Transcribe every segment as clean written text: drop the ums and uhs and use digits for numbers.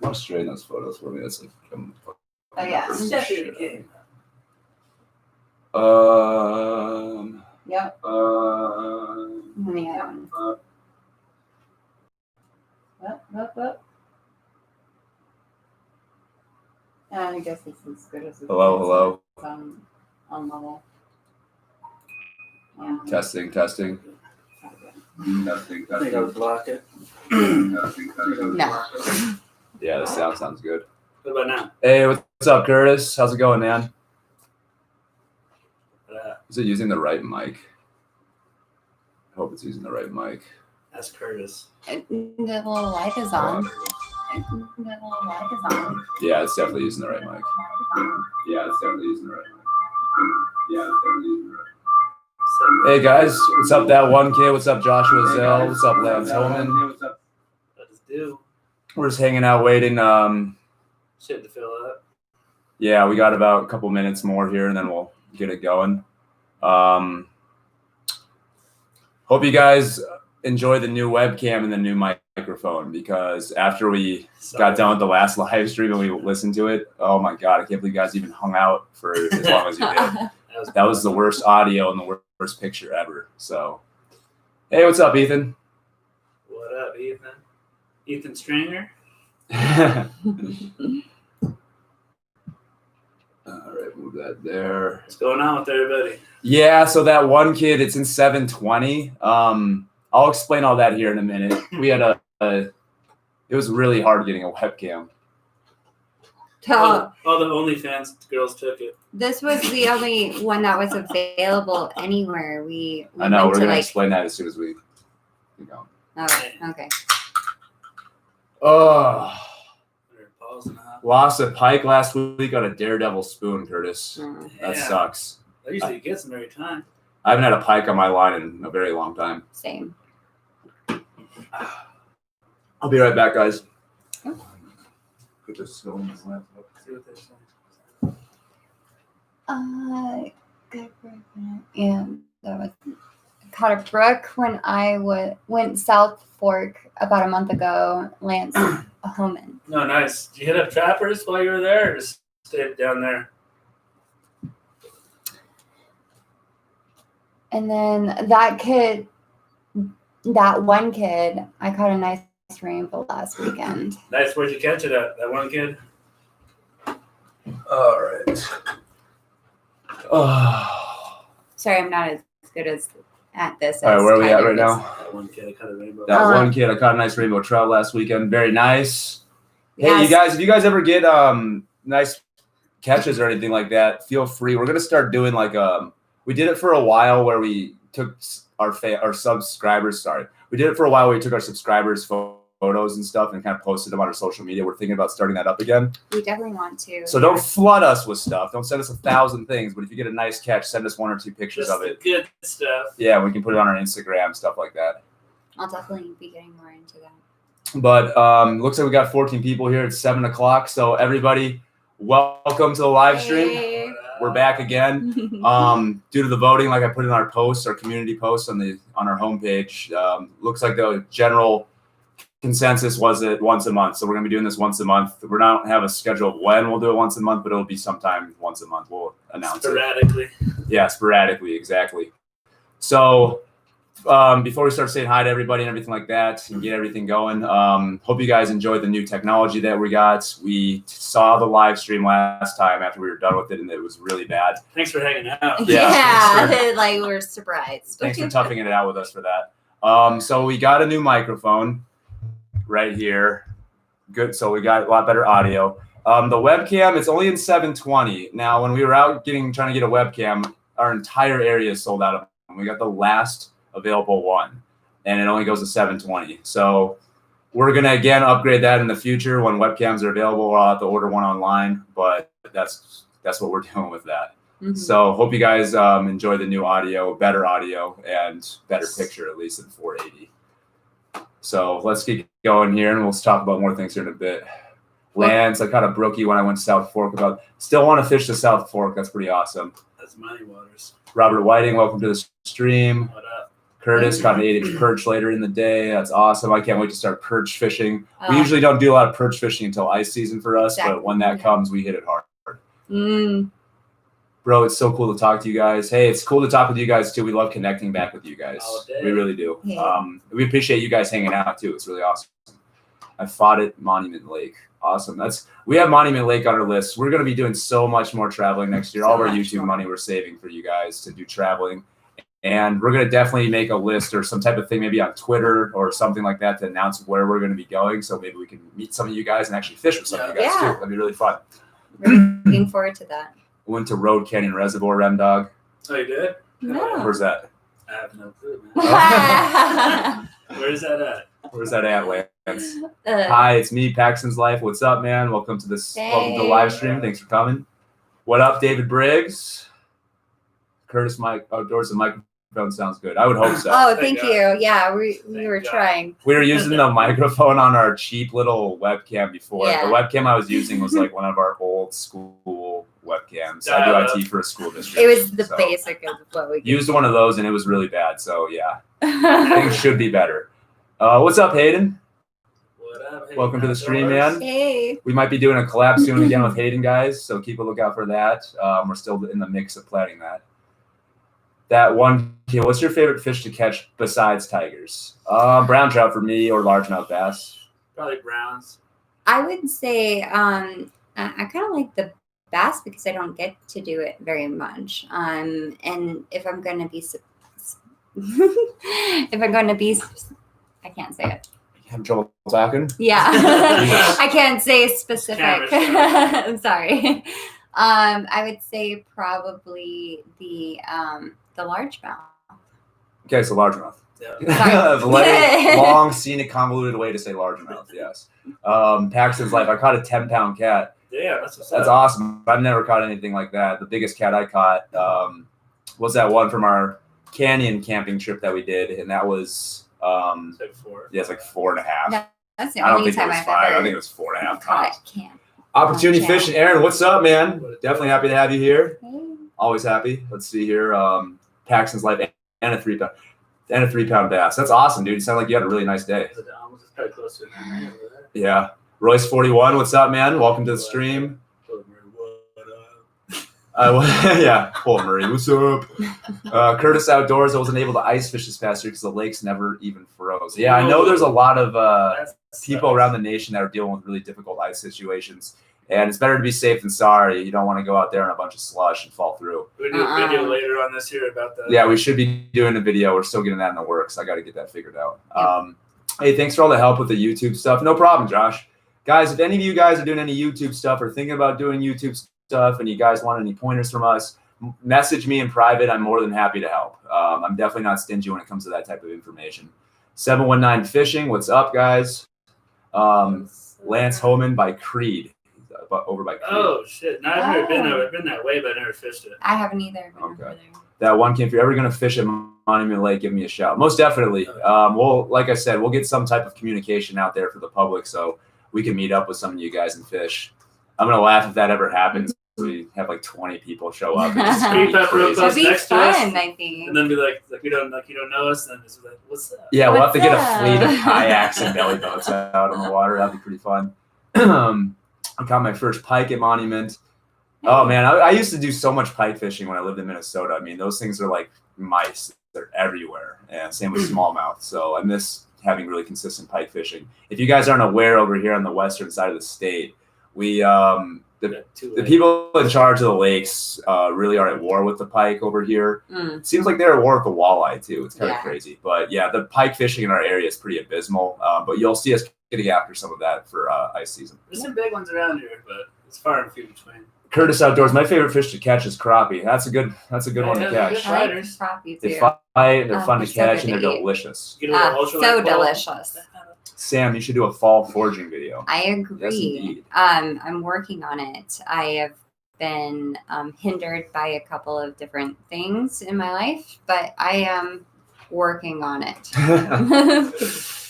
want to straighten those photos for me. That's like. Oh yeah, Stephanie the King. Yep. And the other one. Up. I guess it's as good as it Hello. is on level. Yeah. Testing. Testing. I think I would block it. No. Yeah, the sounds good. What about now? Hey, what's up, Curtis? How's it going, man? Is it using the right mic? I hope it's using the right mic. That's Curtis. The little light is on. Yeah, it's definitely using the right mic. Hey guys, what's up, that one kid? What's up, Joshua Zell? What's up, Lance Holman? What's up? What does it do? We're just hanging out waiting. Shit to fill up. Yeah, we got about a couple minutes more here, and then we'll get it going. Hope you guys enjoy the new webcam and the new microphone, because after we got done with the last live stream and we listened to it, oh my God, I can't believe you guys even hung out for as long as you did. That was the worst audio and the worst picture ever. So, hey, what's up, Ethan? What up, Ethan? Ethan Stringer? All right, move that there. What's going on with everybody? Yeah, so that one kid, it's in 720. I'll explain all that here in a minute. We had it was really hard getting a webcam. All the OnlyFans girls took it. This was the only one that was available anywhere. We I know, we're went to going to explain that as soon as we go. Oh, okay. Oh. Lost a pike last week on a daredevil spoon, Curtis. That sucks. I usually get some every time. I haven't had a pike on my line in a very long time. Same. I'll be right back, guys. Put this still in this laptop. See what they're saying. Good for a minute. Yeah, that was caught a brook when I went South Fork about a month ago. Lance Homan. No, nice. Did you hit up trappers while you were there, or just stayed down there? And then that one kid, I caught a nice rainbow last weekend. Nice. Where'd you catch it at? That one kid? All right. Oh. Sorry, I'm not as good at this. All right, where are we at right now? That one kid, I caught a rainbow. One kid, I caught a nice rainbow trout last weekend. Very nice. Yes. Hey, you guys, if you guys ever get nice catches or anything like that, feel free. We're gonna start doing like we did it for a while where we took our subscribers. Sorry, we did it for a while where we took our subscribers' photos and stuff and kind of posted them on our social media. We're thinking about starting that up again. We definitely want to. So don't flood us with stuff. Don't send us 1,000 things. But if you get a nice catch, send us 1 or 2 pictures Just of it. Good stuff. Yeah, we can put it on our Instagram, stuff like that. I'll definitely be getting more into that. But looks like we got 14 people here. It's 7 o'clock. So everybody, welcome to the live stream. Hey. We're back again. Due to the voting, like I put in our posts, our community posts on our homepage, looks like the general consensus was it once a month. So we're gonna be doing this once a month. We don't have a schedule of when we'll do it once a month, but it'll be sometime once a month. We'll announce sporadically. Yeah, sporadically, exactly. So before we start saying hi to everybody and everything like that and get everything going, hope you guys enjoyed the new technology that we got. We saw the live stream last time after we were done with it, and it was really bad. Thanks for hanging out. Yeah, like we're surprised. Thanks for toughing it out with us for that. So we got a new microphone right here. Good. So we got a lot better audio. The webcam, it's only in 720. Now, when we were out trying to get a webcam, our entire area is sold out of them. We got the last available one, and it only goes to 720. So we're going to, again, upgrade that in the future when webcams are available. I'll have to order one online, but that's what we're doing with that. Mm-hmm. So hope you guys enjoy the new audio, better audio, and better picture, at least in 480. So let's get going here, and we'll talk about more things here in a bit. Lance, I caught a brookie when I went to South Fork. Still want to fish the South Fork. That's pretty awesome. That's Money Waters. Robert Whiting, welcome to the stream. What up? Curtis caught an 8-inch perch later in the day. That's awesome. I can't wait to start perch fishing. We Oh. usually don't do a lot of perch fishing until ice season for us, Exactly. but when that comes, we hit it hard. Mm. Bro, it's so cool to talk to you guys. Hey, it's cool to talk with you guys too. We love connecting back with you guys. All day. We really do. Yeah. We appreciate you guys hanging out too. It's really awesome. I fought at Monument Lake. Awesome. We have Monument Lake on our list. We're going to be doing so much more traveling next year. All of our YouTube money we're saving for you guys to do traveling. And we're going to definitely make a list or some type of thing, maybe on Twitter or something like that, to announce where we're going to be going. So maybe we can meet some of you guys and actually fish with some of you guys too. That'd be really fun. Really looking forward to that. Went to Road Canyon Reservoir, Rem Dog. Oh, you did? No. Where's that? I have no clue, man. Oh. Where's that at? Where's that at, Lance? Uh, Hi, it's me, Paxton's Life. What's up, man? Welcome to this. Welcome to the live stream. Thanks for coming. What up, David Briggs? Curtis Mike outdoors the microphone sounds good. I would hope so. Oh, thank you. Yeah, we Thank were God. trying. We were using the microphone on our cheap little webcam before. Yeah. The webcam I was using was like one of our old school webcams. I do IT for a school district. It was the so basic of what we used one of those and it was really bad. So yeah, things could. should be better. What's up, Hayden? What up? Hey, Welcome to the stream, outdoors? man. Hey. We might be doing a collab soon again with Hayden, guys. So keep a lookout for that. We're still in the mix of planning that. That one, what's your favorite fish to catch besides tigers? Brown trout for me, or largemouth bass. Probably Browns. I would say I kind of like the bass because I don't get to do it very much. And if I'm going to be, I can't say it. Have trouble talking? Yeah, I can't say specific. Camera I'm sorry. I would say probably the largemouth. Okay, so largemouth. Yeah. Long, scenic, convoluted way to say largemouth. Yes. Paxton's Life. I caught a 10-pound cat. Yeah, that's what's That's up. awesome. I've never caught anything like that. The biggest cat I caught was that one from our canyon camping trip that we did, and that was It's like 4. yeah, it's like 4.5. No, that's the I don't only think it time was I've 5. ever I think it was 4.5 caught pounds. camp. Opportunity Yeah. fishing. Aaron, what's up, man? Definitely happy to have you here. Hey. Always happy. Let's see here. Paxton's Life and a 3-pound bass. That's awesome, dude. You sound like you had a really nice day. It's probably close to 9 over there. Yeah. Royce 41, what's up, man? Welcome to the stream. Yeah, Paul Murray, what's up? Curtis Outdoors. I wasn't able to ice fish this past year because the lakes never even froze. Yeah, I know there's a lot of people around the nation that are dealing with really difficult ice situations, and it's better to be safe than sorry. You don't want to go out there in a bunch of slush and fall through. We do a video later on this year about that. Yeah, we should be doing a video. We're still getting that in the works. I got to get that figured out. Hey, thanks for all the help with the YouTube stuff. No problem, Josh. Guys, if any of you guys are doing any YouTube stuff or thinking about doing YouTube stuff and you guys want any pointers from us, message me in private. I'm more than happy to help. I'm definitely not stingy when it comes to that type of information. 719 Fishing, what's up, guys? Lance Homan by Creed. Over by Creed. Oh, shit. No, I've never been there. I've been that way, but I never fished it. I haven't either. Been Okay. over there. That one kid, if you're ever going to fish at Monument Lake, give me a shout. Most definitely. We'll, like I said, we'll get some type of communication out there for the public so we can meet up with some of you guys and fish. I'm going to laugh if that ever happens. We have like 20 people show up. And just Creep up real crazy. close That'd be next to us, fun, I think. and then be like you don't know us, and just be like, what's that? Yeah, we'll have to What's get a up? fleet of kayaks and belly boats out on the water. That'd be pretty fun. I caught my first pike at Monument. Oh, man, I used to do so much pike fishing when I lived in Minnesota. I mean, those things are like mice. They're everywhere. And same with smallmouth. So I miss having really consistent pike fishing. If you guys aren't aware, over here on the western side of the state, we the people in charge of the lakes really are at war with the pike over here. It seems like they're at war with the walleye, too. It's kind of crazy. But, yeah, the pike fishing in our area is pretty abysmal. But you'll see us getting after some of that for ice season. There's some big ones around here, but it's far and few between. Curtis Outdoors. My favorite fish to catch is crappie. That's a good one to catch. I like crappie They too. fight and they're fun they're to so catch good and to they're eat. delicious. Get a little ultralight So pole. delicious. Sam, you should do a fall foraging video. I Yes, agree. indeed. I'm working on it. I have been hindered by a couple of different things in my life, but I am working on it.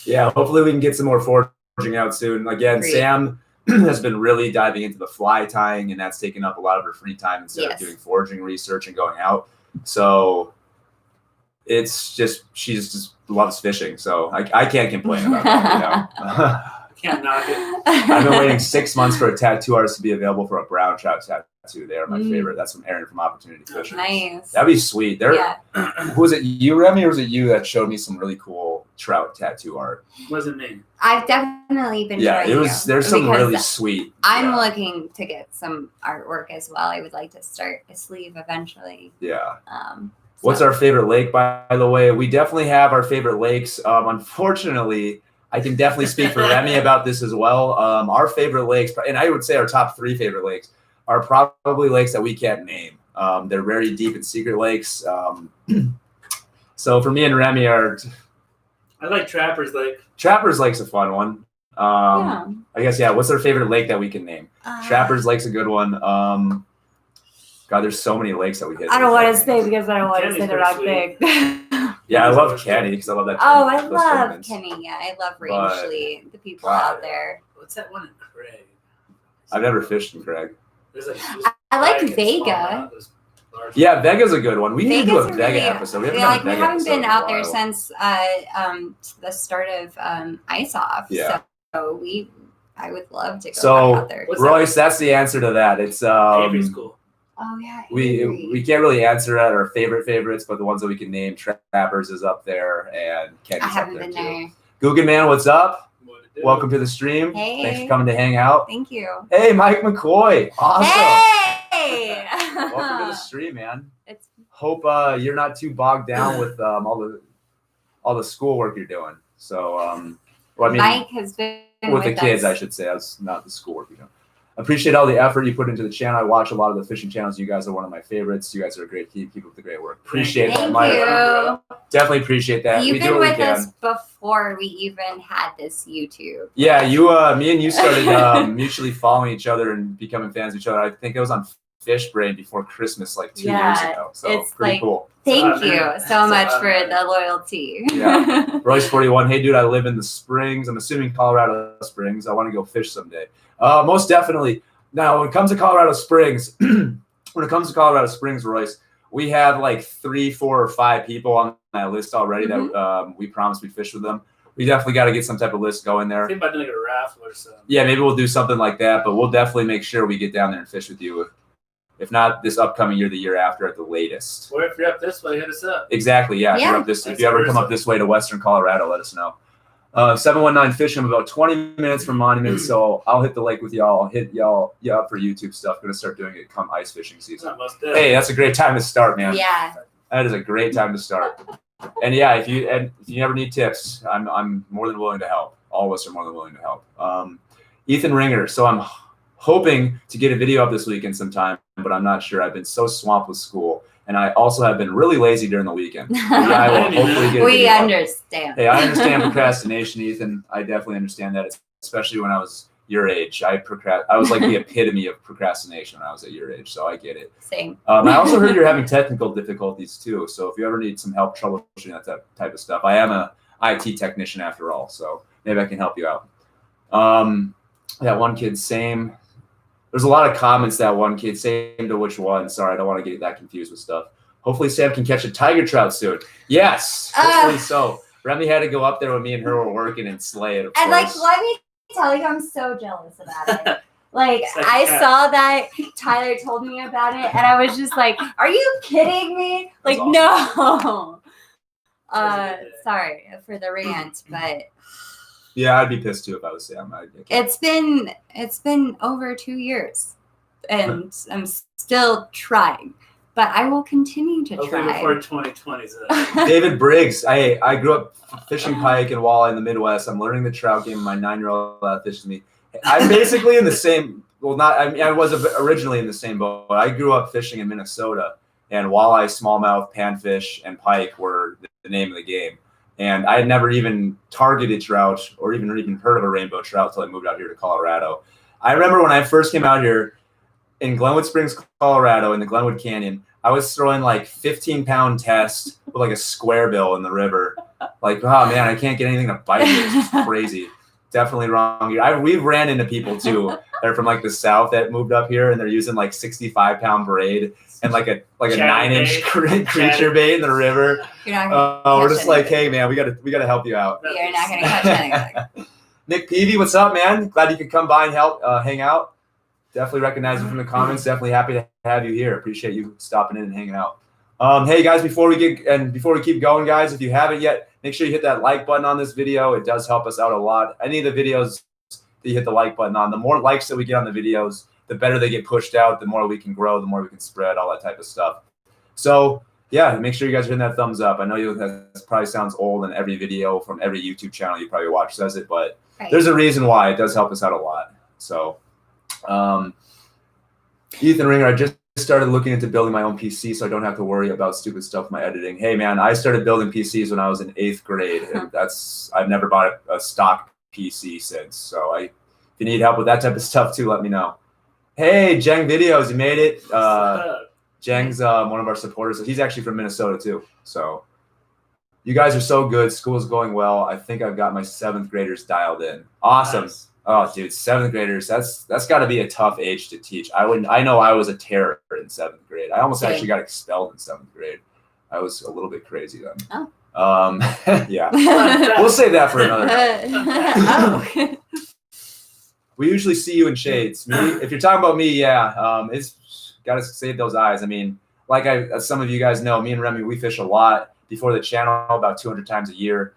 Yeah, hopefully we can get some more foraging out soon. Again, Agreed. Sam has been really diving into the fly tying, and that's taken up a lot of her free time instead of Yes. doing foraging research and going out. So it's just she just loves fishing, so I can't complain about that. You know? Can't knock it. I've been waiting 6 months for a tattoo artist to be available for a brown trout tattoo. They are my favorite. That's from Aaron from Opportunity Fishing. Nice. That'd be sweet. Yeah. Was it you, Remy, or was it you that showed me some really cool trout tattoo art? Wasn't me. I've definitely been Yeah, trying there's some because really sweet. I'm looking to get some artwork as well. I would like to start a sleeve eventually. Yeah. So. What's our favorite lake, by the way? We definitely have our favorite lakes. Unfortunately, I can definitely speak for Remy about this as well. Our favorite lakes, and I would say our top 3 favorite lakes, are probably lakes that we can't name. They're very deep and secret lakes. So for me and Remy, I like Trapper's Lake. Trapper's Lake's a fun one. I guess, yeah. What's our favorite lake that we can name? Trapper's Lake's a good one. God, there's so many lakes that we hit. I don't want to say because I don't want to say they're not big. Yeah, I love Kenny because I love that. Oh, I love Kenny. Yeah, I love Rangeley, the people out there. What's that one in Craig? I've never fished in Craig. I like Vega. Yeah, Vega's a good one. We need to do a Vega's Vega really- episode. We haven't been out there since the start of Ice Off. Yeah. So I would love to go back out there. Royce, that's the answer to that. It's Avery's cool. Oh yeah. We can't really answer at our favorites, but the ones that we can name, Trappers is up there, and Kenny's I up haven't there been too. there. Guggen Man, what's up? What Welcome to the stream. Hey. Thanks for coming to hang out. Thank you. Hey, Mike McCoy. Awesome. Hey. Welcome to the stream, man. It's Hope you're not too bogged down with all the schoolwork you're doing. So, well, I mean, Mike has been with the kids, us. I should say. That's not the schoolwork you're doing. Appreciate all the effort you put into the channel. I watch a lot of the fishing channels. You guys are one of my favorites. You guys are a great team. Keep up the great work. Appreciate that, Thank Mike. you. Definitely appreciate that. You've we been do what with we can. us before we even had this YouTube. Yeah, me and you started mutually following each other and becoming fans of each other. I think it was on Fish Brain before Christmas, like 2 years ago. So it's pretty like- cool. Thank you so much for the loyalty. Yeah. Royce 41. Hey, dude, I live in the Springs. I'm assuming Colorado Springs. I want to go fish someday. Most definitely. Now, when it comes to Colorado Springs, Royce, we have like 3, 4, or 5 people on that list already that we promised we'd fish with them. We definitely got to get some type of list going there. Think about doing a raffle or something. Yeah, maybe we'll do something like that, but we'll definitely make sure we get down there and fish with you. If not this upcoming year, the year after at the latest. Or if you're up this way, hit us up. Exactly, yeah. Yeah. If you ever come up this way to Western Colorado, let us know. 719 Fishing. I'm about 20 minutes from Monument, so I'll hit the lake with y'all. I'll hit y'all up for YouTube stuff. Gonna start doing it come ice fishing season. Hey, that's a great time to start, man. Yeah. That is a great time to start. And yeah, if you ever need tips, I'm more than willing to help. All of us are more than willing to help. Ethan Ringer. So I'm hoping to get a video up this weekend sometime, but I'm not sure. I've been so swamped with school, and I also have been really lazy during the weekend. Yeah, I will hopefully get a We video up. understand. Hey, I understand procrastination, Ethan. I definitely understand that, especially when I was your age. I was like the epitome of procrastination when I was at your age, so I get it. Same. I also heard you're having technical difficulties too, so if you ever need some help troubleshooting that type of stuff, I am a IT technician after all, so maybe I can help you out. That one kid, same. There's a lot of comments that one kid, same to which one. Sorry, I don't want to get that confused with stuff. Hopefully Sam can catch a tiger trout soon. Yes, hopefully so. Remy had to go up there when me and her were working and slay it, of And course. let me tell you, I'm so jealous about it. I saw that Tyler told me about it, and I was just like, "Are you kidding me?" Like, Awesome. no. Sorry for the rant, but Yeah, I'd be pissed too if I was Sam. it's been over 2 years, and I'm still trying. But I will continue to Hopefully try. before 2020's David Briggs. I grew up fishing pike and walleye in the Midwest. I'm learning the trout game. My 9-year-old fishes me. I'm basically in the same. Well, not. I mean, I was originally in the same boat. I grew up fishing in Minnesota, and walleye, smallmouth, panfish, and pike were the name of the game. And I had never even targeted trout or even heard of a rainbow trout until I moved out here to Colorado. I remember when I first came out here in Glenwood Springs, Colorado, in the Glenwood Canyon, I was throwing like 15-pound test with like a square bill in the river. Like, oh man, I can't get anything to bite me. It's just crazy. definitely wrong. We've ran into people too that are from like the South that moved up here and they're using like 65-pound braid and like a 9-inch creature bait in the river. You're not gonna We're catch just like, anything. hey man, we gotta help you out. You're not gonna catch anything. Nick Peavy, what's up, man? Glad you could come by and help hang out. Definitely recognize you from the comments. Definitely happy to have you here. Appreciate you stopping in and hanging out. Hey guys, before we keep going, guys, if you haven't yet, make sure you hit that like button on this video. It does help us out a lot. Any of the videos that you hit the like button on, the more likes that we get on the videos, the better they get pushed out, the more we can grow, the more we can spread, all that type of stuff. So yeah, make sure you guys are hitting that thumbs up. I know that probably sounds old, and every video from every YouTube channel you probably watch says it, but there's a reason why. It does help us out a lot. So Ethan Ringer, I just started looking into building my own PC so I don't have to worry about stupid stuff in my editing. Hey man, I started building PCs when I was in 8th grade, and I've never bought a stock PC since. So if you need help with that type of stuff too, let me know. Hey, Jeng Videos, you made it. Jeng's one of our supporters. He's actually from Minnesota too. So you guys are so good. School's going well. I think I've got my 7th graders dialed in. Awesome. Nice. Oh, dude, 7th graders. That's got to be a tough age to teach. I know I was a terror in 7th grade. I almost actually got expelled in 7th grade. I was a little bit crazy then. Oh. Yeah. We'll save that for another time. We usually see you in shades. If you're talking about me, yeah, it's got to save those eyes. I mean, like as some of you guys know, me and Remy, we fish a lot before the channel, about 200 times a year.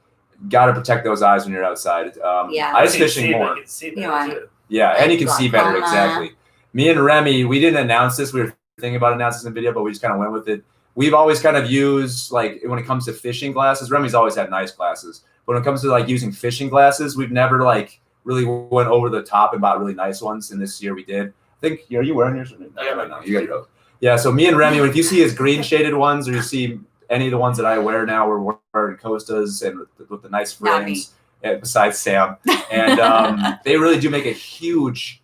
Got to protect those eyes when you're outside. Ice fishing more. Yeah, and you can see better, exactly. Me and Remy, we didn't announce this. We were thinking about announcing this in video, but we just kind of went with it. We've always kind of used, like, when it comes to fishing glasses, Remy's always had nice glasses. But when it comes to, like, using fishing glasses, we've never, like, really went over the top and bought really nice ones. And this year we did. I think, are you wearing yours? No, you got yours. Yeah, so me and Remy, if you see his green shaded ones or you see any of the ones that I wear now, we're wearing Costas and with the nice frames, besides Sam. And they really do make a huge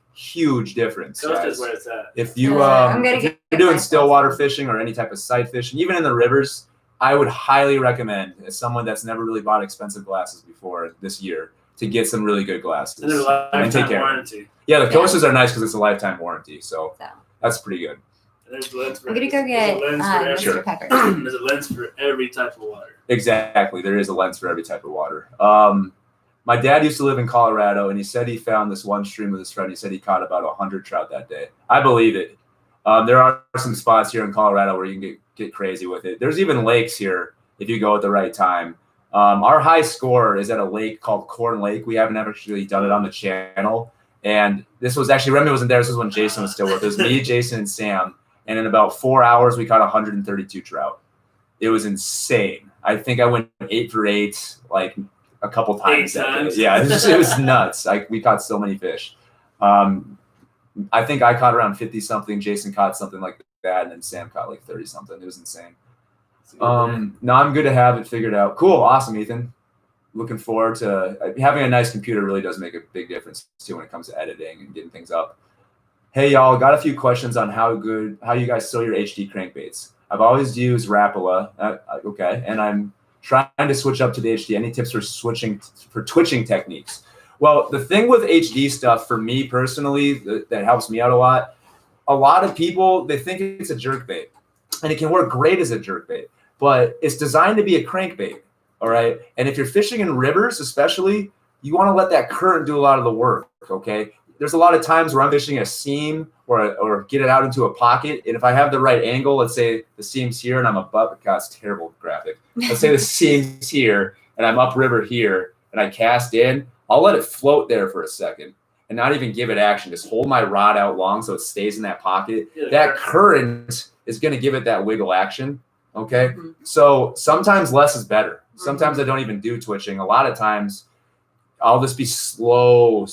difference. Costa's where it's at. If you're doing stillwater fishing or any type of sight fishing, even in the rivers, I would highly recommend, as someone that's never really bought expensive glasses before this year, to get some really good glasses. And they're lifetime warranty. Yeah, the Costas are nice because it's a lifetime warranty. So that's pretty good. There's a lens for I'm gonna go get Mr. Pepper. There's a lens for every type of water. Exactly. There is a lens for every type of water. My dad used to live in Colorado, and he said he found this one stream with his friend. He said he caught about 100 trout that day. I believe it. There are some spots here in Colorado where you can get crazy with it. There's even lakes here if you go at the right time. Our high score is at a lake called Corn Lake. We haven't actually done it on the channel. And this was actually, Remy wasn't there. This was when Jason was still with us. It was me, Jason, and Sam. And in about 4 hours, we caught 132 trout. It was insane. I think I went 8 for 8, like a couple times. Yeah, it was nuts. We caught so many fish. I think I caught around 50 something. Jason caught something like that, and then Sam caught like 30 something. It was insane. No, I'm good to have it figured out. Cool, awesome, Ethan. Looking forward to having a nice computer. Really does make a big difference too when it comes to editing and getting things up. Hey y'all, got a few questions on how you guys sew your HD crankbaits. I've always used Rapala, okay, and I'm trying to switch up to the HD. Any tips for twitching techniques? Well, the thing with HD stuff for me personally that helps me out a lot of people, they think it's a jerkbait, and it can work great as a jerkbait, but it's designed to be a crankbait, all right? And if you're fishing in rivers especially, you want to let that current do a lot of the work, okay? There's a lot of times where I'm fishing a seam or get it out into a pocket. And if I have the right angle, let's say the seam's here and I'm above, God, it's terrible graphic. Let's say the seam's here and I'm upriver here and I cast in, I'll let it float there for a second and not even give it action. Just hold my rod out long so it stays in that pocket. That current is going to give it that wiggle action. Okay. Mm-hmm. So sometimes less is better. Sometimes I don't even do twitching. A lot of times I'll just be slow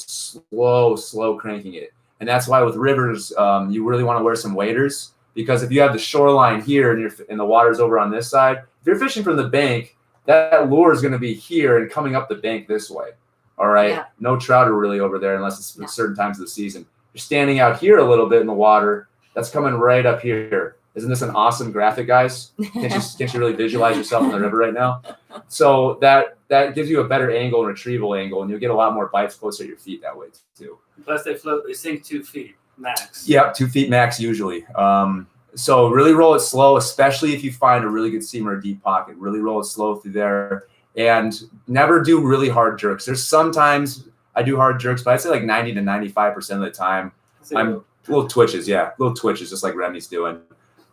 cranking it. And that's why with rivers, you really want to wear some waders, because if you have the shoreline here and the water's over on this side, if you're fishing from the bank, that lure is going to be here and coming up the bank this way. All right. Yeah. No trout are really over there unless it's at certain times of the season. You're standing out here a little bit in the water. That's coming right up here. Isn't this an awesome graphic, guys? Can't you really visualize yourself in the river right now? So that that gives you a better angle and retrieval angle, and you'll get a lot more bites closer to your feet that way too. Plus, they sink 2 feet max. Yeah, 2 feet max usually. So really roll it slow, especially if you find a really good seam or a deep pocket. Really roll it slow through there, and never do really hard jerks. There's sometimes I do hard jerks, but I'd say like 90 to 95% of the time I'm little twitches, just like Remy's doing.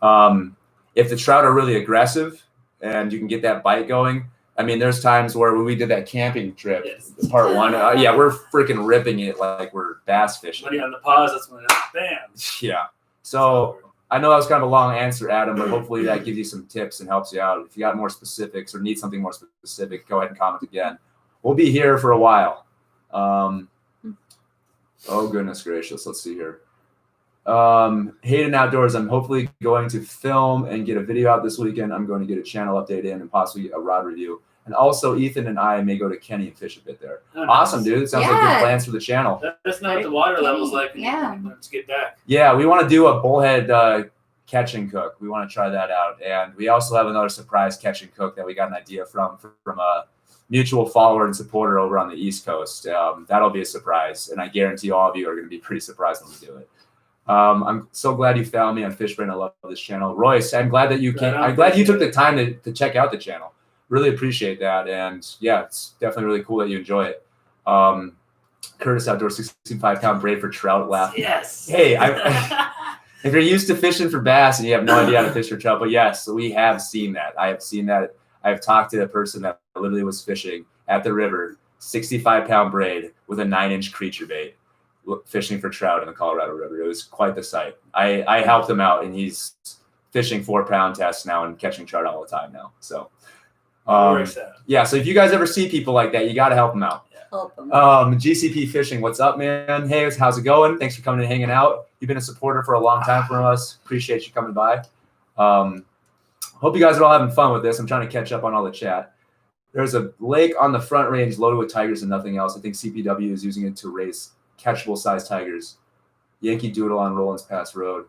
If the trout are really aggressive and you can get that bite going, I mean, there's times where when we did that camping trip, part 1, we're freaking ripping it like we're bass fishing. When you're on the pause, that's when it's bam. Yeah. So I know that was kind of a long answer, Adam, but hopefully that gives you some tips and helps you out. If you got more specifics or need something more specific, go ahead and comment again. We'll be here for a while. Oh, goodness gracious. Let's see here. Hayden Outdoors, I'm hopefully going to film and get a video out this weekend. I'm going to get a channel update in and possibly a rod review. And also Ethan and I may go to Kenny and fish a bit there. Oh, awesome, dude. It sounds like good plans for the channel. That's not what the water level's like. Yeah. Let's get back. Yeah, we want to do a bullhead catch and cook. We want to try that out. And we also have another surprise catch and cook that we got an idea from a mutual follower and supporter over on the East Coast. That'll be a surprise. And I guarantee all of you are going to be pretty surprised when we do it. I'm so glad you found me on Fishbrain. I love this channel. Royce, I'm glad that you came. I'm glad you took the time to check out the channel. Really appreciate that. And yeah, it's definitely really cool that you enjoy it. Curtis Outdoor 65-pound braid for trout laugh. Yes. Hey, if you're used to fishing for bass and you have no idea how to fish for trout, but yes, we have seen that. I have seen that. I've talked to a person that literally was fishing at the river, 65-pound braid with a 9-inch creature bait, fishing for trout in the Colorado River. It was quite the sight. I helped him out, and he's fishing 4-pound tests now and catching trout all the time now. So, yeah. So if you guys ever see people like that, you got to help them out. Help them. GCP Fishing, what's up, man? Hey, how's it going? Thanks for coming and hanging out. You've been a supporter for a long time from us. Appreciate you coming by. Hope you guys are all having fun with this. I'm trying to catch up on all the chat. There's a lake on the Front Range loaded with tigers and nothing else. I think CPW is using it to raise catchable sized tigers. Yankee Doodle on Rollins Pass Road.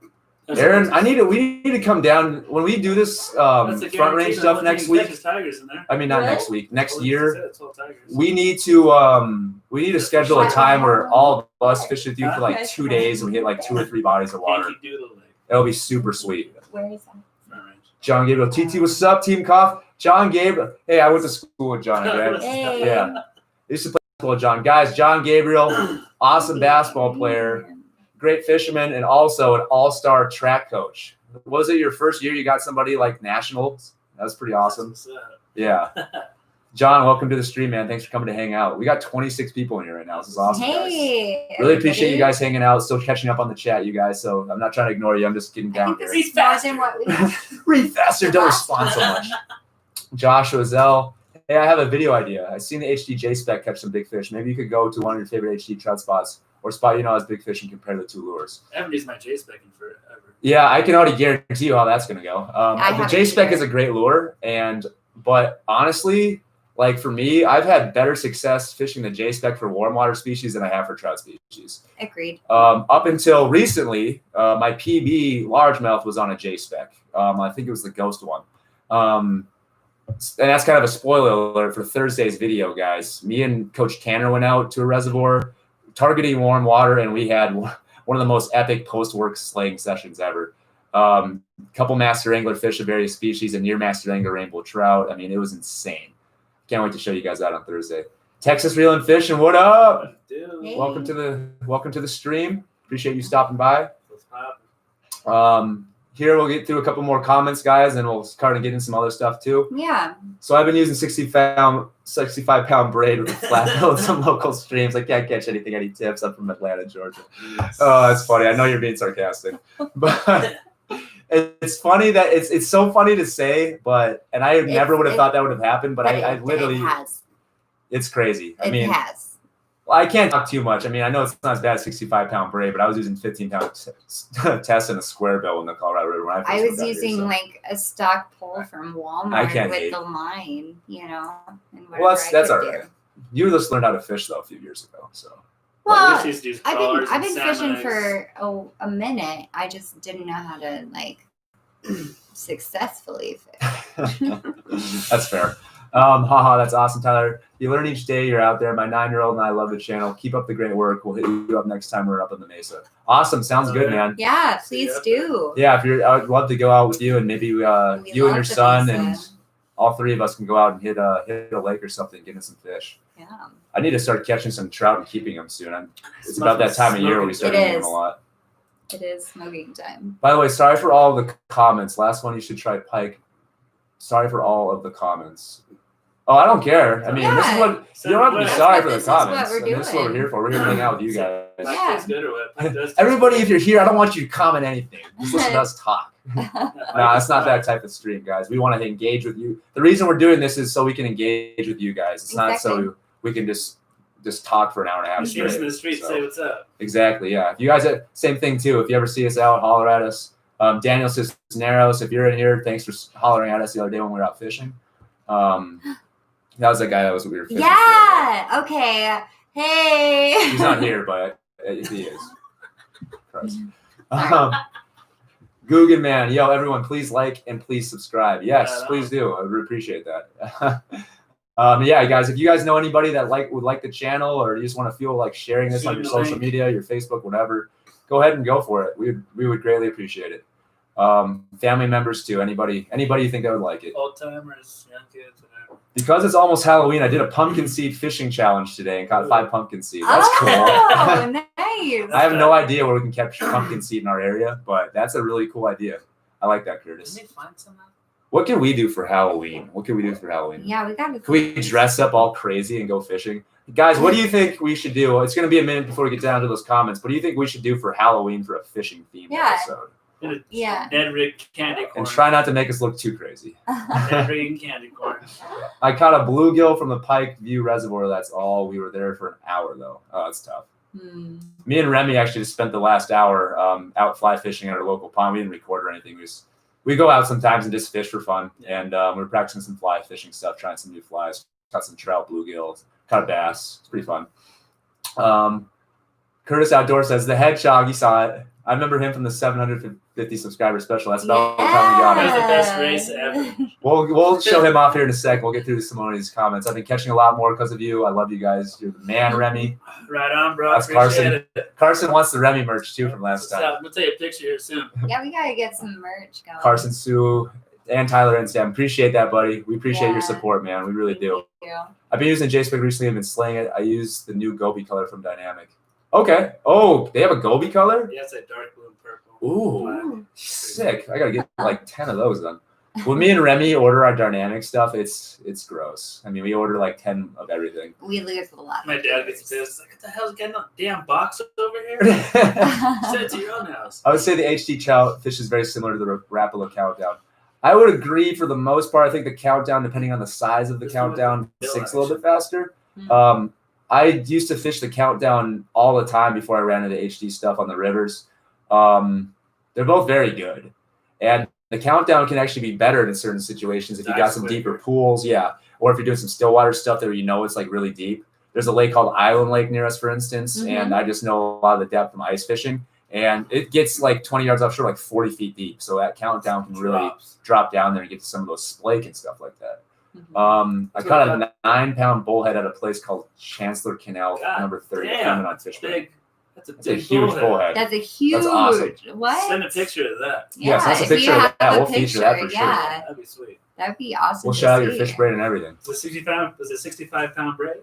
Aaron, we need to come down when we do this Front Range stuff next week. I mean, not next week, next year. We need to schedule a time where all of us fish with you for like 2 days and we hit like 2 or 3 bodies of water. That'll be super sweet. Where is that? John Gabriel, TT, what's up, Team Cough? John Gabriel. Hey, I went to school with John. Okay? Hey. Yeah. I used to play basketball with John. Guys, John Gabriel, awesome basketball player, great fisherman, and also an all-star track coach. Was it your first year you got somebody like nationals? That was pretty awesome. Yeah. John, welcome to the stream, man. Thanks for coming to hang out. We got 26 people in here right now. This is awesome, Hey, guys. Really appreciate you guys hanging out. Still catching up on the chat, you guys. So I'm not trying to ignore you. I'm just getting down here. Read faster. Read faster. Don't respond so much. Joshua Zell. Hey, I have a video idea. I've seen the HDJ spec catch some big fish. Maybe you could go to one of your favorite HD trout spots or spot has big fish and compare the 2 lures. I haven't used my J spec in forever. Yeah, I can already guarantee you how that's going to go. The J spec is a great lure, but honestly, like for me, I've had better success fishing the J spec for warm water species than I have for trout species. Agreed. Up until recently, my PB largemouth was on a J spec. I think it was the Ghost one. And that's kind of a spoiler alert for Thursday's video, guys. Me and Coach Tanner went out to a reservoir targeting warm water, and we had one of the most epic post-work slaying sessions ever. Couple master angler fish of various species, and near master angler rainbow trout. I mean, it was insane. Can't wait to show you guys that on Thursday. Texas Reelin' Fishing, what up? Hey. Welcome to the stream. Appreciate you stopping by. Here we'll get through a couple more comments, guys, and we'll start to get in some other stuff too. Yeah. So I've been using 65-pound braid with a flat bill in some local streams. I can't catch anything. Any tips? I'm from Atlanta, Georgia. Oh, that's funny. I know you're being sarcastic, but it's funny that it's so funny to say, and I never would have thought that would have happened, but I literally, it's crazy. It has. Well, I can't talk too much. I mean, I know it's not as bad as 65-pound braid, but I was using 15-pound test in a square bill in the Colorado River. When I was using like a stock pole from Walmart with the line, and well, that's all right. You just learned how to fish though a few years ago, so. Well, I've been fishing for a minute. I just didn't know how to successfully fish. That's fair. Haha, that's awesome, Tyler. You learn each day you're out there. My 9-year-old and I love the channel. Keep up the great work. We'll hit you up next time we're up in the Mesa. Awesome. Sounds good, man. Yeah, please do. Yeah, I'd love to go out with you and maybe you and your son Mesa. and all 3 of us can go out and hit a lake or something, get in some fish. Yeah. I need to start catching some trout and keeping them soon. It's about that time of year where we start eating them a lot. It is smoking time. By the way, sorry for all the comments. Last one, you should try pike. Sorry for all of the comments. Oh, I don't care. I mean, this is what you don't have to be sorry for the comments. This is what we're here for. We're here to hang out with you guys. Yeah. Good or what? Everybody, if you're here, I don't want you to comment anything. Just listen to us talk. No, it's not that type of stream, guys. We want to engage with you. The reason we're doing this is so we can engage with you guys. It's not so we can just talk for an hour and a half straight. In the street, say what's up. Exactly, yeah. If you guys, same thing too. If you ever see us out, holler at us. Daniel Cisneros, if you're in here, thanks for hollering at us the other day when we were out fishing. That was that guy that we were fishing. Yeah. Okay. Hey. He's not here, but he is. Christ. Guggen Man, yo, everyone, please like and please subscribe. Yes, please do. I would appreciate that. Yeah, guys, if you guys know anybody that would like the channel, or you just want to feel like sharing this on your social media, your Facebook, whatever, go ahead and go for it. We would greatly appreciate it. Family members too. Anybody you think that would like it? Old timers, young kids, whatever. Because it's almost Halloween, I did a pumpkin seed fishing challenge today and caught 5 pumpkin seeds. That's cool. Oh, nice. I have no idea where we can catch pumpkin seed in our area, but that's a really cool idea. I like that, Curtis. Can we find some? What can we do for Halloween? Yeah, we got to. Can we dress up all crazy and go fishing? Guys, what do you think we should do? It's going to be a minute before we get down to those comments. What do you think we should do for Halloween for a fishing themed episode? Yeah. Ned Rick candy corn. And try not to make us look too crazy. Ned Rick and candy corn. I caught a bluegill from the Pike View Reservoir. That's all. We were there for an hour, though. Oh, that's tough. Me and Remy actually just spent the last hour out fly fishing at our local pond. We didn't record or anything. We go out sometimes and just fish for fun. And we're practicing some fly fishing stuff, trying some new flies. Caught some trout, bluegills, caught a bass. It's pretty fun. Curtis Outdoor says, the hedgehog, you saw it. I remember him from the 750 subscriber special. That's about the time we got him. That was the best race ever. We'll show him off here in a sec. We'll get through some of these comments. I've been catching a lot more because of you. I love you guys. You're the man, Remy. Right on, bro. That's Carson. Carson wants the Remy merch too from last time. We'll take a picture here soon. Yeah, we gotta get some merch going. Carson, Sue, and Tyler and Sam. Appreciate that, buddy. We appreciate your support, man. We really do. Thank you. I've been using JSpec recently. I've been slaying it. I use the new Gobi color from Dynamic. Okay. Oh, they have a Gobi color? Yeah, it's like dark blue and purple. Ooh, sick. I gotta get like 10 of those then. When me and Remy order our dynamic stuff, it's gross. I mean, we order like 10 of everything. We lose a lot. My dad gets pissed. Like, what the hell's getting a damn box over here? Send it to your own house. I would say the HD Trout fish is very similar to the Rapala countdown. I would agree for the most part. I think the countdown, depending on the size of the countdown, sinks a little bit faster. Mm-hmm. I used to fish the countdown all the time before I ran into HD stuff on the rivers. They're both very good. And the countdown can actually be better in certain situations if you got some deeper pools. Yeah. Or if you're doing some stillwater stuff there, it's like really deep. There's a lake called Island Lake near us, for instance. Mm-hmm. And I just know a lot of the depth from ice fishing. And it gets like 20 yards offshore, like 40 feet deep. So that countdown can really drop down there and get to some of those splake and stuff like that. I caught a 9-pound bullhead at a place called Chancellor Canal, number 30. On fish. That's a huge bullhead. That's awesome. What? Send a picture of that. Yeah, send us a picture of that. We'll feature that for sure. That'd be sweet. That'd be awesome. We'll shout out your fish braid and everything. Was it 65-pound braid?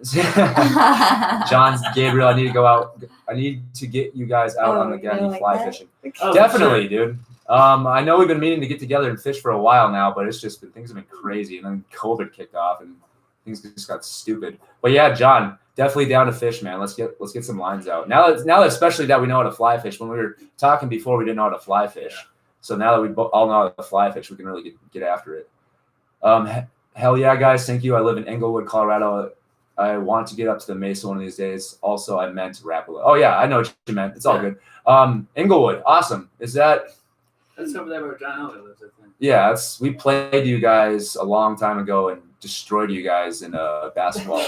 John, Gabriel, I need to go out. I need to get you guys out on the Gandhi fly fishing. Oh, definitely, dude. I know we've been meaning to get together and fish for a while now, but it's just things have been crazy, and then COVID kicked off, and things just got stupid. But yeah, John, definitely down to fish, man. Let's get some lines out. Now that especially that we know how to fly fish. When we were talking before, we didn't know how to fly fish. Yeah. So now that we all know how to fly fish, we can really get after it. Hell yeah, guys. Thank you. I live in Englewood, Colorado. I want to get up to the Mesa one of these days. Also, I meant Rapala. Oh yeah, I know what you meant. It's all good. Englewood, awesome. Is that? That's over there where John Elliott lives, I think. Yeah, we played you guys a long time ago and destroyed you guys in a basketball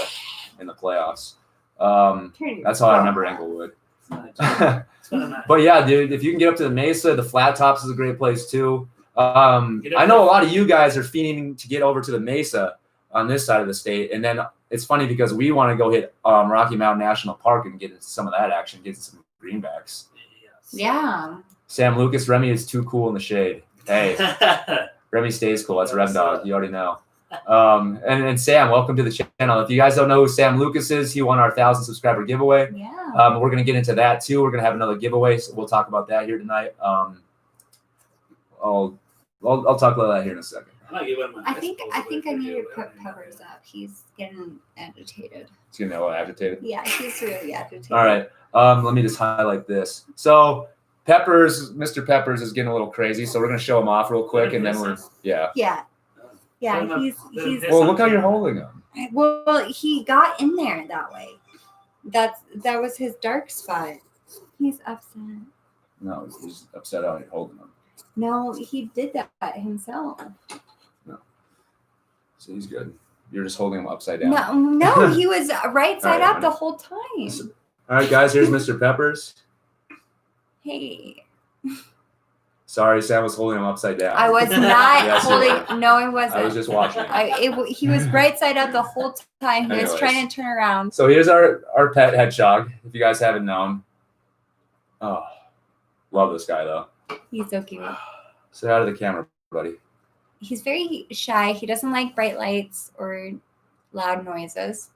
in the playoffs. That's how I remember Englewood. But yeah, dude, if you can get up to the Mesa, the Flat Tops is a great place too. I know a lot of you guys are fiending to get over to the Mesa. on this side of the state. And then it's funny because we want to go hit Rocky Mountain National Park and get into some of that action, get some greenbacks. Yes. Yeah. Sam Lucas, Remy is too cool in the shade. Hey, Remy stays cool. That's Rem Dog. You already know. And Sam, welcome to the channel. If you guys don't know who Sam Lucas is, he won our 1,000 subscriber giveaway. Yeah. We're gonna get into that too. We're gonna have another giveaway, so we'll talk about that here tonight. I'll talk about that here in a second. I think I need to put Peppers up. He's getting agitated. He's getting a little agitated. Yeah, he's really agitated. All right. Let me just highlight this. So Mr. Peppers is getting a little crazy, so we're gonna show him off real quick, and then Yeah. He's. Well, look how you're holding him. Well, he got in there that way. That was his dark spot. He's upset. No, he's upset how you're holding him. No, he did that himself. No. So he's good. You're just holding him upside down. No, he was right side All right, up the whole time. All right, guys, here's Mr. Peppers. Hey. Sorry, Sam was holding him upside down. I was not Yes, you holding. No, I wasn't. I was just watching. He was right side up the whole time. He was Anyways. trying to turn around. So here's our pet hedgehog, if you guys haven't known. Oh, love this guy, though. He's so cute. Sit out of the camera, buddy. He's very shy. He doesn't like bright lights or loud noises.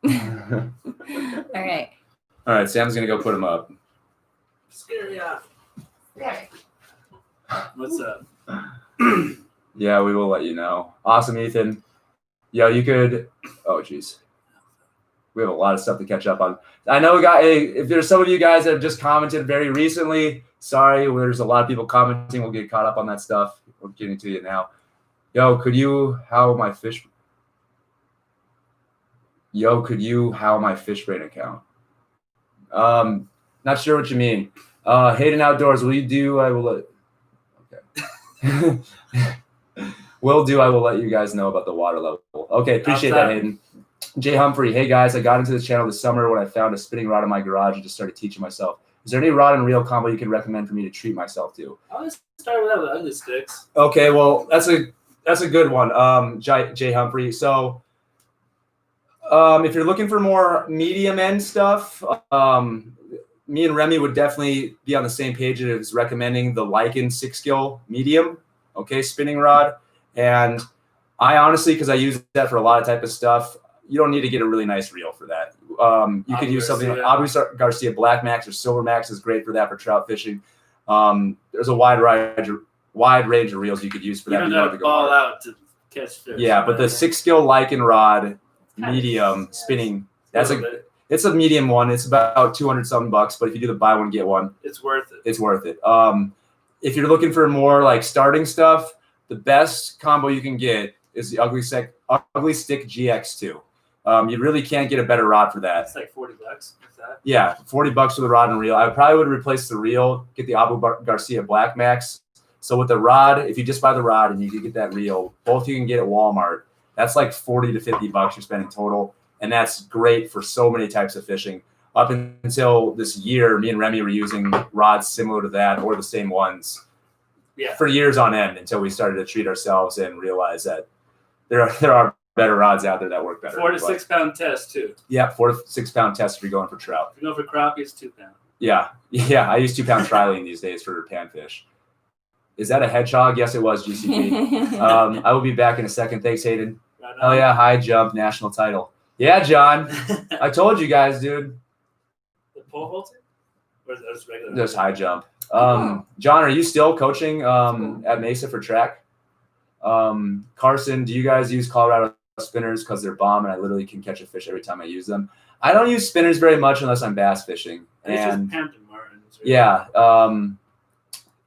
All All right. right, Sam's going to go put him up. Scary off. There. What's up? Yeah, we will let you know. Awesome, Ethan. Yo, you could. Oh, jeez. We have a lot of stuff to catch up on. I know, if there's some of you guys that have just commented very recently, sorry, there's a lot of people commenting. We'll get caught up on that stuff. We're getting to you now. Yo, could you how my fish brain account? Not sure what you mean. Hayden Outdoors, will you do? I will let. Okay. I will let you guys know about the water level. Okay, appreciate that, Hayden. Jay Humphrey, hey guys, I got into the channel this summer when I found a spinning rod in my garage and just started teaching myself. Is there any rod and reel combo you can recommend for me to treat myself to? I'll just start with the ugly sticks. Okay, well that's a good one, Jay Humphrey. So if you're looking for more medium end stuff, me and Remy would definitely be on the same page as recommending the Lycan 6-skill medium, okay, spinning rod. And I honestly, because I use that for a lot of type of stuff, you don't need to get a really nice reel for that. You could use something like Abu Garcia Black Max or Silver Max is great for that for trout fishing. There's a wide range of reels you could use for that. You don't have to ball out to catch fish. Yeah, but the 6-skill Lycan rod medium spinning, it's a medium one. It's about 200 something bucks, but if you do the buy one get one, it's worth it. It's worth it. If you're looking for more like starting stuff, the best combo you can get is the Ugly Stick GX2. You really can't get a better rod for that. It's like $40. What's that? Yeah, $40 for the rod and reel. I probably would replace the reel, get the Abu Garcia Black Max. So with the rod, if you just buy the rod and you can get that reel, both you can get at Walmart. That's like $40 to $50 you're spending total. And that's great for so many types of fishing. Up until this year, me and Remy were using rods similar to that or the same ones for years on end until we started to treat ourselves and realize that there are better rods out there that work better. 4 to 6 pound test too. Yeah, 4 to 6 pound test if you're going for trout. If you're going for crappies, 2 pound. Yeah. I use 2 pound trilene these days for panfish. Is that a hedgehog? Yes, it was, GCP. I will be back in a second. Thanks, Hayden. Right Oh yeah, high jump national title. Yeah, John. I told you guys, dude. The pole vaulting? Or is that regular? There's high jump. John, are you still coaching at Mesa for track? Carson, do you guys use Colorado spinners because they're bomb and I literally can catch a fish every time I use them? I don't use spinners very much unless I'm bass fishing. And Hampton Martins. Right? Yeah.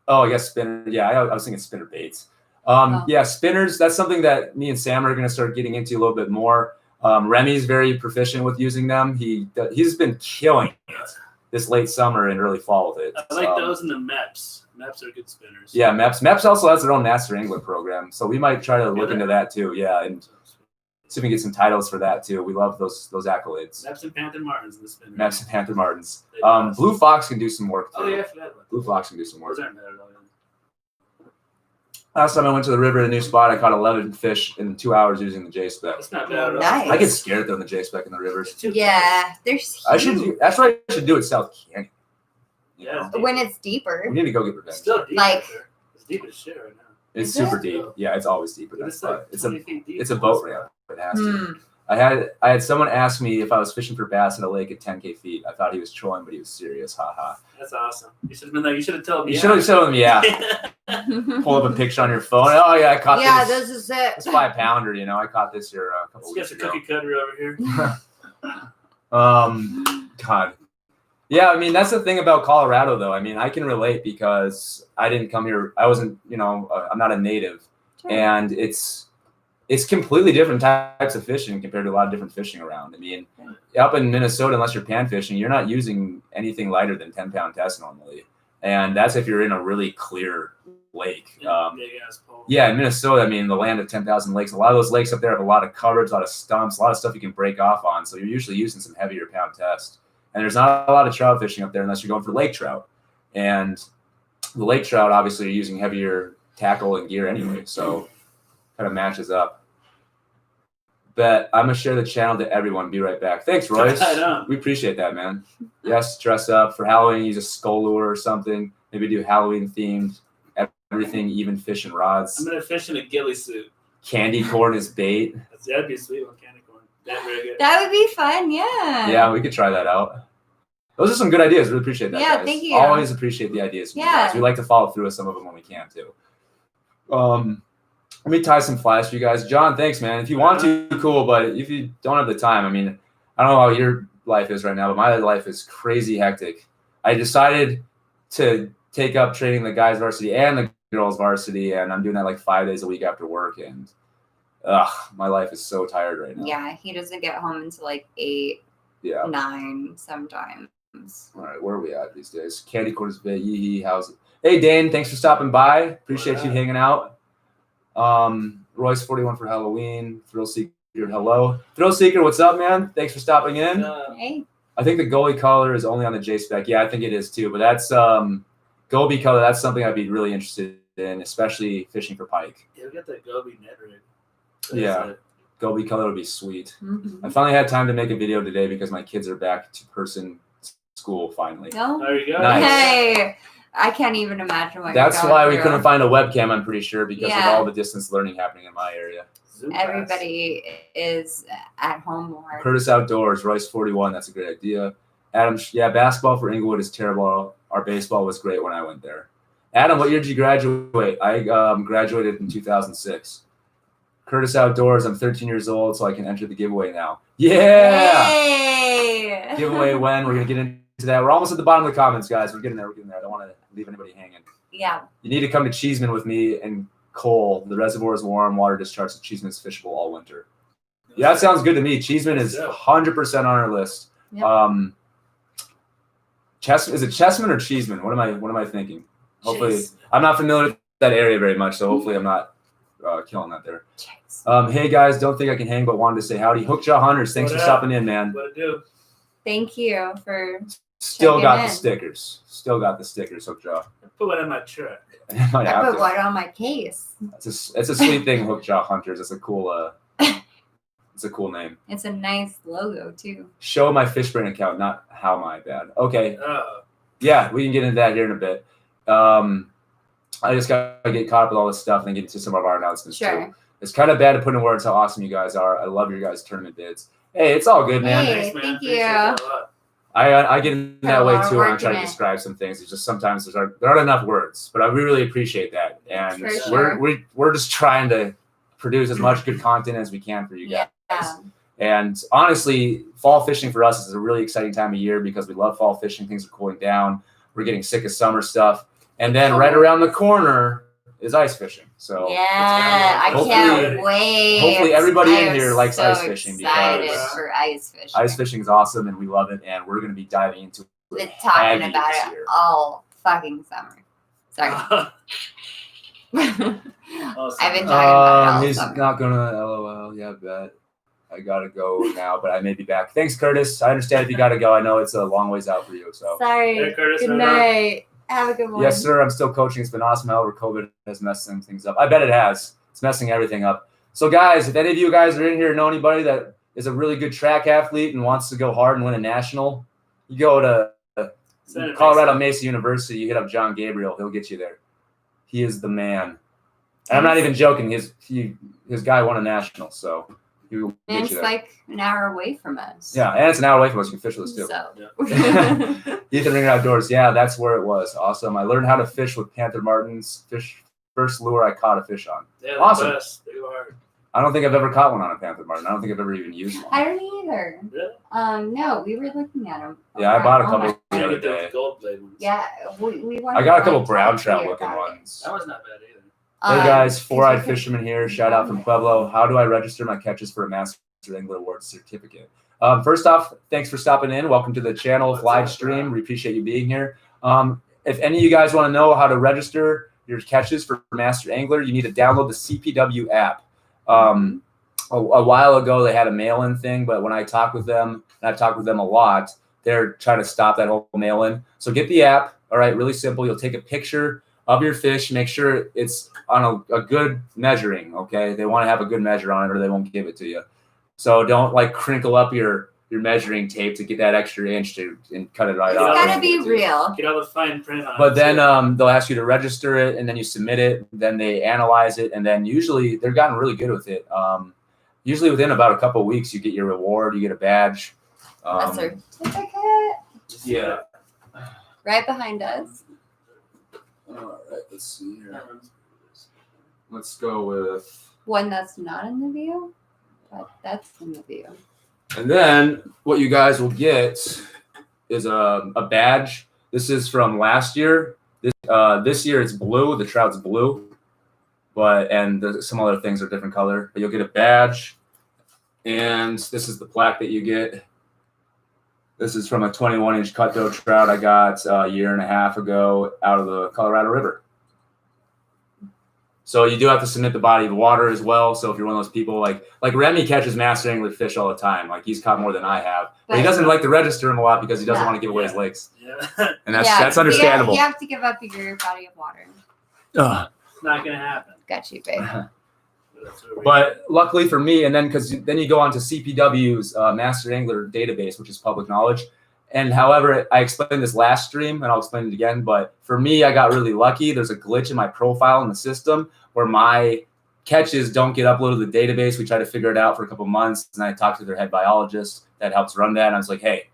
I guess spinner. Yeah, I was thinking spinner baits. Yeah, spinners. That's something that me and Sam are going to start getting into a little bit more. Remy's very proficient with using them. He's been killing it this late summer and early fall with it. I like those and the MEPS. MEPS are good spinners. Yeah, MEPS also has their own Master Angler program, so we might try to look into that too. Yeah, and see if we can get some titles for that too. We love those accolades. MEPS and Panther Martins in the spinner. MEPS and Panther Martins. Blue Fox can do some work too. Oh yeah, I forgot about that. Blue Fox can do some work. Those aren't bad at all. Last time I went to the river in a new spot, I caught 11 fish in 2 hours using the J-spec. That's not bad at all. Nice. I get scared throwing the J-spec in the rivers. It's too Yeah, there's I should. That's what I should do at South Canyon. You Yeah, know? when it's deeper. We need to go get It's revenge. still deep Like- out there. It's deep as shit right now. It's Is super it? deep. Yeah, it's always deeper. But That's it's like it's 20 a feet deep. it's a boat ramp. It has to. Hmm. I had someone ask me if I was fishing for bass in a lake at 10K feet. I thought he was trolling, but he was serious. Haha. That's awesome. You should have been like, you should have told me. You should have shown him. Yeah. Pull up a picture on your phone. Oh yeah, I caught Yeah, this. this is it. It's 5-pounder. You know, I caught this here a couple Let's weeks get ago. your cookie cutter over here. God. Yeah, I mean, that's the thing about Colorado, though. I mean, I can relate because I didn't come here. I wasn't, I'm not a native. Sure. And it's completely different types of fishing compared to a lot of different fishing around. I mean, up in Minnesota, unless you're pan fishing, you're not using anything lighter than 10-pound test normally. And that's if you're in a really clear lake. Big ass pole. Yeah, in Minnesota, I mean, the land of 10,000 lakes, a lot of those lakes up there have a lot of coverage, a lot of stumps, a lot of stuff you can break off on. So you're usually using some heavier pound test. And there's not a lot of trout fishing up there unless you're going for lake trout. And the lake trout, obviously, you're using heavier tackle and gear anyway. So kind of matches up. But I'm going to share the channel to everyone. Be right back. Thanks, Royce. I know. We appreciate that, man. Yes, dress up. For Halloween, use a skull lure or something. Maybe do Halloween themed everything, even fish and rods. I'm gonna fish in a ghillie suit. Candy corn is bait. That'd be a sweet one, candy corn. That'd be very good. That would be fun, yeah. Yeah, we could try that out. Those are some good ideas. Really appreciate that. Yeah, guys. thank you. Always appreciate the ideas. From you Yeah. guys. We like to follow through with some of them when we can too. Let me tie some flies for you guys. John, thanks, man. If you want to, cool. But if you don't have the time, I mean, I don't know how your life is right now, but my life is crazy hectic. I decided to take up training the guys varsity and the girls varsity, and I'm doing that like 5 days a week after work, and my life is so tired right now. Yeah, he doesn't get home until like 8, Yeah. 9 sometimes. All right, where are we at these days? Candy corn is big. Yee, how's it? Hey, Dane, thanks for stopping by. Appreciate you hanging out. Royce 41 for Halloween. Thrill Seeker, hello. Thrill Seeker, what's up, man? Thanks for stopping in. Hey. I think the goalie color is only on the J-spec. Yeah, I think it is too. But that's goalie color. That's something I'd be really interested in, especially fishing for pike. Yeah, we got that Gobi net rig. Yeah. Goalie color would be sweet. Mm-hmm. I finally had time to make a video today because my kids are back to person school finally. No? There you go. Nice. Hey, I can't even imagine what That's you're going why we through. couldn't find a webcam, I'm pretty sure, because Yeah. of all the distance learning happening in my area. Zoom pass. Everybody is at home more. Curtis Outdoors, Royce 41, that's a great idea. Adam, yeah, basketball for Inglewood is terrible. Our baseball was great when I went there. Adam, what year did you graduate? I graduated in 2006. Curtis Outdoors, I'm 13 years old, so I can enter the giveaway now. Yeah! Yay! Giveaway when? We're going to get into that. We're almost at the bottom of the comments, guys. We're getting there. I don't want to leave anybody hanging. Yeah. You need to come to Cheeseman with me and Cole. The reservoir is warm. Water discharge. Cheeseman is fishable all winter. Yeah, that sounds good to me. Cheeseman is 100% on our list. Yep. Is it Chessman or Cheeseman? What am I thinking? Hopefully, Jeez. I'm not familiar with that area very much, so hopefully I'm not killing that there. Jeez. Hey guys, don't think I can hang, but wanted to say howdy. Hookjaw Hunters, thanks What for up? stopping in, man. What to do? Thank you for Still Checking got the in. stickers. Still got the stickers, Hookjaw. Put one in my truck. Might I have put to. one on my case. It's a sweet thing, Hookjaw Hunters. It's a cool it's a cool name. It's a nice logo too. Show my Fishbrain account, not how my bad. Okay. Oh. Yeah, we can get into that here in a bit. I just got to get caught up with all this stuff and then get into some of our announcements too. Sure. It's kind of bad to put in words how awesome you guys are. I love your guys' tournament bids. Hey, it's all good, man. Hey, Thanks, man. thank Appreciate you. that a lot. I get in Put that a way lot of too when I'm work trying in to it. describe some things. It's just sometimes there aren't enough words, but we really appreciate that. And For sure. we're just trying to produce as much good content as we can for you guys. Yeah. And honestly, fall fishing for us is a really exciting time of year because we love fall fishing. Things are cooling down. We're getting sick of summer stuff. And then right around the corner is ice fishing. So Yeah, I Hopefully- can't wait. hopefully everybody I in am here likes so ice fishing excited because for ice fishing. ice fishing is awesome and we love it. And we're going to be diving into Been it talking heavy about this it year. all fucking summer. Sorry. Awesome. I've been talking about it all He's summer. not going to LOL. Yeah, bet. I got to go now, but I may be back. Thanks, Curtis. I understand if you got to go. I know it's a long ways out for you. So Sorry. Hey, Curtis, Good right night. Have a good one. Yes, sir. I'm still coaching. It's been awesome. However, COVID has messed some things up. I bet it has. It's messing everything up. So, guys, if any of you guys are in here, know anybody that is a really good track athlete and wants to go hard and win a national, you go to Colorado Mesa University. You hit up John Gabriel. He'll get you there. He is the man. And I'm not even joking. His guy won a national, so he will get And it's you there. like an hour away from us. Yeah, and it's an hour away from us. You can fish with us too. So. Ethan Ringer Outdoors. Yeah, that's where it was. Awesome. I learned how to fish with Panther Martin's first lure I caught a fish on. Yeah, awesome. Best. They are. I don't think I've ever caught one on a Panther Martin. I don't think I've ever even used one. I don't either. Really? No, we were looking at them. Yeah, I bought a couple the other day. Gold blade ones. Yeah, we wanted I got a to, couple like, brown talk to trout you looking about it. ones. That was not bad either. Hey guys, if Four-Eyed you could- Fisherman here. Shout out from Pueblo. How do I register my catches for a Master Angler Award certificate? First off, thanks for stopping in. Welcome to the channel live stream. We appreciate you being here. If any of you guys want to know how to register your catches for Master Angler, you need to download the CPW app. A while ago, they had a mail-in thing, but when I talked with them, and I've talked with them a lot, they're trying to stop that whole mail-in. So get the app. All right, really simple. You'll take a picture of your fish. Make sure it's on a good measuring, okay? They want to have a good measure on it or they won't give it to you. So don't like crinkle up your measuring tape to get that extra inch and cut it right It's off. gotta be real. Get all the fine print on it. But then they'll ask you to register it, and then you submit it. Then they analyze it, and then usually they've gotten really good with it. Usually within about a couple of weeks, you get your reward, you get a badge. A certificate Yeah. right behind us. All right, let's see here. Let's go with. One that's not in the view, but that's in the view. And then what you guys will get is a badge. This is from last year. This year it's blue. The trout's blue, and some other things are different color. But you'll get a badge, and this is the plaque that you get. This is from a 21-inch cutthroat trout I got a year and a half ago out of the Colorado River. So you do have to submit the body of water as well. So if you're one of those people like Remy catches master angler fish all the time, like he's caught more than I have, but he doesn't like to register him a lot because he doesn't want to give away his lakes. Yeah. And that's understandable. You have to give up your body of water. It's not gonna happen. Got you, babe. But luckily for me, and then then you go on to CPW's Master Angler database, which is public knowledge. And however, I explained this last stream, and I'll explain it again. But for me, I got really lucky. There's a glitch in my profile in the system where my catches don't get uploaded to the database. We tried to figure it out for a couple months, and I talked to their head biologist that helps run that. And I was like, hey,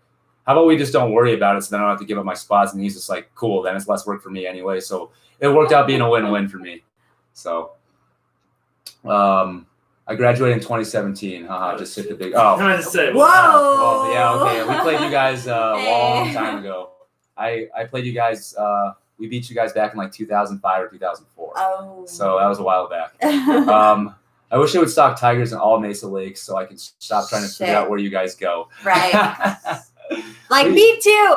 how about we just don't worry about it so then I don't have to give up my spots? And he's just like, cool, then it's less work for me anyway. So it worked out being a win-win for me. So I graduated in 2017. Just hit the big. Oh, I was say, Whoa. well, yeah, okay. We played you guys a long time ago. I played you guys. We beat you guys back in like 2005 or 2004. Oh. So that was a while back. I wish they would stock tigers in all Mesa lakes so I could stop trying to figure out where you guys go. Right. Like me too.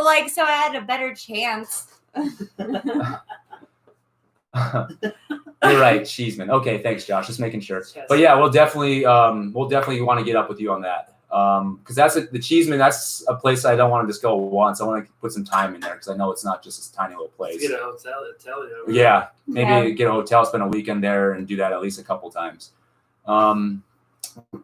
Like so, I had a better chance. You're right, Cheeseman. Okay, thanks, Josh. Just making sure. But yeah, we'll definitely want to get up with you on that. Because the Cheeseman. That's a place I don't want to just go once. I want to put some time in there because I know it's not just this tiny little place. Get a hotel to tell you. Yeah, maybe get a hotel, spend a weekend there, and do that at least a couple times.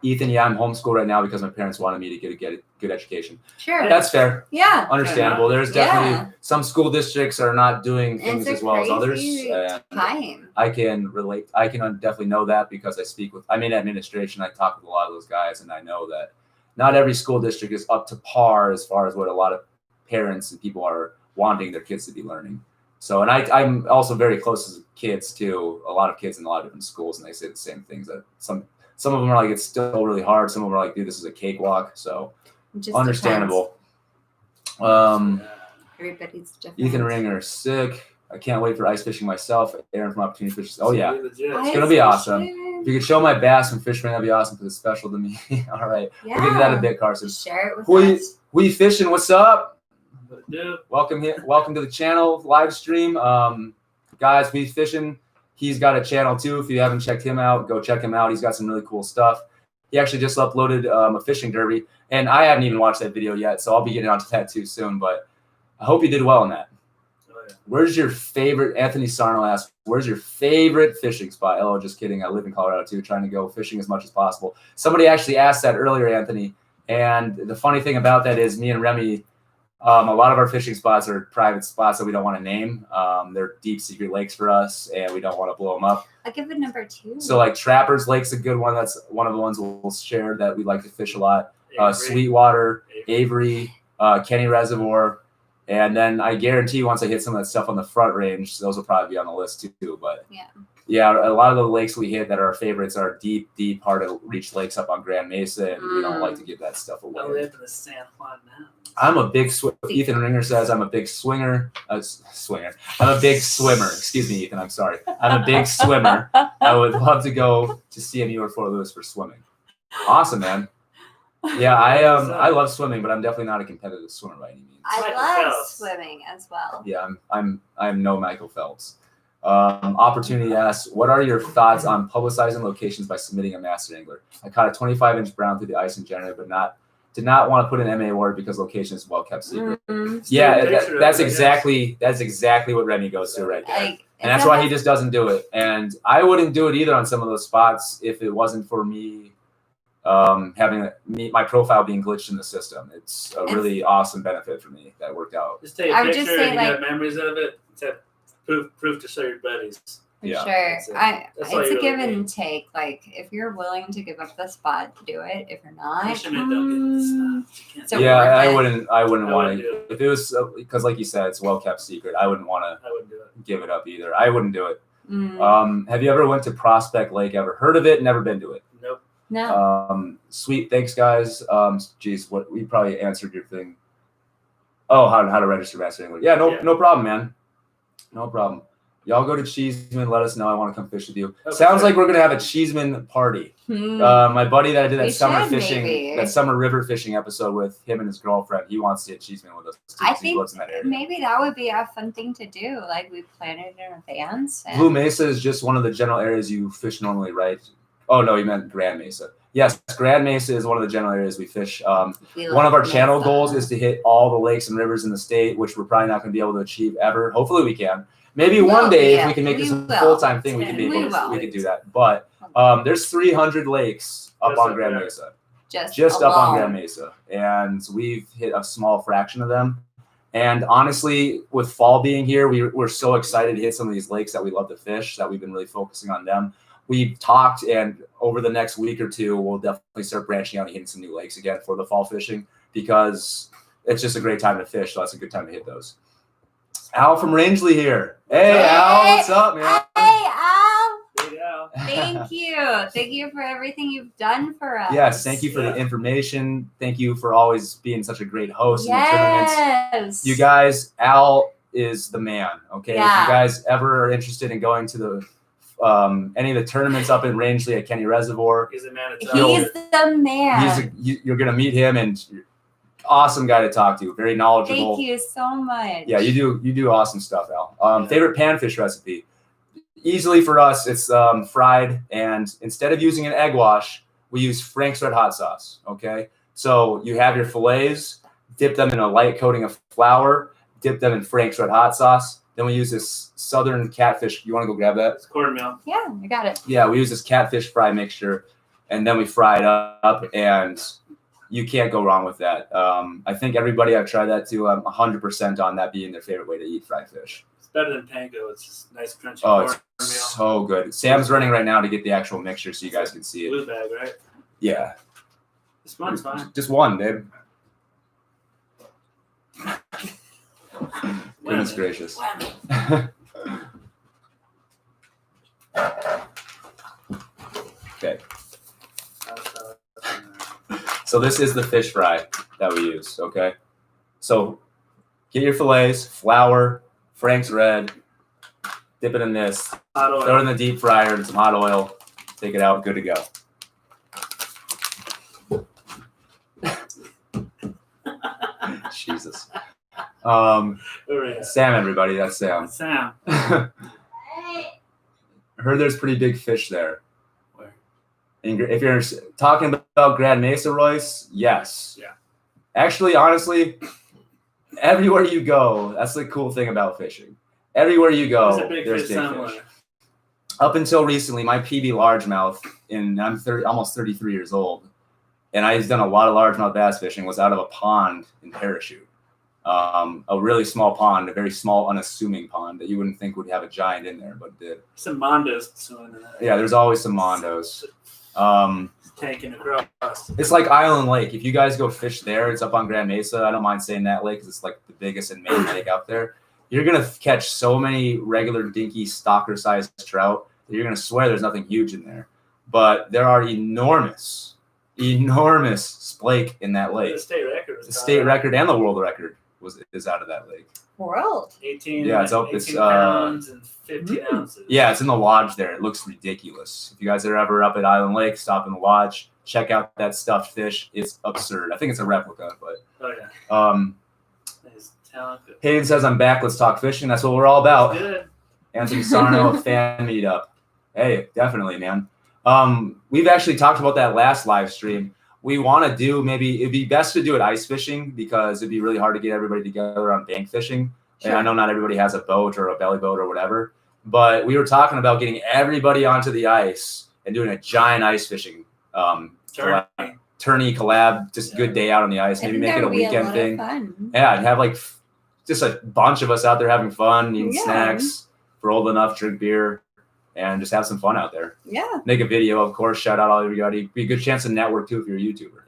Ethan, yeah, I'm homeschooled right now because my parents wanted me to get a good education. Sure. That's fair. Yeah. Understandable. There's definitely some school districts are not doing things as well as others. Time. I can relate. I can definitely know that because I'm in administration. I talk with a lot of those guys, and I know that not every school district is up to par as far as what a lot of parents and people are wanting their kids to be learning. So, and I'm also very close to kids too. A lot of kids in a lot of different schools, and they say the same things. That some of them are like, it's still really hard. Some of them are like, dude, this is a cakewalk. So understandable. Everybody's different. Ethan Ringer, sick. I can't wait for ice fishing myself. Aaron from Opportunity Fish. Oh yeah, Legit. it's gonna be awesome. If you could show my bass from Fishman, that'd be awesome because it's special to me. All right, Yeah. we'll get to that in a bit, Carson. Share it with us. We fishing. What's up? Dude. Welcome to the channel live stream. Guys, we fishing. He's got a channel too. If you haven't checked him out, go check him out. He's got some really cool stuff. He actually just uploaded a fishing derby, and I haven't even watched that video yet, so I'll be getting onto that too soon. But I hope you did well in that. yeah. Where's your favorite? Anthony Sarno asked, "Where's your favorite fishing spot?" Oh, just kidding. I live in Colorado too, trying to go fishing as much as possible. Somebody actually asked that earlier, Anthony. And the funny thing about that is, me and Remy, a lot of our fishing spots are private spots that we don't want to name. They're deep secret lakes for us, and we don't want to blow them up. I'll give it number 2. So like Trappers Lake's a good one. That's one of the ones we'll share that we like to fish a lot. Avery. Sweetwater, Avery, Kenny Reservoir. And then I guarantee once I hit some of that stuff on the Front Range, those will probably be on the list too. But yeah, a lot of the lakes we hit that are our favorites are deep, deep, hard to reach lakes up on Grand Mesa, and we don't like to give that stuff away. I live in the San Juan now. I'm a big Ethan Ringer says I'm a big swinger. Swinger. I'm a big swimmer. Excuse me, Ethan. I'm sorry. I'm a big swimmer. I would love to go to CMU or Fort Lewis for swimming. Awesome, man. Yeah, I love swimming, but I'm definitely not a competitive swimmer by any means. I Michael love Phelps. swimming as well. Yeah, I'm no Michael Phelps. Opportunity asks, what are your thoughts on publicizing locations by submitting a master angler? I caught a 25-inch brown through the ice in January, but did not want to put an MA award because location is well kept secret. Yeah, that's exactly what Remy goes through right there. And that's why he just doesn't do it. And I wouldn't do it either on some of those spots if it wasn't for me having my profile being glitched in the system. It's a really awesome benefit for me that worked out. Just take a picture and you got memories of it. Proof to show your buddies. For sure. It's a give and take. Like, if you're willing to give up the spot, do it. If you're not, I wouldn't want to. If it was because, like you said, it's a well kept secret, I wouldn't want to give it up either. I wouldn't do it. Have you ever went to Prospect Lake? Ever heard of it? Never been to it. Nope. No. Sweet. Thanks, guys. Geez, we probably answered your thing. Oh, how to register master angler? Yeah, no problem, man. No problem. Y'all go to Cheeseman. Let us know. I want to come fish with you. Sounds like we're gonna have a Cheeseman party. My buddy that I did that summer river fishing episode with, him and his girlfriend. He wants to hit Cheeseman with us. I think maybe that would be a fun thing to do. Like, we plan it in advance. Blue Mesa is just one of the general areas you fish normally, right? Oh no, you meant Grand Mesa. Yes, Grand Mesa is one of the general areas we fish. One of our channel goals is to hit all the lakes and rivers in the state, which we're probably not going to be able to achieve ever. Hopefully we can. Maybe one day, if we can make this a full-time thing, we can do that. But there's 300 lakes up on Grand Mesa. Just up on Grand Mesa. And we've hit a small fraction of them. And honestly, with fall being here, we're so excited to hit some of these lakes that we love to fish, that we've been really focusing on them. We've talked, and over the next week or two, we'll definitely start branching out and hitting some new lakes again for the fall fishing, because it's just a great time to fish. So that's a good time to hit those. Al from Rangeley here. Hey, Al, what's up, man? Hey, Al. Hey, Al. Thank you. Thank you for everything you've done for us. Yes, thank you for the information. Thank you for always being such a great host in the tournaments. You guys, Al is the man, okay? Yeah. If you guys ever are interested in going to the any of the tournaments up in Rangeley at Kenny Reservoir, he's the man. He's the man. You're gonna meet him, and awesome guy to talk to. Very knowledgeable. Thank you so much. Yeah, you do awesome stuff, Al. Favorite panfish recipe? Easily for us, it's fried, and instead of using an egg wash, we use Frank's Red Hot Sauce. Okay, so you have your fillets, dip them in a light coating of flour, dip them in Frank's Red Hot Sauce. Then we use this southern catfish. You want to go grab that? It's cornmeal. Yeah, I got it. Yeah, we use this catfish fry mixture, and then we fry it up, and you can't go wrong with that. I think everybody I've tried that to, I'm 100% on that being their favorite way to eat fried fish. It's better than panko. It's just nice crunchy cornmeal. It's so good. Sam's running right now to get the actual mixture so you guys can see it. Blue bag, right? Yeah. This one's fine. Just one, babe. Goodness gracious. Okay. So this is the fish fry that we use, okay? So get your fillets, flour, Frank's Red, dip it in this, throw it in the deep fryer and some hot oil, take it out, good to go. Jesus. Sam, everybody, that's Sam. Sam. Heard there's pretty big fish there. Where? If you're talking about Grand Mesa, Royce, yes. Yeah. Actually, honestly, everywhere you go, that's the cool thing about fishing. Everywhere you go, There's a big there's fish big somewhere. fish. Up until recently, my PB largemouth, and I'm almost 33 years old, and I've done a lot of largemouth bass fishing, was out of a pond in Parachute. A really small pond, a very small, unassuming pond that you wouldn't think would have a giant in there, but it did. Some mondos swimming in that. Yeah, there's always some mondos. Tanking across. It's like Island Lake. If you guys go fish there, it's up on Grand Mesa. I don't mind saying that lake because it's like the biggest and main lake out there. You're going to catch so many regular dinky stalker-sized trout that you're going to swear there's nothing huge in there. But there are enormous splake in that lake. The state record. The state record and the world record is out of that lake. World. 18, Yeah, it's up. 18 It's pounds and 15 ounces. Yeah, it's in the lodge there. It looks ridiculous. If you guys are ever up at Island Lake, stop in the lodge, check out that stuffed fish. It's absurd. I think it's a replica, but Oh yeah. He's talented. Hayden says I'm back. Let's talk fishing. That's what we're all about. Good. Anthony Sarno, a fan meetup. Hey, definitely, man. We've actually talked about that last live stream. We want to do it'd be best to do it ice fishing because it'd be really hard to get everybody together on bank fishing. Sure. And I know not everybody has a boat or a belly boat or whatever, but we were talking about getting everybody onto the ice and doing a giant ice fishing tourney collab, just a good day out on the ice. Maybe make it a weekend thing. Yeah, and have like just a bunch of us out there having fun, eating snacks, if we're old enough, drink beer, and just have some fun out there. Yeah. Make a video, of course, shout out all everybody. Be a good chance to network too if you're a YouTuber.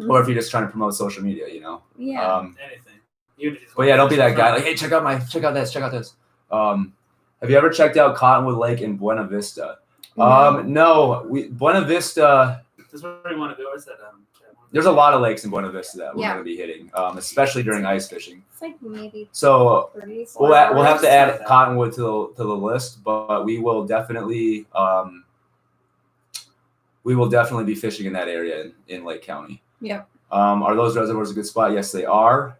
Or if you're just trying to promote social media, you know. Yeah. Anything. But yeah, don't be that guy like, hey, check out this. Have you ever checked out Cottonwood Lake in Buena Vista? No, Buena Vista. This is where we want to go. Is that There's a lot of lakes in Buena Vista that we're going to be hitting, especially during ice fishing. It's like maybe So 34 we'll have to add hours. Cottonwood to the list, but we will definitely be fishing in that area in Lake County. Yep. Are those reservoirs a good spot? Yes, they are.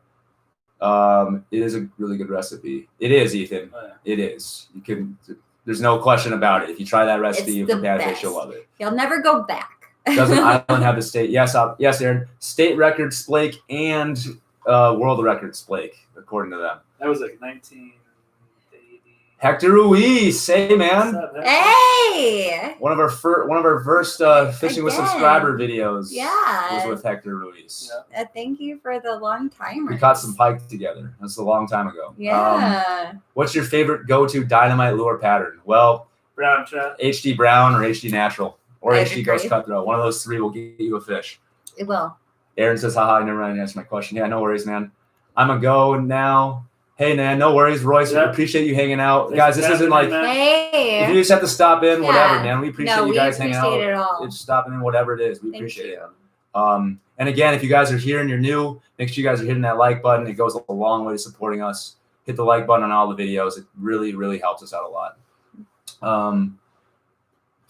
It is a really good recipe. It is, Ethan. Oh, yeah. It is. You can. There's no question about it. If you try that recipe It's for the bad fish, best. you'll love it. You'll never go back. Doesn't Island have the state? Yes, Aaron. State record splake and world record splake, according to them. That was like 1980. Hector Ruiz, hey man. What's up, Hector? Hey. One of our first fishing with Again. subscriber videos. Yeah. Was with Hector Ruiz. Yeah. Thank you for the long timer. We caught some pike together. That's a long time ago. Yeah. What's your favorite go-to dynamite lure pattern? Well, Brown trout. HD Brown or HD Natural or I HD agree. Ghost Cutthroat. One of those three will get you a fish. It will. Aaron says, haha, I never mind to answer my question. Yeah, no worries, man. I'm a go now. Hey, man, no worries. Royce, we Yeah. appreciate you hanging out. Thanks Guys, for this isn't having like, me, man. Hey. if you just have to stop in, Yeah. whatever, man. We appreciate No, you we guys hanging out. appreciate it all. It's stopping in, whatever it is. We Thank appreciate you. it. And again, if you guys are here and you're new, make sure you guys are hitting that like button. It goes a long way to supporting us. Hit the like button on all the videos. It really, really helps us out a lot.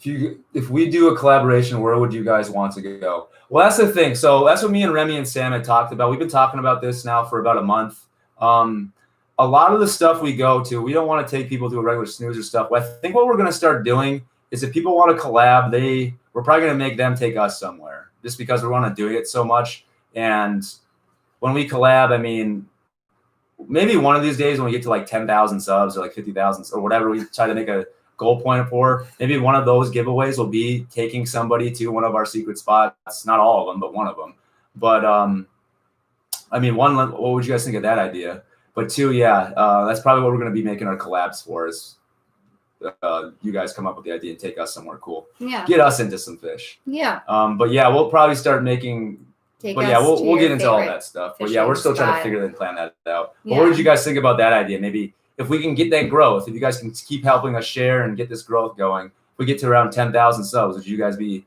If we do a collaboration, where would you guys want to go? Well, that's the thing. So that's what me and Remy and Sam had talked about. We've been talking about this now for about a month. A lot of the stuff we go to, we don't want to take people to a regular snoozer stuff. I think what we're going to start doing is if people want to collab, we're probably going to make them take us somewhere just because we want to do it so much. And when we collab, I mean, maybe one of these days when we get to like 10,000 subs or like 50,000 or whatever, we try to make a goal point for, maybe one of those giveaways will be taking somebody to one of our secret spots. Not all of them, but one of them. But I mean, one, what would you guys think of that idea? But two, yeah, that's probably what we're going to be making our collabs for is you guys come up with the idea and take us somewhere cool. Yeah. Get us into some fish. Yeah. But yeah, we'll probably start making. Take But us yeah, to we'll your get into all favorite that stuff. But yeah, we're fishing still trying to spot. figure and plan that out. But Yeah. what did you guys think about that idea? Maybe if we can get that growth, if you guys can keep helping us share and get this growth going, if we get to around 10,000 subs, would you guys be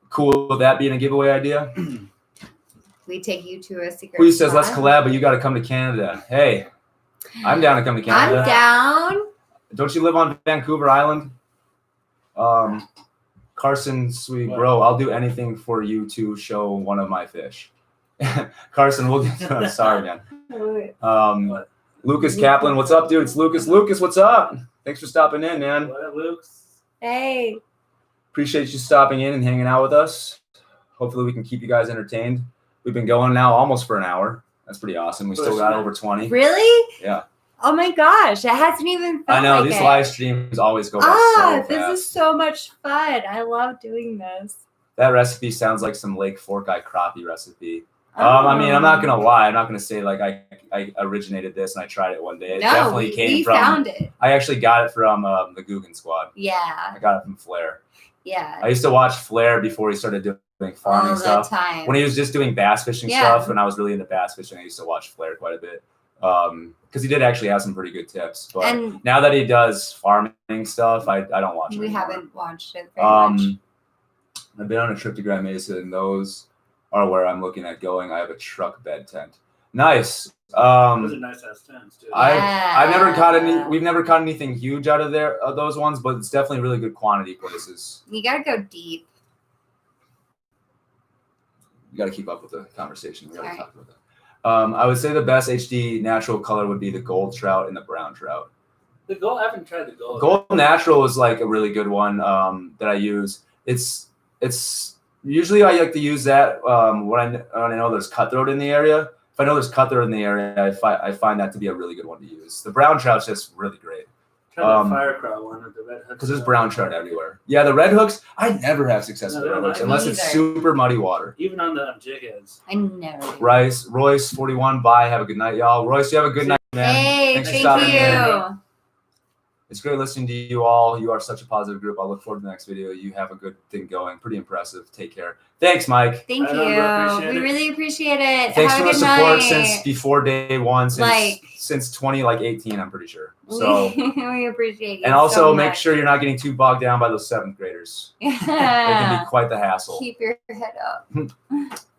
cool with that being a giveaway idea? We take you to a secret Who says let's spot. collab, but you got to come to Canada? Hey, I'm down to come to Canada. I'm down. Don't you live on Vancouver Island? Carson, sweet What? bro, I'll do anything for you to show one of my fish. Carson, we'll get to I'm sorry, man. What? Lucas Kaplan, what's up, dude? It's Lucas. Lucas, what's up? Thanks for stopping in, man. What up, Luke? Hey. Appreciate you stopping in and hanging out with us. Hopefully we can keep you guys entertained. We've been going now almost for an hour. That's pretty awesome. We still got over 20. Really? Yeah. Oh my gosh, it hasn't even felt I know like these it. live streams always go by so fast. This is so much fun. I love doing this. That recipe sounds like some Lake Forkeye crappie recipe. I mean, I'm not gonna lie. I'm not gonna say like I originated this and I tried it one day. It definitely came from. Found it. I actually got it from the Guggen Squad. Yeah. I got it from Flair. Yeah. I used to watch Flair before he started doing farming stuff. Time. When he was just doing bass fishing stuff, and I was really into bass fishing, I used to watch Flair quite a bit. Because he did actually have some pretty good tips. But now that he does farming stuff, I don't watch it. We haven't watched it very much. I've been on a trip to Grand Mesa, and those are where I'm looking at going. I have a truck bed tent. Nice. Those are nice ass tents, too. I've never caught any. We've never caught anything huge out of those ones, but it's definitely really good quantity places. You gotta go deep. You gotta keep up with the conversation. We gotta talk about that. I would say the best HD natural color would be the gold trout and the brown trout. The gold, I haven't tried the gold. Gold natural is like a really good one that I use. It's usually I like to use that when I know there's cutthroat in the area. If I know there's cutthroat in the area, I find that to be a really good one to use. The brown trout's just really great. Try the fire crawl one with the red hooks. Because there's brown trout everywhere. Yeah, the red hooks, I never have success with red hooks unless it's super muddy water. Even on the jig heads. I never. Royce 41, bye. Have a good night, y'all. Royce, you have a good night, man. Hey, Thanks for thank stopping you. in. It's great listening to you all. You are such a positive group. I'll look forward to the next video. You have a good thing going. Pretty impressive. Take care. Thanks, Mike. Thank you. We really appreciate it. Thanks have for a the good support night. since before day one, since 2018, I'm pretty sure. So we appreciate you. And also so make much. sure you're not getting too bogged down by those 7th graders. They can be quite the hassle. Keep your head up.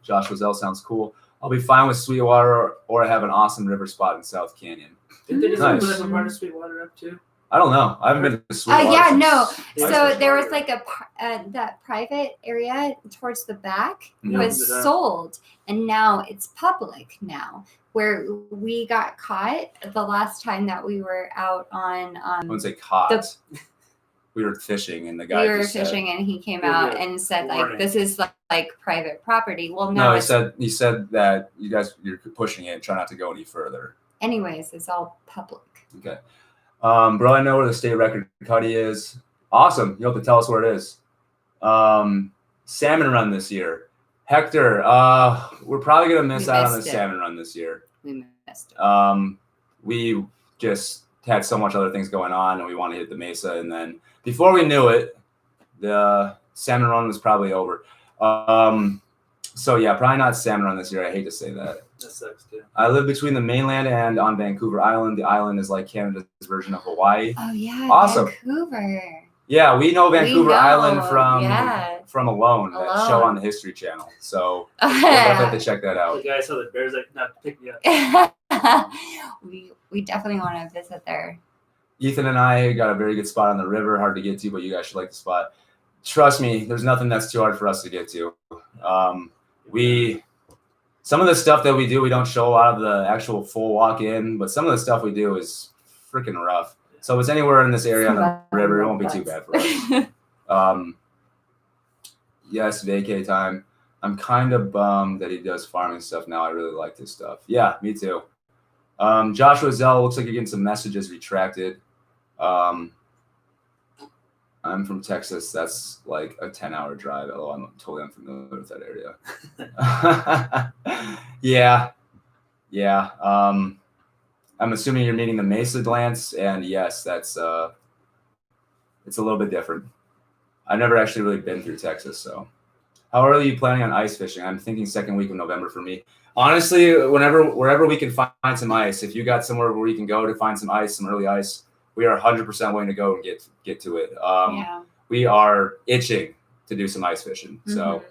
Josh Roselle sounds cool. I'll be fine with Sweetwater, or I have an awesome river spot in South Canyon. Did they just Nice. put some part of Sweetwater up too? I don't know. I haven't been to Sweetwater. Yeah, no. since- So there was like that private area towards the back was sold, and now it's public now. Where we got caught the last time that we were out on. I wouldn't say caught. We were fishing, and the guy. We were fishing, and he came out and said, like, this is like private property. Well, no, he said that you're pushing it. Try not to go any further. Anyways, it's all public. Okay. Bro, I know where the state record cutty is. Awesome. You'll have to tell us where it is. Salmon run this year. Hector, we're probably going to miss out on the salmon run this year. We missed it. We just had so much other things going on, and we wanted to hit the Mesa. And then before we knew it, the salmon run was probably over. So, yeah, probably not salmon run this year. I hate to say that. That sucks, too. I live between the mainland and on Vancouver Island. The island is like Canada's version of Hawaii. Oh, yeah. Awesome. Vancouver. Yeah, we know Vancouver Island from Alone, that Alone. show on the History Channel. So we'll definitely have to check that out. The guy saw the bears like not pick me up. we definitely want to visit there. Ethan and I got a very good spot on the river, hard to get to, but you guys should like the spot. Trust me, there's nothing that's too hard for us to get to. Some of the stuff that we do, we don't show a lot of the actual full walk in, but some of the stuff we do is freaking rough. So if it's anywhere in this area on the river, it won't be too bad for us. Yes, vacay time. I'm kind of bummed that he does farming stuff now. I really like this stuff. Yeah, me too. Josh Roselle, looks like you're getting some messages retracted. I'm from Texas. That's like a 10-hour drive, although I'm totally unfamiliar with that area. Yeah. I'm assuming you're meaning the Mesa Lance, and yes, that's it's a little bit different. I've never actually really been through Texas, so. How early are you planning on ice fishing? I'm thinking second week of November for me. Honestly, wherever we can find some ice, if you got somewhere where we can go to find some ice, some early ice, we are 100% willing to go and get to it. We are itching to do some ice fishing. So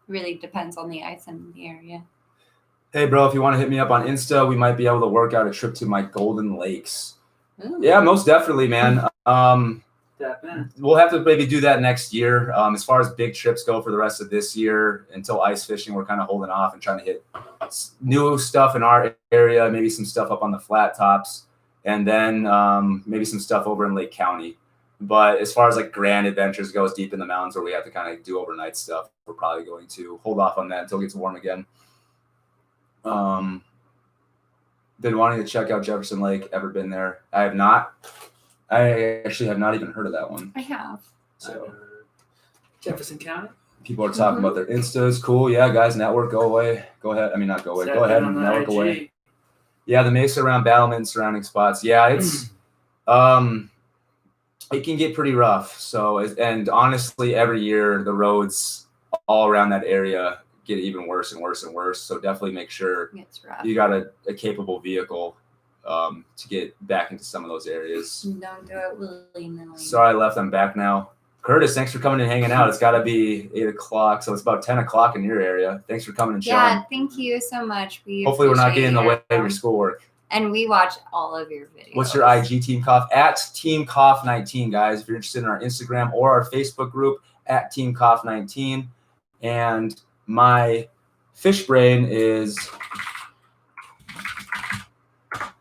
really depends on the ice in the area. Hey, bro, if you want to hit me up on Insta, we might be able to work out a trip to my Golden Lakes. Ooh. Yeah, most definitely, man. We'll have to maybe do that next year. As far as big trips go for the rest of this year, until ice fishing, we're kind of holding off and trying to hit new stuff in our area, maybe some stuff up on the flat tops, and then maybe some stuff over in Lake County. But as far as like grand adventures goes deep in the mountains where we have to kind of do overnight stuff, we're probably going to hold off on that until it gets warm again. Been wanting to check out Jefferson Lake. Ever been there? I have not. I actually have not even heard of that one. I have. So Jefferson County. people are talking about their Instas. Cool. Yeah, guys, network, go away. Go ahead. I mean, not go away. Go ahead and network away. Yeah, the Mesa around Battleman, surrounding spots. Yeah, it's it can get pretty rough. So, and honestly, every year the roads all around that area get even worse and worse and worse. So definitely make sure you got a capable vehicle to get back into some of those areas. Don't do it willy-nilly. Sorry I left. I'm back now. Curtis, thanks for coming and hanging out. It's got to be 8 o'clock, so it's about 10 o'clock in your area. Thanks for coming and showing. Yeah, thank you so much. Hopefully we're not getting in the way of your schoolwork. And we watch all of your videos. What's your IG, Team C.O.F.F? At Team C.O.F.F 19, guys. If you're interested in our Instagram or our Facebook group, at Team C.O.F.F 19. And my fish brain is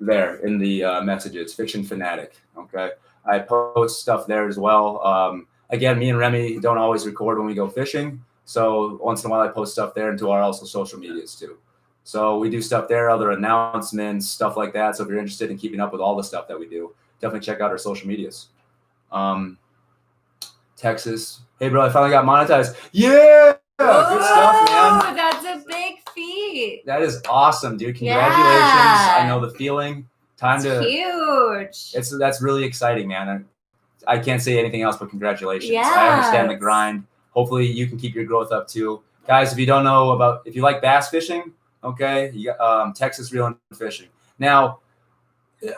there in the messages, Fiction Fanatic. Okay. I post stuff there as well. Again, me and Remy don't always record when we go fishing. So once in a while I post stuff there into our also social medias too. So we do stuff there, other announcements, stuff like that. So if you're interested in keeping up with all the stuff that we do, definitely check out our social medias. Texas. Hey, bro, I finally got monetized. Yeah! Good stuff, man. That's a big feat. That is awesome, dude. Congratulations. Yeah. I know the feeling. Huge. That's really exciting, man. I can't say anything else but congratulations. Yes. I understand the grind. Hopefully you can keep your growth up too. Guys, if you don't know if you like bass fishing, okay, you got Texas Reel and Fishing. Now,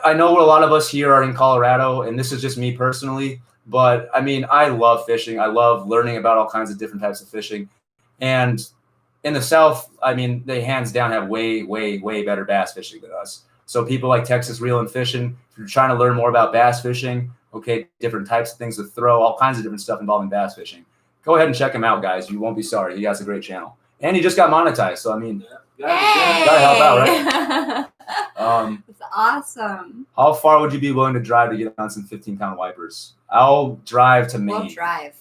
I know a lot of us here are in Colorado, and this is just me personally, but I mean, I love fishing. I love learning about all kinds of different types of fishing. And in the South, I mean, they hands down have way, way, way better bass fishing than us. So people like Texas Reel and Fishing, if you're trying to learn more about bass fishing, okay, different types of things to throw, all kinds of different stuff involving bass fishing, go ahead and check him out, guys. You won't be sorry. He has a great channel. And he just got monetized. So, I mean, gotta help out, right? That's awesome. How far would you be willing to drive to get on some 15-pound wipers? I'll drive to Maine. We'll drive.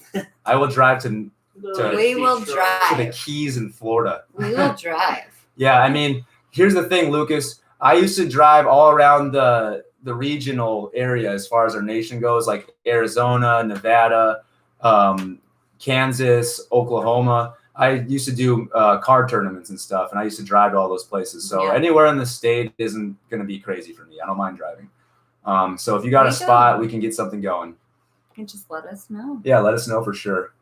I will drive to We will drive. to the Keys in Florida. We will drive. Yeah, I mean, here's the thing, Lucas. I used to drive all around the regional area as far as our nation goes, like Arizona, Nevada, Kansas, Oklahoma. I used to do car tournaments and stuff, and I used to drive to all those places. So anywhere in the state isn't going to be crazy for me. I don't mind driving. So if you got a spot, we can get something going. And just let us know. Yeah, let us know for sure.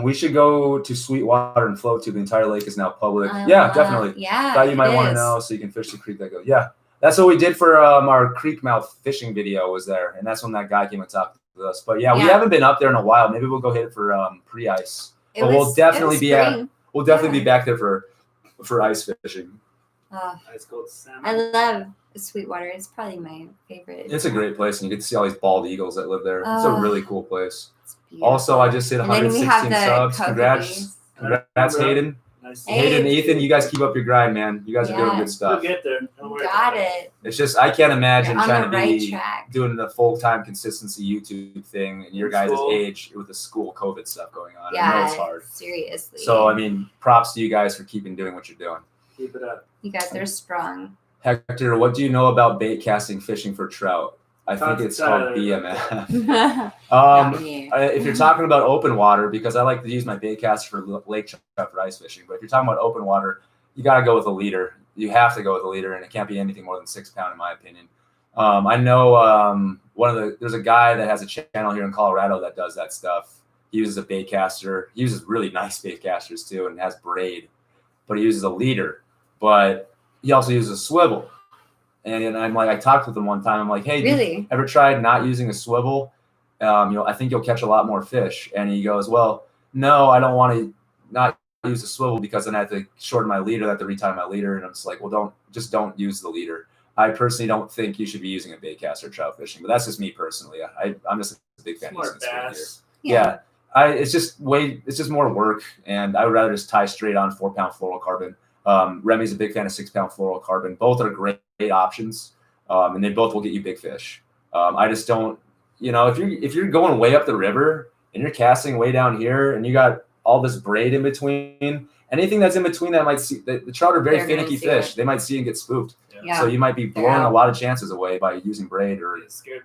We should go to Sweetwater and float tube. The entire lake is now public. Definitely. Yeah. Thought you might want to know so you can fish the creek that goes. Yeah. That's what we did for our creek mouth fishing video was there. And that's when that guy came and talked to us. But yeah, we haven't been up there in a while. Maybe we'll go hit it for pre-ice. But we'll definitely be back there for ice fishing. Ice cold salmon. I love Sweetwater. It's probably my favorite. It's a great place, and you get to see all these bald eagles that live there. It's a really cool place. Beautiful. Also, I just hit 116 subs. Congrats, Hayden. Nice. Hayden and Ethan, you guys keep up your grind, man. You guys are doing good stuff. We'll get there. Don't worry. Got it. It's just I can't imagine trying to be track. doing the full-time consistency YouTube thing and your guys' age with the school COVID stuff going on. Yeah, I know it's hard. Seriously. So I mean, props to you guys for keeping doing what you're doing. Keep it up. You guys are strong. Hector, what do you know about bait casting fishing for trout? I think it's called BMF. If you're talking about open water, because I like to use my bait caster for lake trout for ice fishing, but if you're talking about open water, you got to go with a leader. You have to go with a leader, and it can't be anything more than 6 pound, in my opinion. I know there's a guy that has a channel here in Colorado that does that stuff. He uses a bait caster. He uses really nice bait casters too, and has braid, but he uses a leader. But he also uses a swivel. And I'm like, I talked with him one time. I'm like, hey, you ever tried not using a swivel? I think you'll catch a lot more fish. And he goes, well, no, I don't want to not use a swivel because then I have to shorten my leader. I have to retie my leader. And I'm just like, well, don't use the leader. I personally don't think you should be using a bait caster trout fishing, but that's just me personally. I'm just a big fan of bass. Yeah. It's just more work, and I would rather just tie straight on 4 pound fluorocarbon. Remy's a big fan of 6 pound fluorocarbon. Both are great options, and they both will get you big fish. I just don't, if you're going way up the river and you're casting way down here and you got all this braid in between. Anything that's in between that might see the trout are very finicky fish. They might see and get spooked. Yeah. So you might be blowing a lot of chances away by using braid or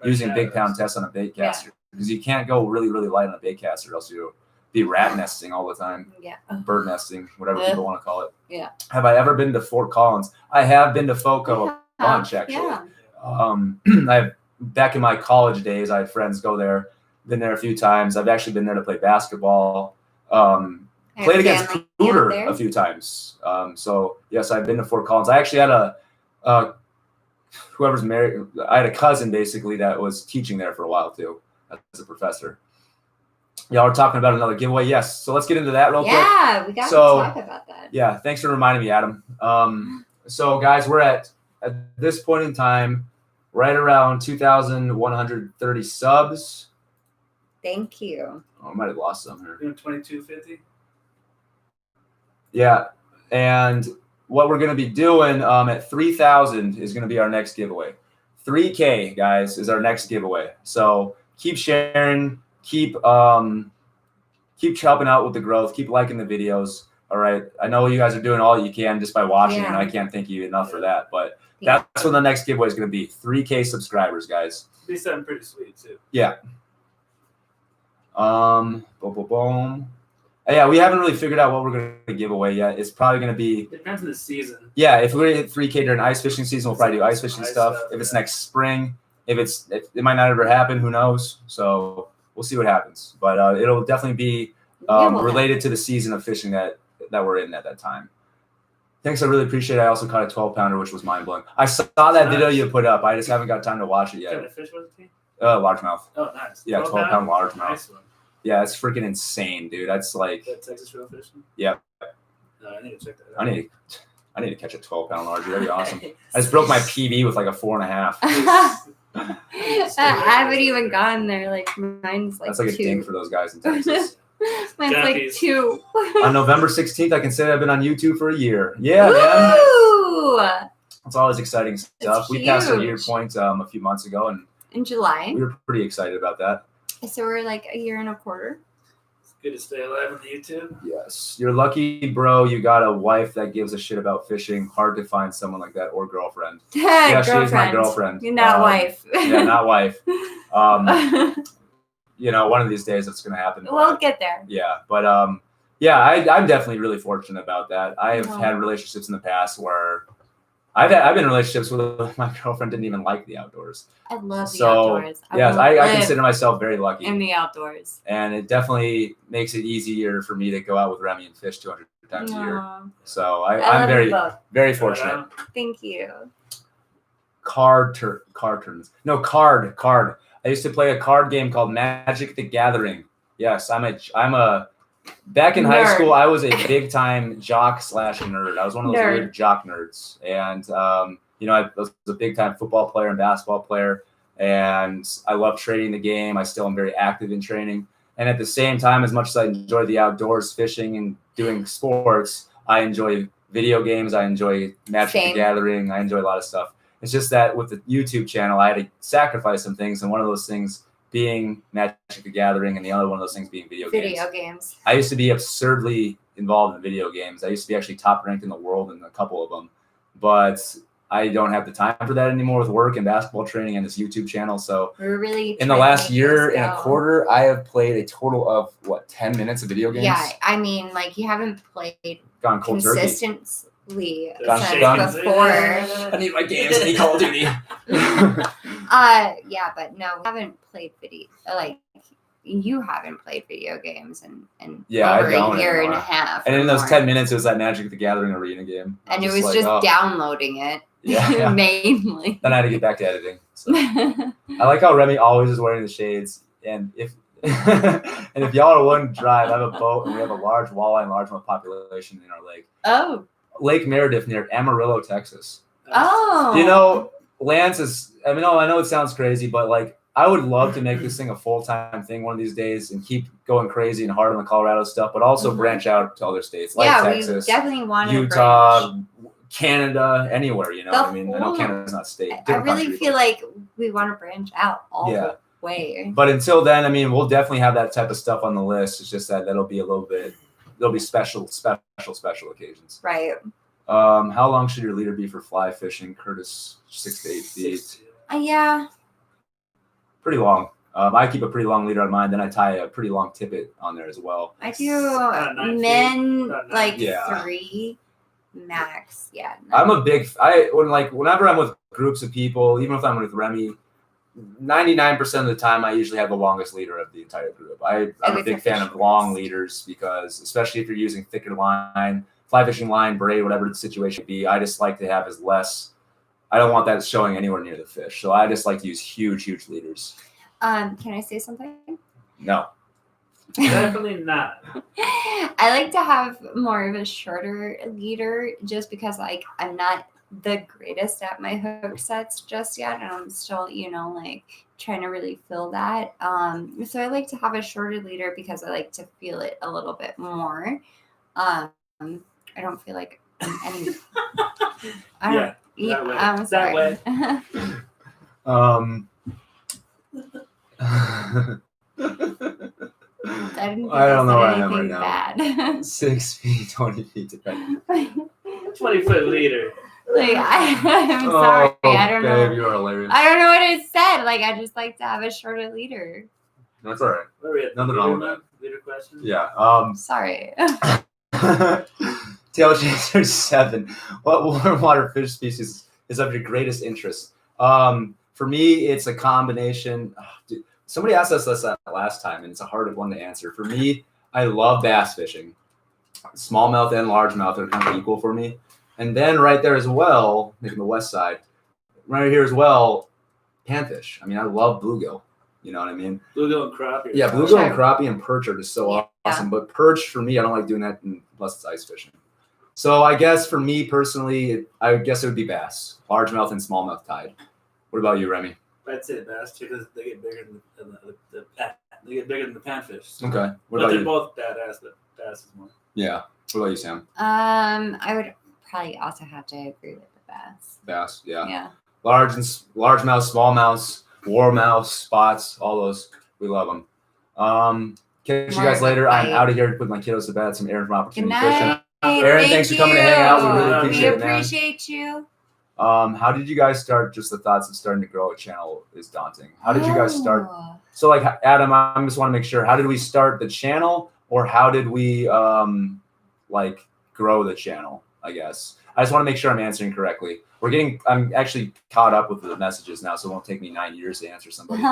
using big pound tests on a bait caster because you can't go really, really light on a bait caster, or else you'll be rat nesting all the time. Yeah. Bird nesting, whatever people want to call it. Yeah. Have I ever been to Fort Collins? I have been to FOCO a bunch, actually. Yeah. Back in my college days, I had friends go there. Been there a few times. I've actually been there to play basketball. Played against Cooter a few times. So yes, I've been to Fort Collins. I actually had whoever's married. I had a cousin basically that was teaching there for a while too, as a professor. Y'all are talking about another giveaway. Yes. So let's get into that real quick. Yeah, we got to talk about that. Yeah. Thanks for reminding me, Adam. So guys, we're at this point in time, right around 2,130 subs. Thank you. Oh, I might have lost some here. 2250. Yeah, and what we're going to be doing at 3,000 is going to be our next giveaway. 3K, guys, is our next giveaway. So keep sharing, keep helping out with the growth, keep liking the videos. All right, I know you guys are doing all you can just by watching, and I can't thank you enough for that. But that's when the next giveaway is going to be. 3K subscribers, guys. Be something pretty sweet too. Yeah. Boom, boom, boom. Yeah, we haven't really figured out what we're going to give away yet. It's probably going to be... It depends on the season. Yeah, if we're going to hit 3K during ice fishing season, we'll probably do ice fishing stuff. If it's next spring, it might not ever happen, who knows? So we'll see what happens. But it'll definitely be related to the season of fishing that we're in at that time. Thanks, I really appreciate it. I also caught a 12-pounder, which was mind-blowing. I saw that video you put up. I just haven't got time to watch it yet. What kind of fish was it? Largemouth. Oh, nice. Yeah, 12-pound largemouth. Nice one. Yeah, it's freaking insane, dude. That's like Texas real fishing. Yeah. I need to check that out. I need to catch a 12-pound larger. That'd be awesome. I just broke my PB with like a 4.5. I haven't even gotten there. Like mine's like that's like 2. A ding for those guys in Texas. Mine's like 2. On November 16th, I can say I've been on YouTube for a year. Yeah, Woo! Man. It's always exciting stuff. We passed our year point a few months ago, and in July. We were pretty excited about that. So we're like a year and a quarter. It's good to stay alive on YouTube. Yes. You're lucky, bro. You got a wife that gives a shit about fishing. Hard to find someone like that, or girlfriend. Yeah, she's my girlfriend. You're not wife. Yeah, not wife. One of these days it's going to happen. We'll get there. Yeah. But I'm definitely really fortunate about that. I've had relationships in the past where I've been in relationships where my girlfriend didn't even like the outdoors. I love the outdoors. I consider myself very lucky in the outdoors. And it definitely makes it easier for me to go out with Remy and fish 200 times a year. So I'm very, very fortunate. Thank you. Card turns. No, card. I used to play a card game called Magic the Gathering. Yes, back in high school, I was a big time jock/nerd. I was one of those weird jock nerds. And, I was a big time football player and basketball player. And I love training the game. I still am very active in training. And at the same time, as much as I enjoy the outdoors, fishing and doing sports, I enjoy video games. I enjoy Magic the Gathering. I enjoy a lot of stuff. It's just that with the YouTube channel, I had to sacrifice some things. And one of those things being Magic the Gathering, and the other one of those things being video games. I used to be absurdly involved in video games. I used to be actually top ranked in the world in a couple of them, but I don't have the time for that anymore with work and basketball training and this YouTube channel. So we're really in the last year and a quarter, I have played a total of 10 minutes of video games. Yeah, I mean, like you haven't played consistently since before. I need my games. I need Call of Duty. Yeah, but no, we haven't played video. Like you haven't played video games in over a year and a half. And in those 10 minutes, it was that Magic the Gathering arena game. And it was just downloading it. Yeah. Mainly. Then I had to get back to editing. So. I like how Remy always is wearing the shades. And if y'all are willing to drive, I have a boat and we have a large walleye and largemouth population in our lake. Oh. Lake Meredith near Amarillo, Texas. Oh. Lance is, I know it sounds crazy, but like I would love to make this thing a full-time thing one of these days and keep going crazy and hard on the Colorado stuff, but also branch out to other states like Texas, we definitely want to Utah, Canada, anywhere, I know Canada's not a state. I really feel like we want to branch out all the way. But until then, we'll definitely have that type of stuff on the list. It's just that that'll be a little bit there'll be special occasions. Right. How long should your leader be for fly fishing? Curtis, 6 to 8 feet. Yeah. Pretty long. I keep a pretty long leader on mine. Then I tie a pretty long tippet on there as well. I do men like Yeah. 3 max. Yeah. I'm a big. Whenever I'm with groups of people, even if I'm with Remy, 99% of the time I usually have the longest leader of the entire group. I'm a big fan of long leaders because, especially if you're using thicker line, fly fishing line, braid, whatever the situation may be, I just like to have as less. I don't want that showing anywhere near the fish, so I just like to use huge leaders. Can I say something? No. Definitely not. I like to have more of a shorter leader just because like I'm not the greatest at my hook sets just yet, and I'm still, trying to really feel that. So I like to have a shorter leader because I like to feel it a little bit more. I don't feel like any. I'm sorry. I didn't think I don't know where I am anything right now. bad. 6 feet, 20 feet, depending. 20-foot leader. I'm sorry. I don't know. You are hilarious. I don't know what it said. I just like to have a shorter leader. That's all right. Where are we at? Nothing wrong with that. Leader question? Yeah. Sorry. Tail Chaser 7. What warm water fish species is of your greatest interest? For me, it's a combination. Somebody asked us this last time, and it's a hard one to answer. For me, I love bass fishing. Smallmouth and largemouth are kind of equal for me. And then right there as well, like on the west side, right here as well, panfish. I mean, I love bluegill. You know what I mean? Bluegill and crappie. Yeah, bluegill and crappie and perch are just so awesome. But perch, for me, I don't like doing that unless it's ice fishing. So I guess for me personally, I guess it would be bass, largemouth and smallmouth tied. What about you, Remy? I'd say bass too because they get bigger than the panfish. So. Okay. But they're both badass, but bass is more. Yeah. What about you, Sam? I would probably also have to agree with the bass. Bass, yeah. Yeah. Largemouth, smallmouths, warmouths, spots, all those. We love them. Catch you guys later. I'm out of here to put my kiddos to bed. Some Aaron from Opportunity Fishing. Aaron, thanks for coming to hang out. We really appreciate it, man. We appreciate you. How did you guys start? Just the thoughts of starting to grow a channel is daunting. How did you guys start? So, Adam, I just want to make sure. How did we start the channel, or how did we grow the channel? I guess I just want to make sure I'm answering correctly. I'm actually caught up with the messages now, so it won't take me 9 years to answer somebody.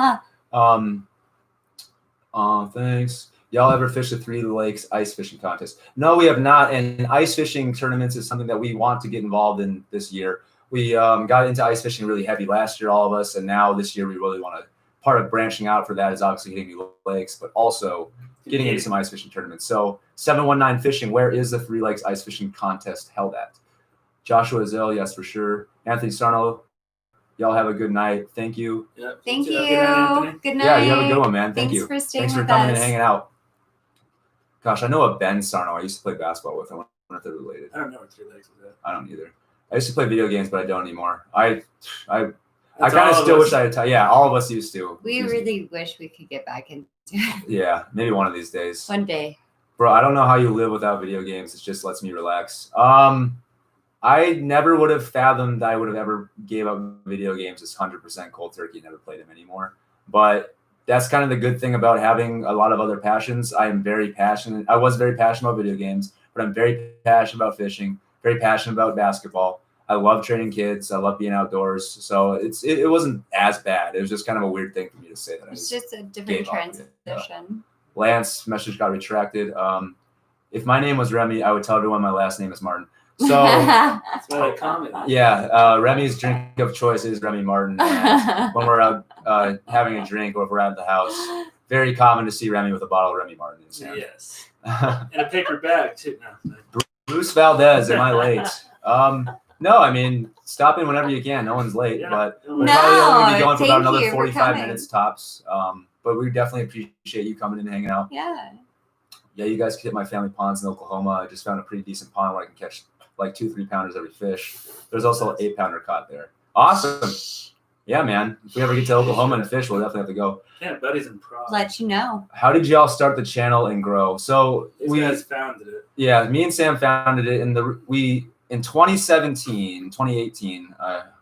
Thanks. Y'all ever fished the 3 Lakes ice fishing contest? No, we have not. And ice fishing tournaments is something that we want to get involved in this year. We got into ice fishing really heavy last year, all of us, and now this year we really want to. Part of branching out for that is obviously hitting new lakes, but also getting into some ice fishing tournaments. So 719 Fishing, where is the 3 Lakes ice fishing contest held at? Joshua Zell, yes, for sure. Anthony Sarno, y'all have a good night. Thank you. Yep. Thank you. Good night. Yeah, you have a good one, man. Thank you. Thanks for staying Thanks for with coming us. and hanging out. Gosh, I know a Ben Sarno I used to play basketball with. I wonder if they're related. I don't know where 3 Lakes is at. I don't either. I used to play video games, but I don't anymore. I kind of still wish I had. Yeah, all of us used to. We really wish we could get back into it. Yeah, maybe one of these days. One day. Bro, I don't know how you live without video games. It just lets me relax. I never would have fathomed I would have ever gave up video games as 100% cold turkey, never played them anymore. But that's kind of the good thing about having a lot of other passions. I am very passionate. I was very passionate about video games, but I'm very passionate about fishing, very passionate about basketball. I love training kids. I love being outdoors. So it wasn't as bad. It was just kind of a weird thing for me to say that. It's just a different transition. Lance message got retracted. If my name was Remy, I would tell everyone my last name is Martin. So that's what I comment. Yeah, Remy's drink of choice is Remy Martin. When we're out having a drink or if we're at the house, very common to see Remy with a bottle of Remy Martin. Yes, and a paper bag too. No. Bruce Valdez, am I late? No, I mean stop in whenever you can. No one's late, but we're probably only gonna be going for about another 45 minutes tops. But we definitely appreciate you coming in and hanging out. Yeah, you guys can hit my family ponds in Oklahoma. I just found a pretty decent pond where I can catch like 2-3 pounders every fish. There's also an 8-pounder caught there. Awesome. Yeah, man. If we ever get to Oklahoma and fish, we'll definitely have to go. Yeah, buddy's in Prague. Let you know. How did y'all start the channel and grow? So These guys founded it. Yeah, me and Sam founded it in 2017, 2018,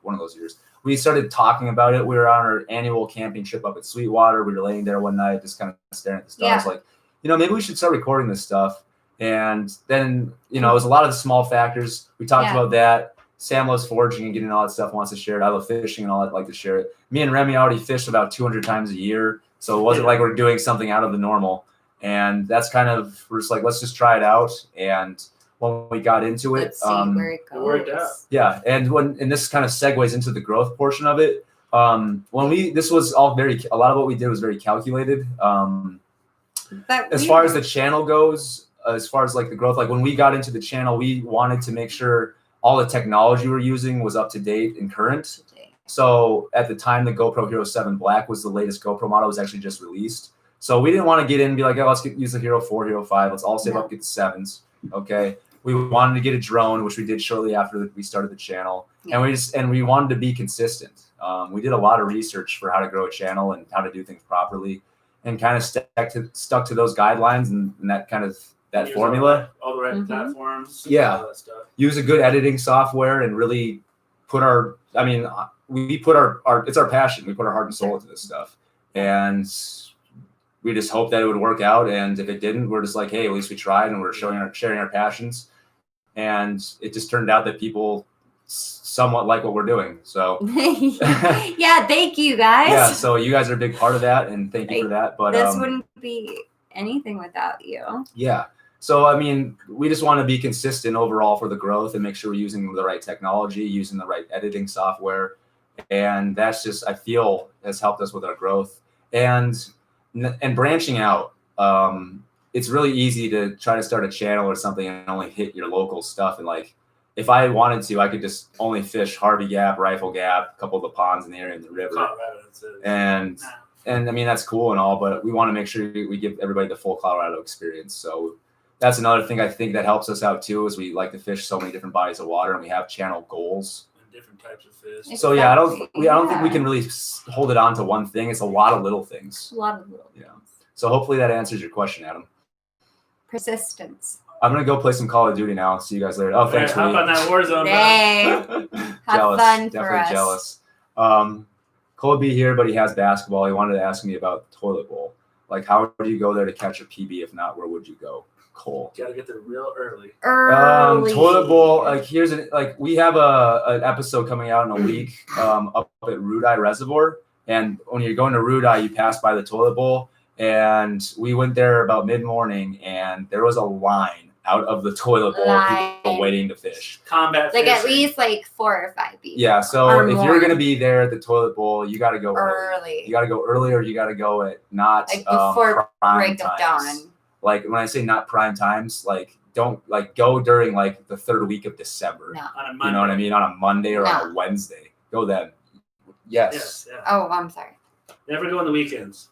one of those years. We started talking about it. We were on our annual camping trip up at Sweetwater. We were laying there one night, just kind of staring at the stars, like, maybe we should start recording this stuff. And then, it was a lot of the small factors. We talked about that. Sam loves foraging and getting all that stuff, wants to share it. I love fishing and all that, like to share it. Me and Remy already fished about 200 times a year. So it wasn't like we're doing something out of the normal. And that's kind of, we're just like, let's just try it out. And when we got into it, let's see where it goes. It worked out. Yeah. And this kind of segues into the growth portion of it. This was all a lot of what we did was very calculated. As far as the channel goes, as far as like the growth, like when we got into the channel, we wanted to make sure all the technology we're using was up to date and current. So at the time, the GoPro Hero 7 Black was the latest GoPro model. It was actually just released. So we didn't want to get in and be like, oh, let's use the Hero 4, Hero 5. Let's all save up, get the 7s. Okay. We wanted to get a drone, which we did shortly after we started the channel. And we wanted to be consistent. We did a lot of research for how to grow a channel and how to do things properly, and kind of stuck to those guidelines and that kind of that formula. All the right platforms. Yeah. All that stuff. Use a good editing software and really put we put our it's our passion. We put our heart and soul into this stuff. And we just hope that it would work out. And if it didn't, we're just like, hey, at least we tried, and we're sharing our passions. And it just turned out that people somewhat like what we're doing. So yeah, thank you guys. Yeah, so you guys are a big part of that, and thank you for that. But this wouldn't be anything without you. Yeah. So we just want to be consistent overall for the growth and make sure we're using the right technology, using the right editing software. And that's just, I feel, has helped us with our growth and branching out. It's really easy to try to start a channel or something and only hit your local stuff. And like, if I wanted to, I could just only fish Harvey Gap, Rifle Gap, a couple of the ponds in the area in the river. Colorado, that's it. And that's cool and all, but we want to make sure we give everybody the full Colorado experience. So that's another thing I think that helps us out too, is we like to fish so many different bodies of water, and we have channel goals. And different types of fish. Exactly. So yeah, I don't think we can really hold it on to one thing. It's a lot of little things. A lot of little things. So hopefully that answers your question, Adam. Persistence. I'm gonna go play some Call of Duty now. See you guys later. Oh, thanks. How about that Warzone? Have fun for us. Jealous. Cole be here, but he has basketball. He wanted to ask me about toilet bowl. Like, how do you go there to catch a PB? If not, where would you go, Cole? Gotta get there real early. Toilet bowl. Like, we have an episode coming out in a week up at Rudeye Reservoir, and when you're going to Rudeye, you pass by the toilet bowl, and we went there about mid-morning, and there was a line out of the toilet bowl of people waiting to fish. Combat like fishing. At least like 4 or 5 people. Yeah, so if you're gonna be there at the toilet bowl, you gotta go early. You gotta go early, or you gotta go at not like before prime break of dawn. Like when I say not prime times, like don't go during like the third week of December. No. On a Monday. You know what I mean? On a Monday or on a Wednesday. Go then. Yes. Yeah. Oh, I'm sorry. Never go on the weekends.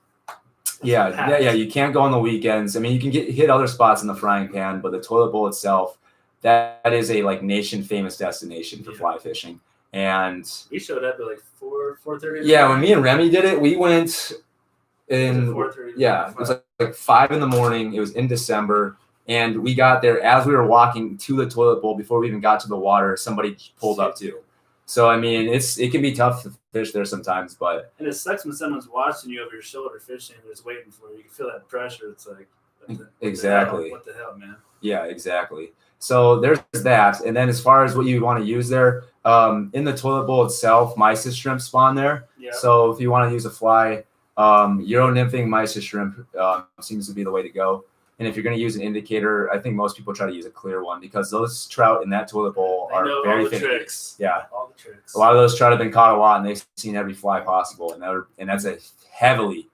Yeah. You can't go on the weekends. I mean, you can hit other spots in the frying pan, but the toilet bowl itself, that is a like nation famous destination for fly fishing. And we showed up at like 4:30. Yeah, when me and Remy did it, we went in. 4:30. Yeah, it was like 5 in the morning. It was in December, and we got there as we were walking to the toilet bowl. Before we even got to the water, somebody pulled up too. So I mean, it can be tough to fish there sometimes, but and it sucks when someone's watching you over your shoulder fishing and just waiting for you. You can feel that pressure. It's like exactly. What the hell, man? Yeah, exactly. So there's that, and then as far as what you want to use there, in the toilet bowl itself, mysis shrimp spawn there. Yeah. So if you want to use a fly, Euro nymphing mysis shrimp seems to be the way to go. And if you're going to use an indicator, I think most people try to use a clear one, because those trout in that toilet bowl are very finicky. Tricks. Yeah, all the tricks. A lot of those trout have been caught a lot, and they've seen every fly possible, and that's a heavily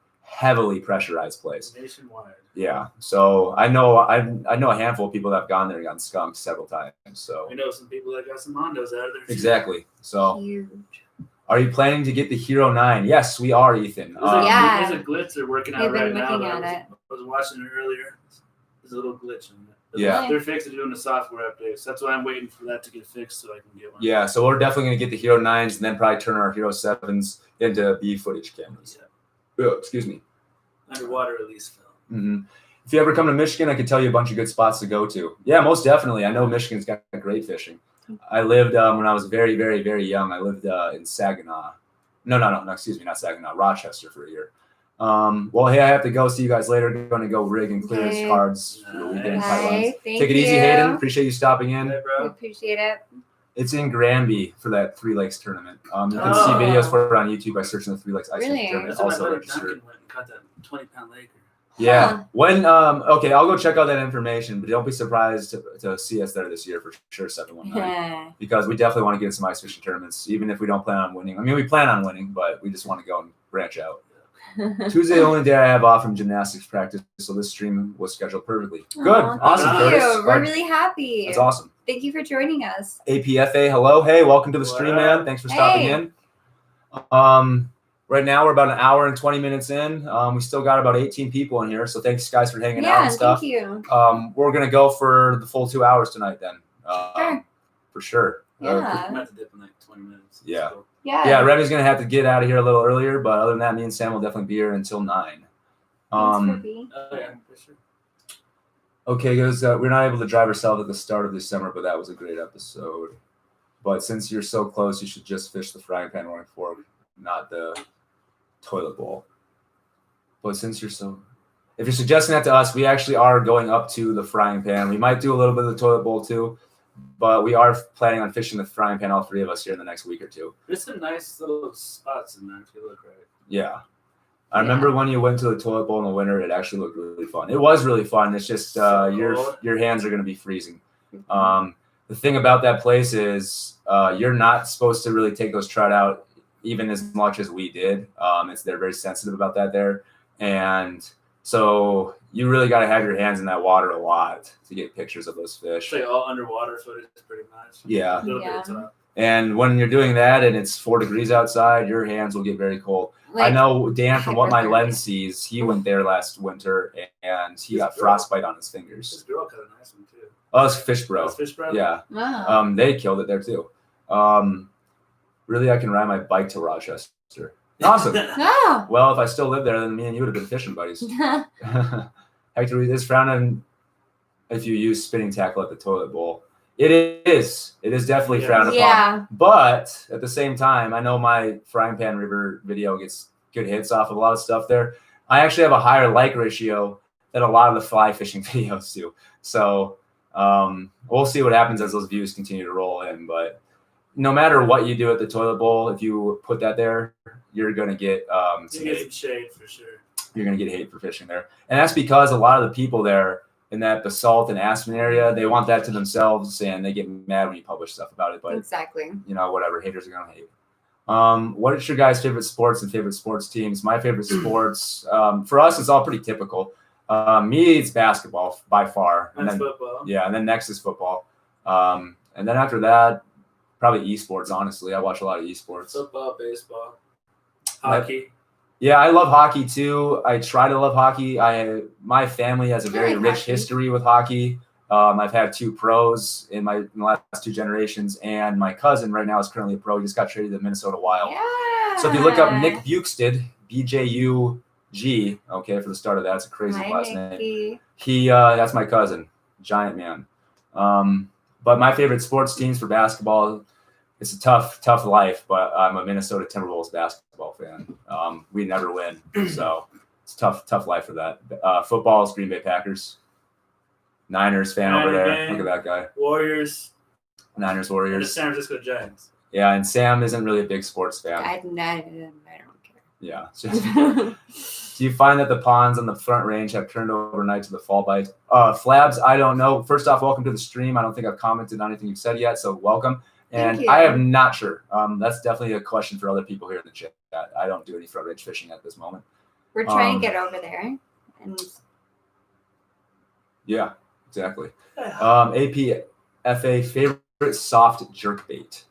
pressurized place. Nationwide. Yeah, so I know a handful of people that have gone there and gotten skunked several times. So we know some people that got some mondos out of there. Exactly. So huge. Are you planning to get the Hero 9? Yes, we are, Ethan. There's a glitch they're working out right now. I was watching it earlier. There's a little glitch in it. Yeah. They're fixing doing the software updates. That's why I'm waiting for that to get fixed so I can get one. Yeah, so we're definitely going to get the Hero 9s and then probably turn our Hero 7s into B footage cameras. Yeah. Oh, excuse me. Underwater release film. Mm-hmm. If you ever come to Michigan, I could tell you a bunch of good spots to go to. Yeah, most definitely. I know Michigan's got great fishing. I lived when I was very, very, very young. I lived in Saginaw. No, excuse me, not Saginaw, Rochester for a year. Well, hey, I have to go. See you guys later. Going to go rig and clear his cards for the weekend. Bye. Take it easy, Hayden. Appreciate you stopping in. Hey, We bro. appreciate it. It's in Granby for that Three Lakes tournament. You can see videos for it on YouTube by searching the Three Lakes Ice Really? Fishing Tournament. That's why my Also brother registered. Duncan went and caught that 20-pound laker. Yeah. Huh. When okay, I'll go check out that information, but don't be surprised to see us there this year for sure, 719. Because we definitely want to get in some ice fishing tournaments, even if we don't plan on winning. I mean, we plan on winning, but we just want to go and branch out. Tuesday, the only day I have off from gymnastics practice, so this stream was scheduled perfectly. Good, awesome, Thank Curtis. you. We're really happy. That's awesome. Thank you for joining us. APFA, hello, hey, welcome to the stream, Wow. man. Thanks for stopping in. Right now we're about an hour and 20 minutes in. We still got about 18 people in here, so thanks guys for hanging out and stuff. Thank you. We're gonna go for the full 2 hours tonight then. Sure. For sure. Yeah. I'm going to have to dip in like 20 minutes. Yeah. So, Yeah. Remy's gonna have to get out of here a little earlier, but other than that, me and Sam will definitely be here until 9. Thanks for being. yeah, for sure. Okay, guys, we're not able to drive ourselves at the start of this summer, but that was a great episode. But since you're so close, you should just fish the frying pan rolling fork, not the toilet bowl. But since you're so, if you're suggesting that to us, we actually are going up to the frying pan. We might do a little bit of the toilet bowl too, but we are planning on fishing the frying pan, all 3 of us, here in the next week or 2. There's some nice little spots in there if you look right. Yeah. I remember when you went to the toilet bowl in the winter, it actually looked really fun. It was really fun. It's just your hands are going to be freezing. The thing about that place is you're not supposed to really take those trout out even as much as we did. They're very sensitive about that there. And so you really got to have your hands in that water a lot to get pictures of those fish. It's like all underwater footage pretty much. Yeah. A little bit of top. And when you're doing that and it's 4 degrees outside, your hands will get very cold. I know Dan, from what my lens sees, he went there last winter and he got frostbite on his fingers. This girl got a nice one too. Oh, it's Fish Bro. Fish Bro? Yeah. Wow. They killed it there too. Really, I can ride my bike to Rochester. Awesome. Oh. Well, if I still lived there, then me and you would have been fishing buddies. Hector is frowning if you use spinning tackle at the toilet bowl. It is definitely frowned upon. Yeah. But at the same time, I know my frying pan river video gets good hits off of a lot of stuff there. I actually have a higher like ratio than a lot of the fly fishing videos do. So we'll see what happens as those views continue to roll in. But no matter what you do at the toilet bowl, if you put that there, you're going to get some shade for sure. You're going to get hate for fishing there. And that's because a lot of the people there in that basalt and Aspen area, they want that to themselves and they get mad when you publish stuff about it. But exactly. Whatever, haters are going to hate. What is your guys' favorite sports and favorite sports teams? My favorite sports, for us, it's all pretty typical. Me, it's basketball by far. And then football. Yeah, and then next is football. And then after that, probably esports, honestly. I watch a lot of esports. Football, baseball, hockey. Yeah, I love hockey too. I try to love hockey. My family has a very rich history with hockey. I've had 2 pros in the last 2 generations, and my cousin right now is currently a pro. He just got traded to the Minnesota Wild. Yeah. So if you look up Nick Bukestad, BJUG, okay, for the start of that, it's a crazy last name. That's my cousin, giant man. But my favorite sports teams for basketball, it's a tough life, but I'm a Minnesota Timberwolves basketball fan. We never win, so it's a tough life for that. Football is Green Bay Packers. Niners fan over there. Look at that guy. Warriors. Niners, Warriors. And the San Francisco Giants. Yeah, and Sam isn't really a big sports fan. I don't care. Yeah. Do you find that the ponds on the Front Range have turned overnight to the fall bite? Flabs, I don't know. First off, welcome to the stream. I don't think I've commented on anything you've said yet, so welcome. And I am not sure. That's definitely a question for other people here in the chat. I don't do any Front Range fishing at this moment. We're trying to get over there. And yeah, exactly. APFA favorite soft jerkbait.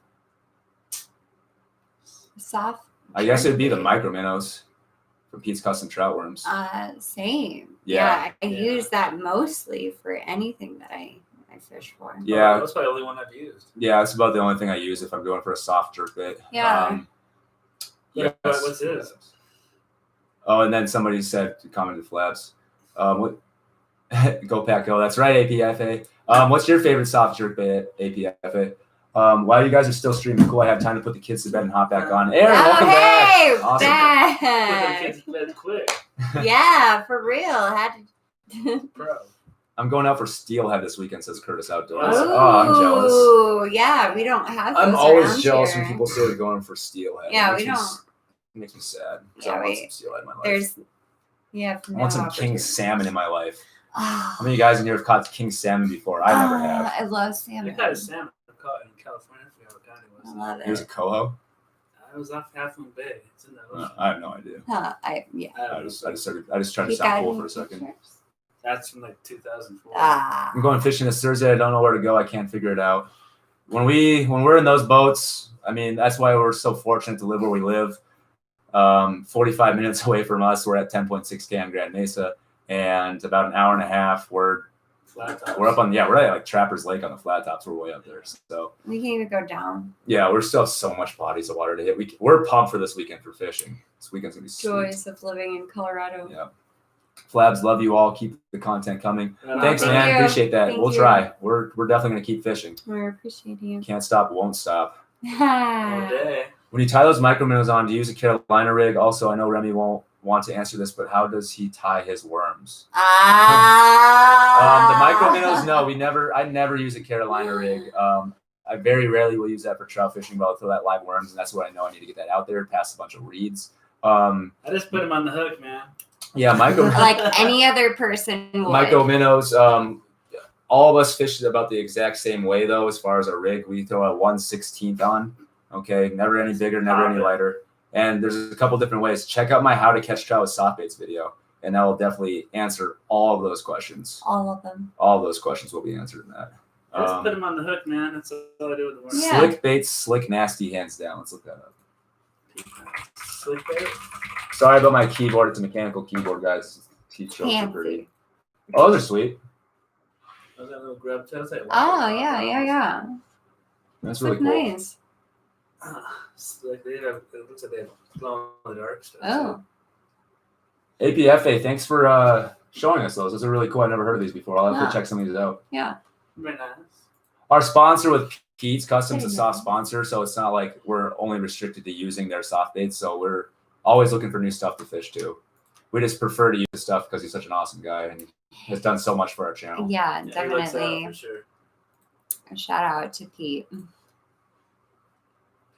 Soft. I guess it would be the micro minnows for Pete's Custom Trout Worms. Same. Yeah. I use that mostly for anything that I fish for. Yeah. That's probably the only one I've used. Yeah, it's about the only thing I use if I'm going for a soft jerk bait. Yeah. What's his? Oh, and then somebody commented Flabs. What? Go Pack Go. That's right, APFA. What's your favorite soft jerk bait, APFA? While you guys are still streaming, cool. I have time to put the kids to bed and hop back on. Aaron, welcome back. Awesome. Put the Back. kids to bed quick. Yeah, for real. Had to. Bro. I'm going out for steelhead this weekend, says Curtis Outdoors. Oh. Oh, I'm jealous. Oh, yeah, we don't have those I'm always around jealous here. when people say they're going for steelhead. Yeah, It we makes me don't. It makes me sad. Yeah, I want some steelhead in my life. I I want some king salmon in my life. Oh, How many of you guys in here have caught king salmon before? I never have. I love I salmon. caught a salmon caught in California. I forgot what county it was. I love Here's a it. coho. I was off Half Moon Bay. It's in the ocean. I have no idea. I I just tried to You sound got cool any for a second. pictures? That's from like 2004. I'm going fishing this Thursday. I don't know where to go. I can't figure it out. When we're in those boats, I mean, that's why we're so fortunate to live where we live. 45 minutes away from us, we're at 10.6K on Grand Mesa, and about an hour and a half, we're up on we're at like Trappers Lake on the flat tops. We're way up there, so We can even go down. yeah, we're still have so much bodies of water to hit. We're pumped for this weekend for fishing. This weekend's gonna be sweet. Joys of living in Colorado. Yeah. Flabs, love you all. Keep the content coming. Thanks, Thank man. you. Appreciate that. Thank We'll you. try. We're definitely gonna keep fishing. We appreciate you. Can't stop, won't stop. All day. When you tie those micro minnows on, do you use a Carolina rig? Also, I know Remy won't want to answer this, but how does he tie his worms? The micro minnows, no, I never use a Carolina rig. I very rarely will use that for trout fishing, but I'll throw that live worms, and that's what I know I need to get that out there past a bunch of reeds. I just put him on the hook, man. Yeah, micro Like any other person would. micro minnows. All of us fish about the exact same way, though, as far as our rig. We throw a 1/16 on. Okay, never any bigger, never any lighter. And there's a couple different ways. Check out my How to Catch Trout with Soft Baits video, and that will definitely answer all of those questions. All of them. All of those questions will be answered in that. Just put him on the hook, man. That's all I do with the worms. Yeah. Slick baits, slick nasty, hands down. Let's look that up. Slick bait. Sorry about my keyboard. It's a mechanical keyboard, guys. Keep showing pretty. Fancy. Oh, those are sweet. Was that little grub tail? Oh, yeah. That's That's really cool. nice. Slick. It looks like they have glow in the dark stuff. Oh. APFA, thanks for showing us those. Those are really cool. I've never heard of these before. I'll have to check some of these out. Yeah. Very nice. Our sponsor with Pete's Customs is a There you soft go. sponsor, so it's not like we're only restricted to using their soft baits. So we're always looking for new stuff to fish too. We just prefer to use stuff because he's such an awesome guy and he has done so much for our channel. Yeah, Yeah, he looks out definitely. for sure. A shout out to Pete.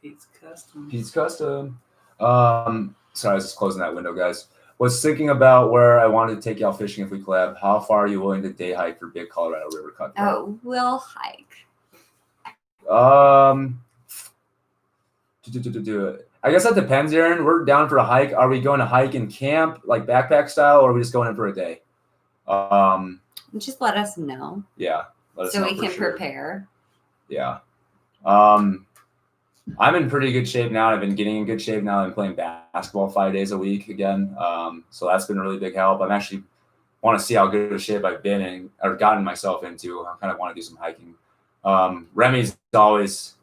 Pete's Custom. Pete's Custom. Sorry, I was just closing that window, guys. Was thinking about where I wanted to take y'all fishing if we collab. How far are you willing to day hike for big Colorado River cut? Oh, we'll hike. I guess that depends, Aaron. We're down for a hike. Are we going to hike in camp, like backpack style, or are we just going in for a day? Just let us know Yeah. Let us so know we for can sure. prepare. Yeah. I'm in pretty good shape now. I've been getting in good shape now. I'm playing basketball 5 days a week again. So that's been a really big help. I'm actually want to see how good of shape I've been in or gotten myself into. I kind of want to do some hiking. Remy's always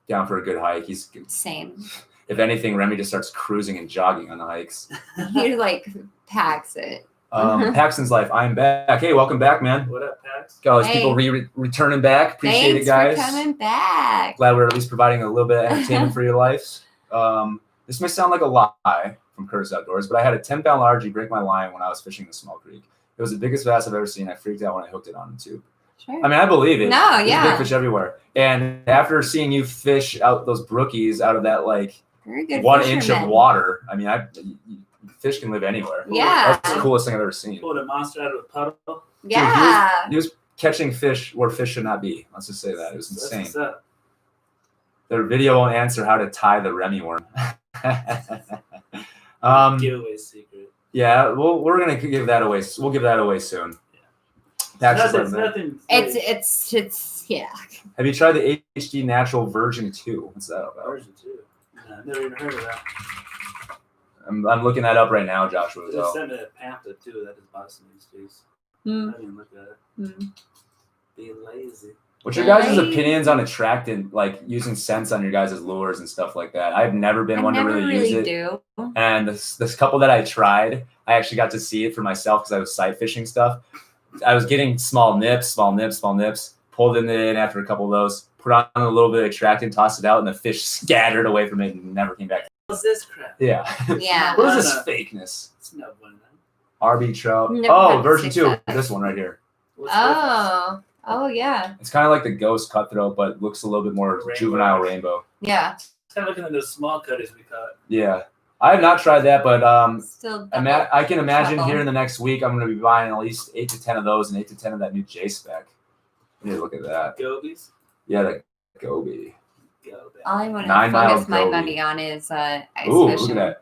down for a good hike. He's Same. If anything, Remy just starts cruising and jogging on the hikes. He like packs it. Paxton's Life, I'm back. Hey, welcome back, man. What up, Pax? Got all these Hey. people returning back. Appreciate Thanks it, guys. for coming back. Glad we're at least providing a little bit of entertainment for your lives. This may sound like a lie from Curtis Outdoors, but I had a 10-pound largie break my line when I was fishing the small creek. It was the biggest bass I've ever seen. I freaked out when I hooked it on the tube. Sure. I mean, I believe it. No, There's yeah. big fish everywhere. And after seeing you fish out those brookies out of that like Very good 1 inch of fisherman. water, I mean, fish can live anywhere. Yeah. That's the coolest thing I've ever seen. Pulled a monster out of a puddle. Yeah. He was catching fish where fish should not be. Let's just say that. It was That's insane. what's up. Their video won't answer how to tie the Remy worm. Giveaway secret. Yeah, we're gonna give that away. We'll give that away soon. Pax is Nothing. It's yeah. Have you tried the HD Natural Version 2? What's that about? Version 2. No, I've never even heard of that. I'm looking that up right now, Joshua. They So. sent me a pamphlet too that is Boston these days. Mm. I didn't even look at it. Mm. Being lazy. What's your guys' opinions on attractant, like using scents on your guys' lures and stuff like that? I've never been one to really use it. Do. And this couple that I tried, I actually got to see it for myself because I was sight fishing stuff. I was getting small nips, pulled in after a couple of those, put on a little bit of attractant, tossed it out, and the fish scattered away from it and never came back. What's this crap? Yeah. Yeah. What is this fakeness? It's no one. RB Trout. Never Oh, had version 2. success. This one right here. What's the Oh, yeah. It's kind of like the Ghost Cutthroat, but looks a little bit more Rainbow. juvenile rainbow. Yeah. It's kind of looking at those small cutters we caught. Yeah. I have not tried that, but Still I can imagine trouble. here in the next week I'm going to be buying at least 8 to 10 of those and 8 to 10 of that new J spec. You need to look at that. Gobies. Yeah, the Goby. Goby. All I want to 9 Mile focus my Goby. money on is ice Ooh, fishing. look at that.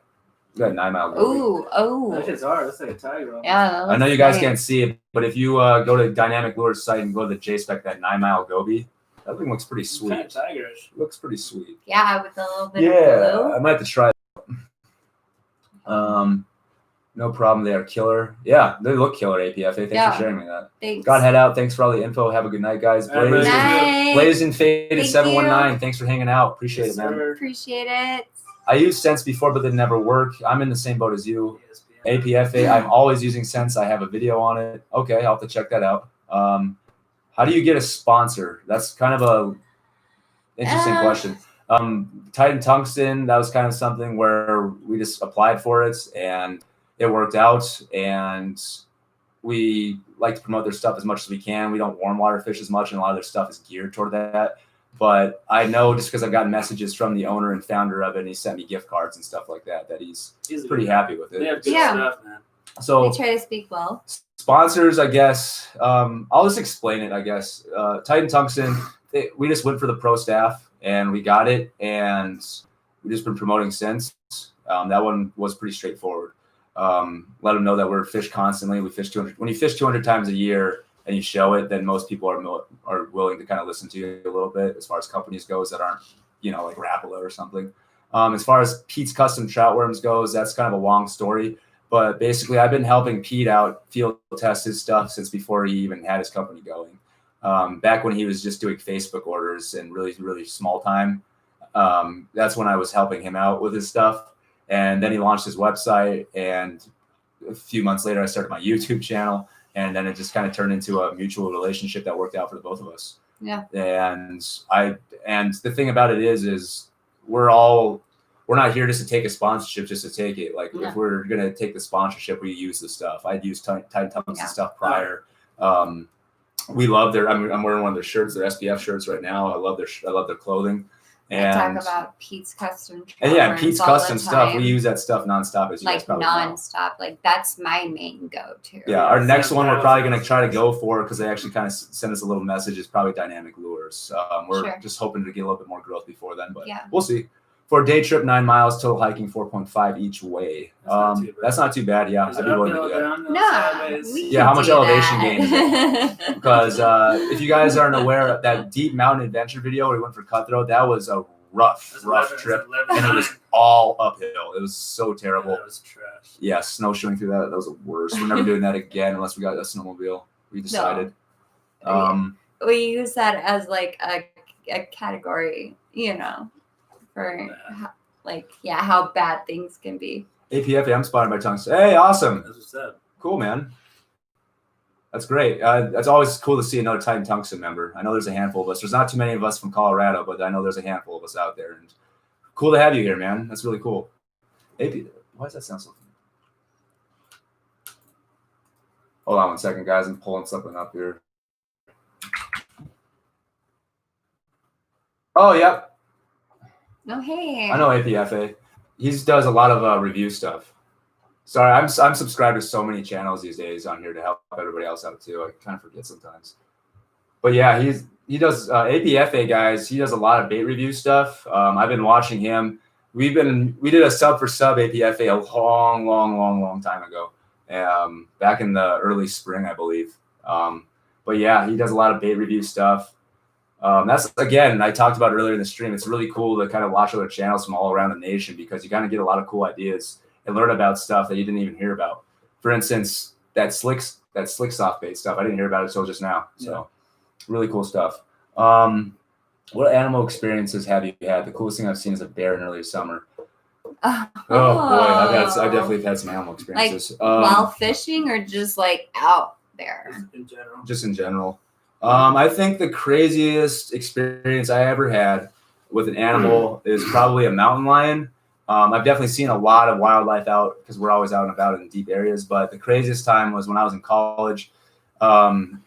Look at that 9 Mile Goby. Ooh. That shit's hard. That's like a tiger. Almost. Yeah. I know you guys can't see it, but if you go to Dynamic Lures site and go to the J spec, that 9 Mile Goby, that thing looks pretty It's sweet. kind of tigerish. Looks pretty sweet. Yeah, with a little bit of Yeah, blue. I might have to try it. No problem. They are killer. Yeah, they look killer, APFA. Thanks Yeah. for sharing me that. Thanks. Got to head out. Thanks for all the info. Have a good night, guys. All right, Blaze, Night. Blaze and Faded Thank 719. Thanks for hanging out. Appreciate Yes, it, man. sir. Appreciate it. I used Sense before, but they never work. I'm in the same boat as you. ESPN. APFA, I'm always using Sense. I have a video on it. Okay, I'll have to check that out. How do you get a sponsor? That's kind of a interesting question. Titan Tungsten, that was kind of something where we just applied for it and it worked out. And we like to promote their stuff as much as we can. We don't warm water fish as much, and a lot of their stuff is geared toward that. But I know just because I've gotten messages from the owner and founder of it, and he sent me gift cards and stuff like that, that he's pretty happy with it. They have good Yeah. stuff, man. So We try to speak well. sponsors, I guess. I'll just explain it, I guess. Titan Tungsten, we just went for the pro staff, and we got it, and we've just been promoting since. That one was pretty straightforward. Let them know that we're fish constantly. We fish 200. When you fish 200 times a year and you show it, then most people are willing to kind of listen to you a little bit as far as companies goes that aren't, like Rapala or something. As far as Pete's Custom Trout Worms goes, that's kind of a long story. But basically, I've been helping Pete out field test his stuff since before he even had his company going. Back when he was just doing Facebook orders and really, really small time. That's when I was helping him out with his stuff. And then he launched his website. And a few months later, I started my YouTube channel. And then it just kind of turned into a mutual relationship that worked out for the both of us. Yeah. And the thing about it is we're not here just to take a sponsorship, just to take it. Like if we're going to take the sponsorship, we use the stuff. I'd used Titan Tungsten stuff prior. We love I'm wearing one of their shirts, their SPF shirts right now. I love their clothing. And I talk about Pete's Custom. And yeah, Pete's Custom stuff. We use that stuff nonstop, as you guys probably know. Nonstop. Like that's my main go-to. Yeah, our next one we're probably going to try to go for, because they actually kind of send us a little message, is probably Dynamic Lures. We're just hoping to get a little bit more growth before then, but we'll see. For a day trip, 9 miles, total hiking 4.5 each way. That's not too bad. Yeah, I'd be willing to do that. No. How much elevation gain is it? Because if you guys aren't aware of that Deep Mountain Adventure video where we went for Cutthroat, that was a rough trip, and it was all uphill. It was so terrible. That was trash. Yeah, snowshoeing through that was the worst. We're never doing that again unless we got a snowmobile. We decided. We use that as like a category, for how bad things can be. APFA, I'm spotted by Tungsten. Hey, awesome. That's what's up. Cool, man. That's great. That's always cool to see another Titan Tungsten member. I know there's a handful of us. There's not too many of us from Colorado, but I know there's a handful of us out there. And cool to have you here, man. That's really cool. AP, why does that sound so funny? Hold on one second, guys. I'm pulling something up here. Oh, yep. Oh, hey. I know APFA. He does a lot of review stuff. Sorry, I'm subscribed to so many channels these days on here to help everybody else out too. I kind of forget sometimes. But yeah, he does APFA, guys. He does a lot of bait review stuff. I've been watching him. We did a sub for sub APFA a long time ago. Back in the early spring, I believe. But yeah, he does a lot of bait review stuff. That's, again, I talked about earlier in the stream. It's really cool to kind of watch other channels from all around the nation, because you kind of get a lot of cool ideas. and learn about stuff that you didn't even hear about. For instance, that slick soft bait stuff, I didn't hear about it until just now. So really cool stuff. What animal experiences have you had? The coolest thing I've seen is a bear in early summer. Oh boy, I definitely have had some animal experiences. Like while fishing or just like out there? Just in general. I think the craziest experience I ever had with an animal is probably a mountain lion. I've definitely seen a lot of wildlife out because we're always out and about in deep areas. But the craziest time was when I was in college. Kind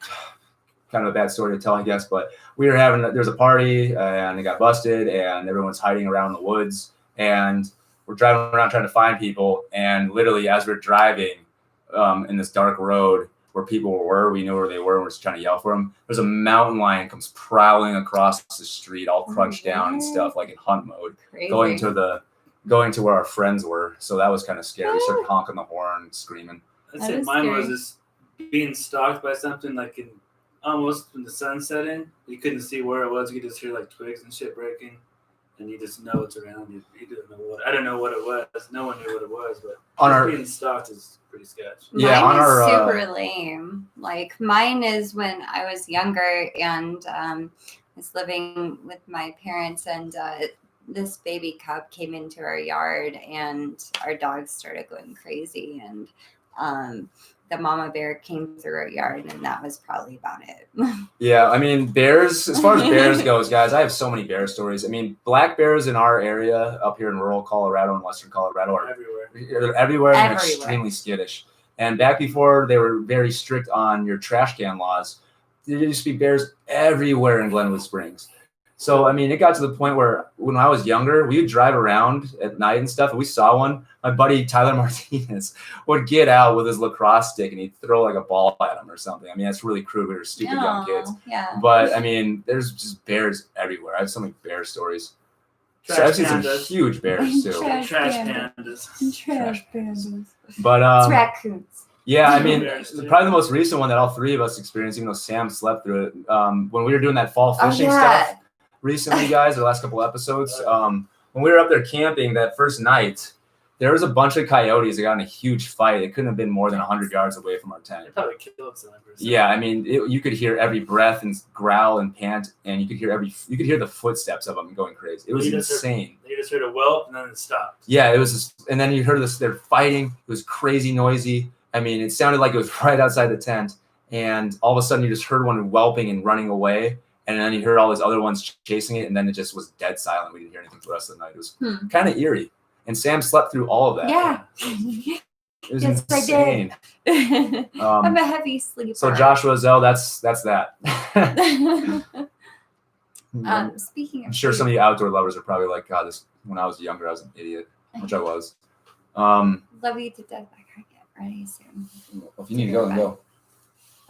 of a bad story to tell, I guess, but there's a party and it got busted and everyone's hiding around the woods and we're driving around trying to find people. And literally as we're driving in this dark road where people were, we knew where they were and we're just trying to yell for them. There's a mountain lion comes prowling across the street, all crunched down and stuff, like in hunt mode, going to where our friends were. So that was kind of scary. We started honking the horn, screaming. I'd say mine was just being stalked by something like in almost when the sun's setting. You couldn't see where it was. You could just hear like twigs and shit breaking, and you just know it's around you. You didn't know what. I don't know what it was. No one knew what it was, but being stalked is pretty sketch. Yeah, mine is super lame. Like mine is when I was younger and I was living with my parents and this baby cub came into our yard and our dogs started going crazy and the mama bear came through our yard and that was probably about it. Yeah, I mean, bears, as far as bears goes, guys, I have so many bear stories. I mean, black bears in our area up here in rural Colorado and western Colorado are everywhere. They're everywhere and extremely skittish. And back before they were very strict on your trash can laws, there used to be bears everywhere in Glenwood Springs. So, I mean, it got to the point where when I was younger, we would drive around at night and stuff, and we saw one. My buddy Tyler Martinez would get out with his lacrosse stick, and he'd throw like a ball at him or something. I mean, that's really crude. We were stupid young kids. Yeah. But, I mean, there's just bears everywhere. I have so many bear stories. So I've seen some huge bears, too. Trash pandas. Trash pandas. But, it's raccoons. Yeah, I mean, probably the most recent one that all three of us experienced, even though Sam slept through it, when we were doing that fall fishing stuff. Recently, guys, the last couple episodes, when we were up there camping that first night, there was a bunch of coyotes that got in a huge fight. It couldn't have been more than 100 yards away from our tent. It probably killed some. Yeah, I mean, you could hear every breath and growl and pant, and you could hear the footsteps of them going crazy. It was insane. You just heard a whelp and then it stopped. Yeah, it was, and then you heard this. They're fighting. It was crazy noisy. I mean, it sounded like it was right outside the tent, and all of a sudden you just heard one whelping and running away. And then you heard all these other ones chasing it, and then it just was dead silent. We didn't hear anything for the rest of the night. It was kind of eerie. And Sam slept through all of that. Yeah. It was insane. I did. I'm a heavy sleeper. So Joshua Zell, that's that. Speaking of I'm sure some of you outdoor lovers are probably like, God, when I was younger, I was an idiot, which I was. Love you to death. I gotta get ready soon. If you need to go, then go.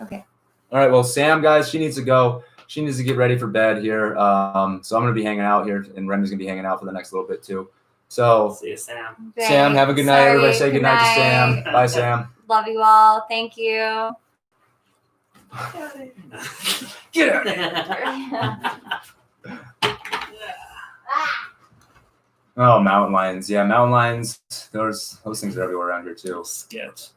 Okay. All right. Well, Sam, guys, she needs to go. She needs to get ready for bed here. So I'm going to be hanging out here, and Remy's going to be hanging out for the next little bit, too. So, see you, Sam. Thanks. Sam, have a good night. Everybody say good night to Sam. Bye, Sam. Love you all. Thank you. Get out of here. Oh, mountain lions. Yeah, mountain lions. Those things are everywhere around here, too. Sketch.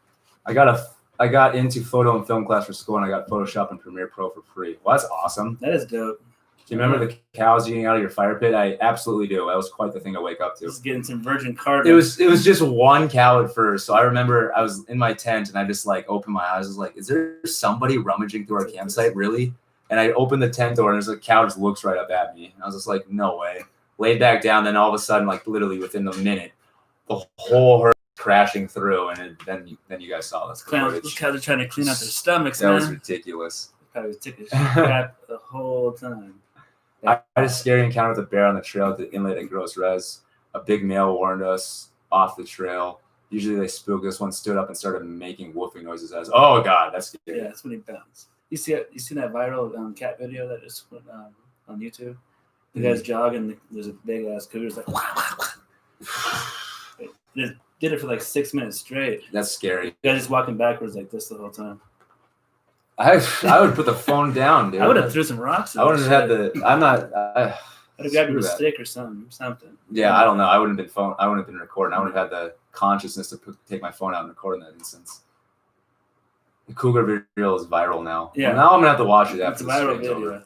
I got into photo and film class for school, and I got Photoshop and Premiere Pro for free. Well, that's awesome. That is dope. Do you remember the cows eating out of your fire pit? I absolutely do. That was quite the thing to wake up to. Just getting some virgin carbon. It was just one cow at first. So I remember I was in my tent, and I just like opened my eyes. I was like, is there somebody rummaging through our campsite, really? And I opened the tent door, and there's a cow just looks right up at me. And I was just like, no way. Laid back down, then all of a sudden, like literally within a minute, the whole herd crashing through, and then you guys saw this. Those cows are trying to clean out their stomachs. That was ridiculous. Probably took a crap the whole time. I had a scary encounter with a bear on the trail at the inlet at Gross Res. A big male warned us off the trail. Usually they spook. This one stood up and started making wolfing noises. As oh god, that's scary. Yeah, that's when he bounced. You see that viral cat video that just went on YouTube? The guy's jogging. There's a big ass cougar. It's like it did it for like 6 minutes straight. That's scary. The guy just walking backwards like this the whole time. I would put the phone down, dude. I would have threw some rocks. I would have had the. I'm not. I'd have grabbed you with a stick or something. Yeah, I don't know. I wouldn't have been recording. I would have had the consciousness to take my phone out and record in that instance. The cougar video is viral now. Yeah. Well, now I'm gonna have to watch it after It's a the viral stream's video. over.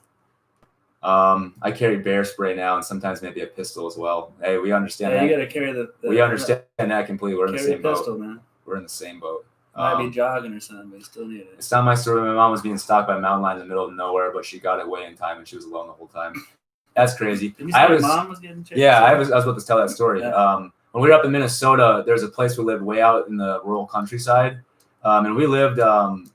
I carry bear spray now, and sometimes maybe a pistol as well. Hey, we understand that. You gotta carry the we understand that completely. We're in the same pistol, boat. Man. We're in the same boat. Might be jogging or something, but you still need it. It's not my story. My mom was being stalked by a mountain lion in the middle of nowhere, but she got away in time, and she was alone the whole time. That's crazy. Did you say your mom was getting chased? Yeah, I was about to tell that story. Yeah. When we were up in Minnesota, there's a place we lived way out in the rural countryside, and we lived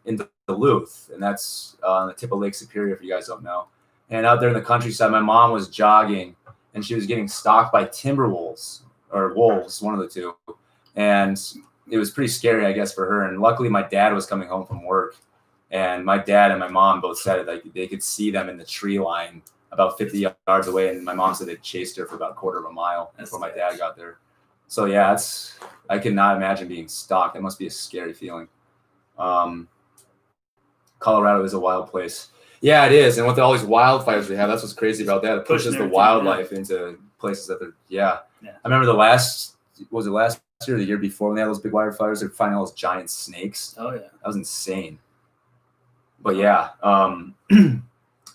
in Duluth, and that's on the tip of Lake Superior, if you guys don't know. And out there in the countryside, my mom was jogging, and she was getting stalked by timber wolves, or wolves, one of the two. And it was pretty scary, I guess, for her. And luckily, my dad was coming home from work, and my dad and my mom both said it, like they could see them in the tree line about 50 yards away. And my mom said they chased her for about a quarter of a mile before my dad got there. So yeah, I could not imagine being stalked. It must be a scary feeling. Colorado is a wild place. Yeah, it is. And with all these wildfires we have, that's what's crazy about that. It pushes the wildlife into places that they're, yeah. I remember was it last year or the year before when they had those big wildfires, they're finding all those giant snakes. Oh, yeah. That was insane. But yeah,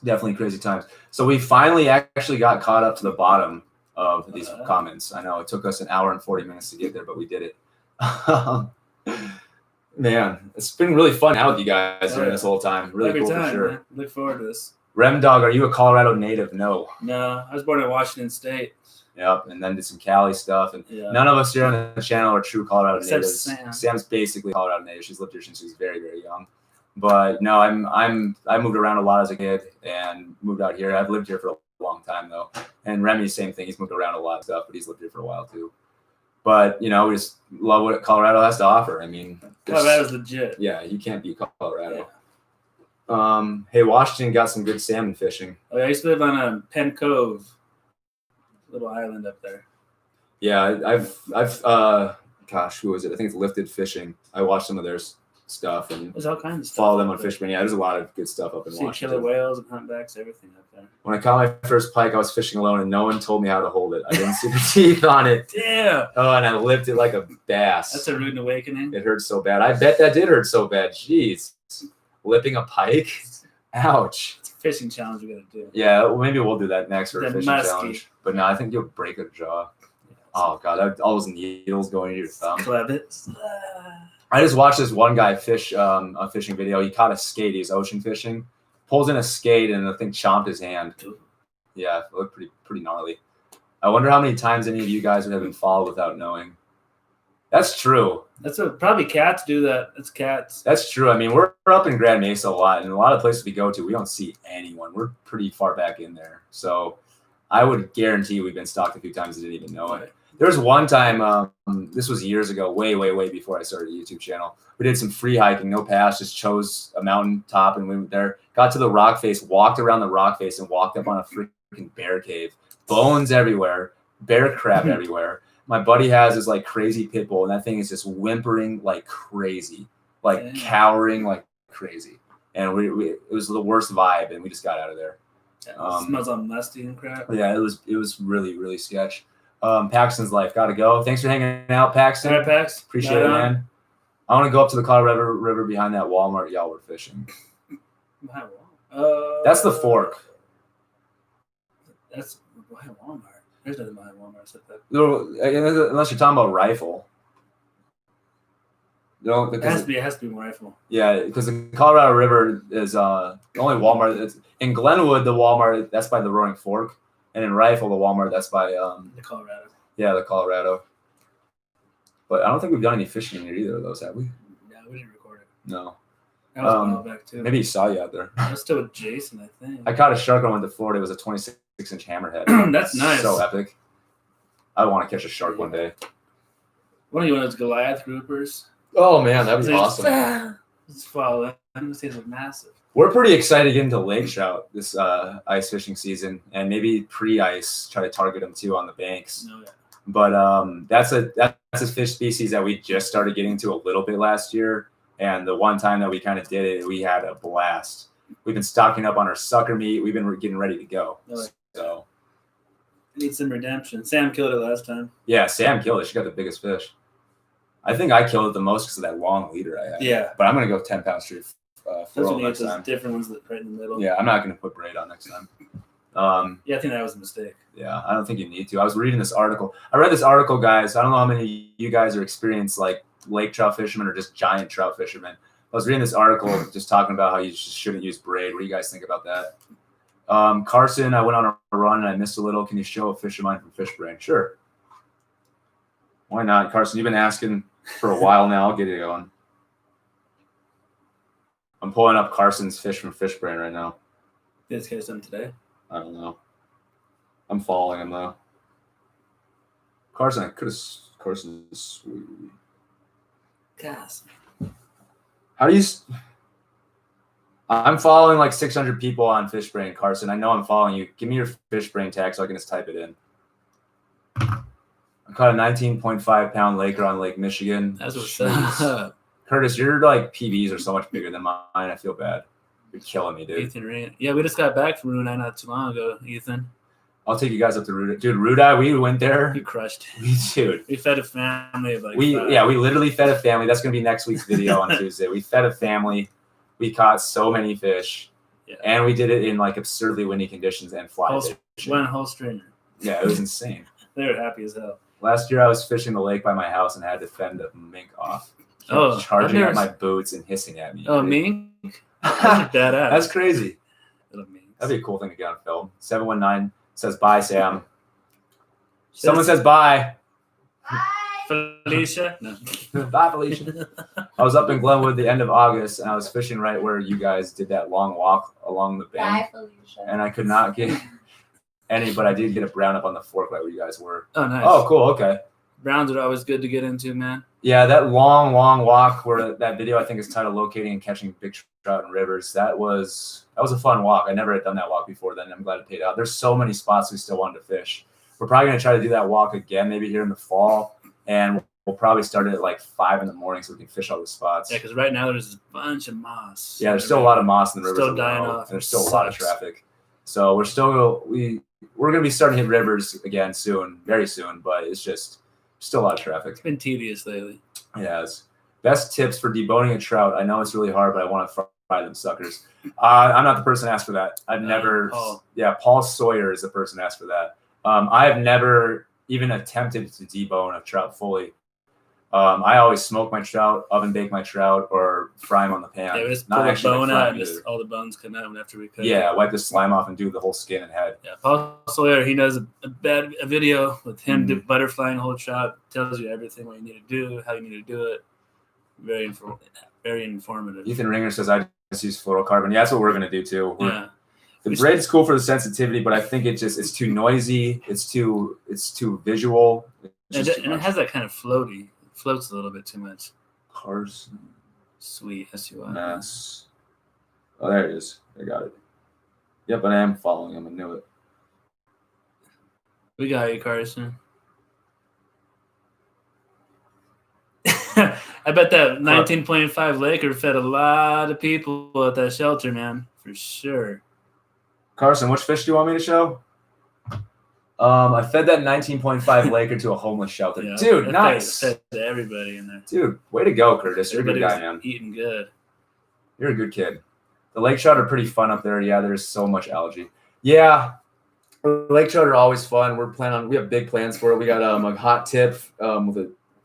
definitely crazy times. So we finally actually got caught up to the bottom of these comments. I know it took us an hour and 40 minutes to get there, but we did it. Man, it's been really fun out with you guys during this whole time. Really Every cool time, for sure. Man. Look forward to this. Rem Dog, are you a Colorado native? No. No, I was born in Washington State. Yep, and then did some Cali stuff. And none of us here on the channel are true Colorado natives. Sam's basically Colorado native. She's lived here since she was very, very young. But no, I moved around a lot as a kid and moved out here. I've lived here for a long time though. And Remy, same thing. He's moved around a lot of stuff, but he's lived here for a while too. But we just love what Colorado has to offer. I mean, Colorado's legit. Yeah, you can't beat Colorado. Yeah. Hey, Washington got some good salmon fishing. Oh, yeah, I used to live on Penn Cove, little island up there. Yeah, I've gosh, who was it? I think it's Lifted Fishing. I watched some of their stuff and there's all kinds of stuff. Follow them on Fishman. Yeah, there's a lot of good stuff up in Washington. Killer whales and humpbacks, everything up there. When I caught my first pike, I was fishing alone, and no one told me how to hold it. I didn't see the teeth on it. Yeah. Oh, and I lipped it like a bass. That's a rude awakening. It hurt so bad. I bet that did hurt so bad. Jeez, lipping a pike. Ouch. It's a fishing challenge we got to do. Yeah, well, maybe we'll do that next for a fishing challenge. But no, I think you'll break a jaw. Oh God, all those needles going into your thumb. Clevets. I just watched this one guy fish a fishing video. He caught a skate. He was ocean fishing. Pulls in a skate and the thing chomped his hand. Yeah, it looked pretty gnarly. I wonder how many times any of you guys would have been followed without knowing. That's true. That's probably cats do that. It's cats. That's true. I mean, we're up in Grand Mesa a lot, and a lot of places we go to, we don't see anyone. We're pretty far back in there. So I would guarantee we've been stalked a few times and didn't even know it. There was one time, this was years ago, way before I started a YouTube channel. We did some free hiking, no pass, just chose a mountain top and we went there, got to the rock face, walked around the rock face and walked up on a freaking bear cave. Bones everywhere, bear crap everywhere. My buddy has this like crazy pit bull and that thing is just whimpering like crazy, like cowering like crazy. And it was the worst vibe and we just got out of there. Yeah, it smells all musty and crap. Yeah, it was really, really sketch. Paxton's life. Gotta go. Thanks for hanging out, Paxton. All right, Pax. Appreciate it, man. I want to go up to the Colorado River behind that Walmart y'all were fishing. That's the fork. That's behind Walmart. There's nothing behind Walmart. Unless you're talking about rifle. No, it has to be rifle. Yeah, because the Colorado River is only Walmart. In Glenwood, the Walmart, that's by the Roaring Fork. And in Rifle, the Walmart, that's by the Colorado. Yeah, the Colorado. But I don't think we've done any fishing in either of those, have we? No, we didn't record it. No. That was a while back too. Maybe he saw you out there. I was still with Jason, I think. I caught a shark when I went to Florida. It was a 26-inch hammerhead. That's nice. So epic. I want to catch a shark one day. One of those Goliath groupers. Oh man, that'd be awesome. Just follow them. These are massive. We're pretty excited to get into lake trout this ice fishing season, and maybe pre-ice try to target them too on the banks. Oh, yeah. But that's a fish species that we just started getting into a little bit last year, and the one time that we kind of did it, we had a blast. We've been stocking up on our sucker meat. We've been getting ready to go. Oh, yeah. So Need some redemption. Sam killed it last time. Yeah, Sam killed it. She got the biggest fish. I think I killed it the most because of that long leader I had. Yeah. But I'm going to go 10-pound street Those next time. different ones that right in the middle. Yeah, I'm not going to put braid on next time. Yeah, I think that was a mistake. Yeah, I don't think you need to. I was reading this article. I read this article, guys. I don't know how many of you guys are experienced like lake trout fishermen or just giant trout fishermen. I was reading this article just talking about how you just shouldn't use braid. What do you guys think about that? Carson, I went on a run and I missed a little. Can you show a fish of mine from Fish Brain? Sure. Why not? Carson, you've been asking for a while now. I'll get it going. I'm pulling up Carson's fish from Fish Brain right now. Did this catch them today? I don't know. I'm following him though. Carson, I could have. Carson is sweet. Carson. How do you? I'm following like 600 people on Fish Brain, Carson. I know I'm following you. Give me your Fish Brain tag so I can just type it in. I caught a 19.5-pound laker on Lake Michigan. That's what's up. Curtis, your like PBs are so much bigger than mine. I feel bad. You're killing me, dude. Ethan Ray. Yeah, we just got back from Rudai not too long ago, Ethan. I'll take you guys up to Rudai. Dude, Rudai, we went there. You crushed We it. dude. We fed a family of like we five. literally fed a family. That's gonna be next week's video on Tuesday. We fed a family. We caught so many fish. Yeah. And we did it in like absurdly windy conditions and fly fishing. One whole stringer. Yeah, it was insane. They were happy as hell. Last year I was fishing the lake by my house and had to fend a mink off. Oh, Charging at my boots and hissing at me. Oh, mink? That's badass. That's crazy. Little minks. That'd be a cool thing to get on film. 719 says bye, Sam. Someone says bye. Felicia? No. Bye, Felicia. I was up in Glenwood the end of August, and I was fishing right where you guys did that long walk along the bank. Bye, Felicia. And I could not get any, but I did get a brown up on the fork right where you guys were. Oh, nice. Oh, cool. Okay. Browns are always good to get into, man. Yeah, that long walk where that video I think is titled "Locating and Catching Big Trout in Rivers." That was a fun walk. I never had done that walk before. Then I'm glad it paid out. There's so many spots we still wanted to fish. We're probably gonna try to do that walk again, maybe here in the fall, and we'll probably start it at like 5 in the morning so we can fish all the spots. Yeah, because right now there's a bunch of moss. Yeah, there's still a lot of moss in the rivers. Still dying off. There's still a lot of traffic. So we're gonna be starting to hit rivers again soon, very soon. But it's just still a lot of traffic. It's been tedious lately. It has. Best tips for deboning a trout. I know it's really hard, but I want to fry them suckers. I'm not the person asked for that. I've never. Paul. Yeah, Paul Sawyer is the person asked for that. I have never even attempted to debone a trout fully. I always smoke my trout, oven bake my trout, or fry them on the pan. Yeah, we just Not pull the actually bone fry out them and just either. all the bones come out after we cook. Yeah, wipe the slime off and do the whole skin and head. Yeah, Paul Sawyer, he does a video with him butterflying a whole trout, tells you everything what you need to do, how you need to do it. Very informative. Ethan Ringer says I just use fluorocarbon. Yeah, that's what we're gonna do too. Yeah. The braid's cool for the sensitivity, but I think it's too noisy. It's too visual. And it has that kind of floaty. It floats a little bit too much. Carson. Sweet SUI. Mass. Oh, there it is. I got it. Yep, and I am following him. I knew it. We got you, Carson. I bet that 19.5 Laker fed a lot of people at that shelter, man, for sure. Carson, which fish do you want me to show? I fed that 19.5 Laker to a homeless shelter. Yeah, Dude, nice. Fed to everybody in there. Dude, way to go, Curtis. You're a good guy, man. Eating good. You're a good kid. The lake trout are pretty fun up there. Yeah, there's so much algae. Yeah, lake trout are always fun. We have big plans for it. We got a hot tip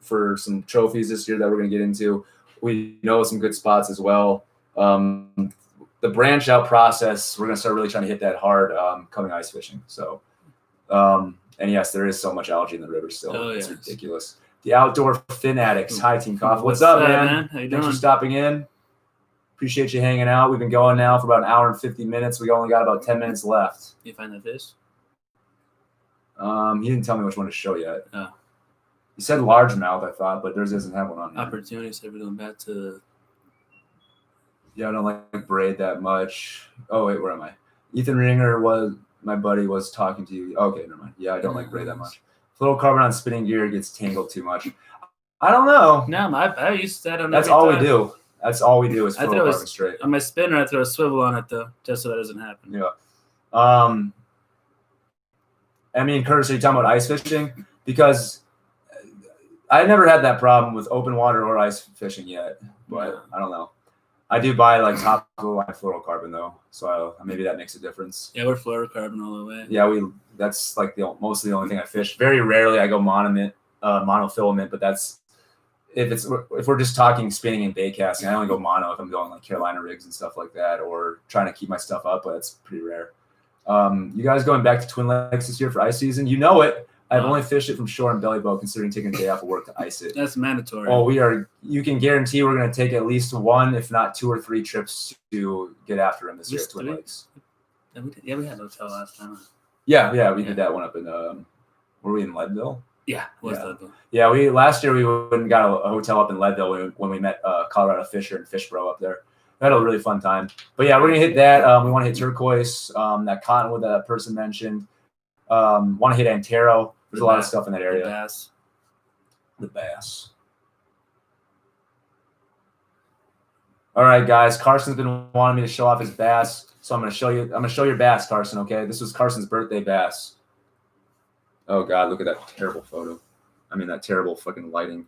for some trophies this year that we're gonna get into. We know some good spots as well. The branch out process, we're gonna start really trying to hit that hard coming ice fishing. So, and yes, there is so much algae in the river still. Oh, it's yes. ridiculous. The outdoor fin addicts. Hi, Team Coffee. What's up, man? How you Thanks for doing? stopping in. Appreciate you hanging out. We've been going now for about an hour and 50 minutes. We only got about 10 minutes left. You find that fish? He didn't tell me which one to show yet. Oh. He said largemouth, I thought, but theirs doesn't have one on there. Opportunity, so we're going back to. Yeah, I don't like braid that much. Oh, wait, where am I? Ethan Ringer my buddy was talking to you. Okay, never mind. Yeah, I don't like braid that much. Fluorocarbon on spinning gear gets tangled too much. I don't know. No, I used that on. That's every all we time. do. That's all we do is I thought it was- fluorocarbon straight. On my spinner, I throw a swivel on it though, just so that doesn't happen. Yeah. I mean, Curtis, are you talking about ice fishing? Because I never had that problem with open water or ice fishing yet, but I don't know. I do buy like top of the line fluorocarbon though, so maybe that makes a difference. Yeah, we're fluorocarbon all the way. Yeah, that's like mostly the only thing I fish. Very rarely I go monofilament, but that's if we're just talking spinning and bait casting. I only go mono if I'm going like Carolina rigs and stuff like that, or trying to keep my stuff up, but it's pretty rare. You guys going back to Twin Lakes this year for ice season? You know it. I've only fished it from shore and belly boat, considering taking a day off of work to ice it. That's mandatory. Oh, you can guarantee we're going to take at least 1, if not 2 or 3 trips to get after him this year at Twin Lakes. Yeah, we had a hotel last time. Yeah, we did that one up in, were we in Leadville? Yeah, Leadville. Yeah, last year we went and got a hotel up in Leadville when we met Colorado Fisher and Fish Bro up there. We had a really fun time. But yeah, we're going to hit that. We want to hit turquoise, that cottonwood that person mentioned. Want to hit Antero. There's a lot of stuff in that area. The bass. All right, guys. Carson's been wanting me to show off his bass, so I'm going to show you. I'm going to show your bass, Carson. Okay, this was Carson's birthday bass. Oh God, look at that terrible photo. I mean, that terrible fucking lighting.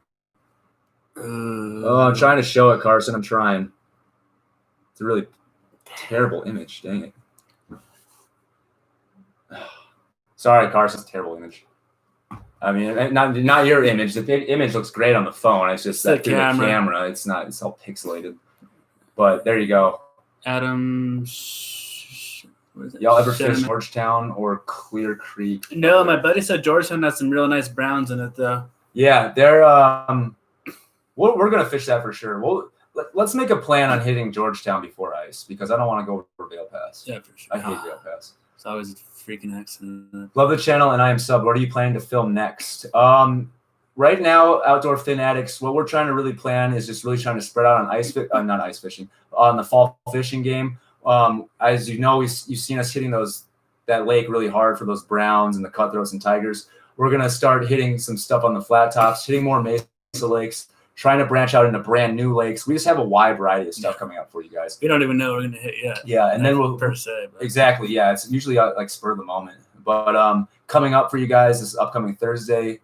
I'm trying to show it, Carson. I'm trying. It's a really terrible image. Dang it. Sorry, Carson. It's a terrible image. I mean, not your image. The image looks great on the phone. It's just that through the camera, it's not. It's all pixelated. But there you go. Adam, y'all ever fish Georgetown or Clear Creek? No, my buddy said Georgetown has some real nice browns in it, though. Yeah, they're. We're gonna fish that for sure. Let's make a plan on hitting Georgetown before ice, because I don't want to go for Vail Pass. Yeah, for sure. I hate Vail Pass. It's always a freaking accident. Love the channel, and I am sub. What are you planning to film next? Right now, Outdoor Fin Addicts, what we're trying to really plan is just really trying to spread out on not ice fishing, on the fall fishing game. As you know, you've seen us hitting that lake really hard for those browns and the cutthroats and tigers. We're gonna start hitting some stuff on the flat tops, hitting more mesa lakes, trying to branch out into brand new lakes. We just have a wide variety of stuff coming up for you guys. We don't even know what we're gonna hit yet. Yeah, and then we'll per se. But. Exactly. Yeah, it's usually like spur of the moment. But coming up for you guys this upcoming Thursday,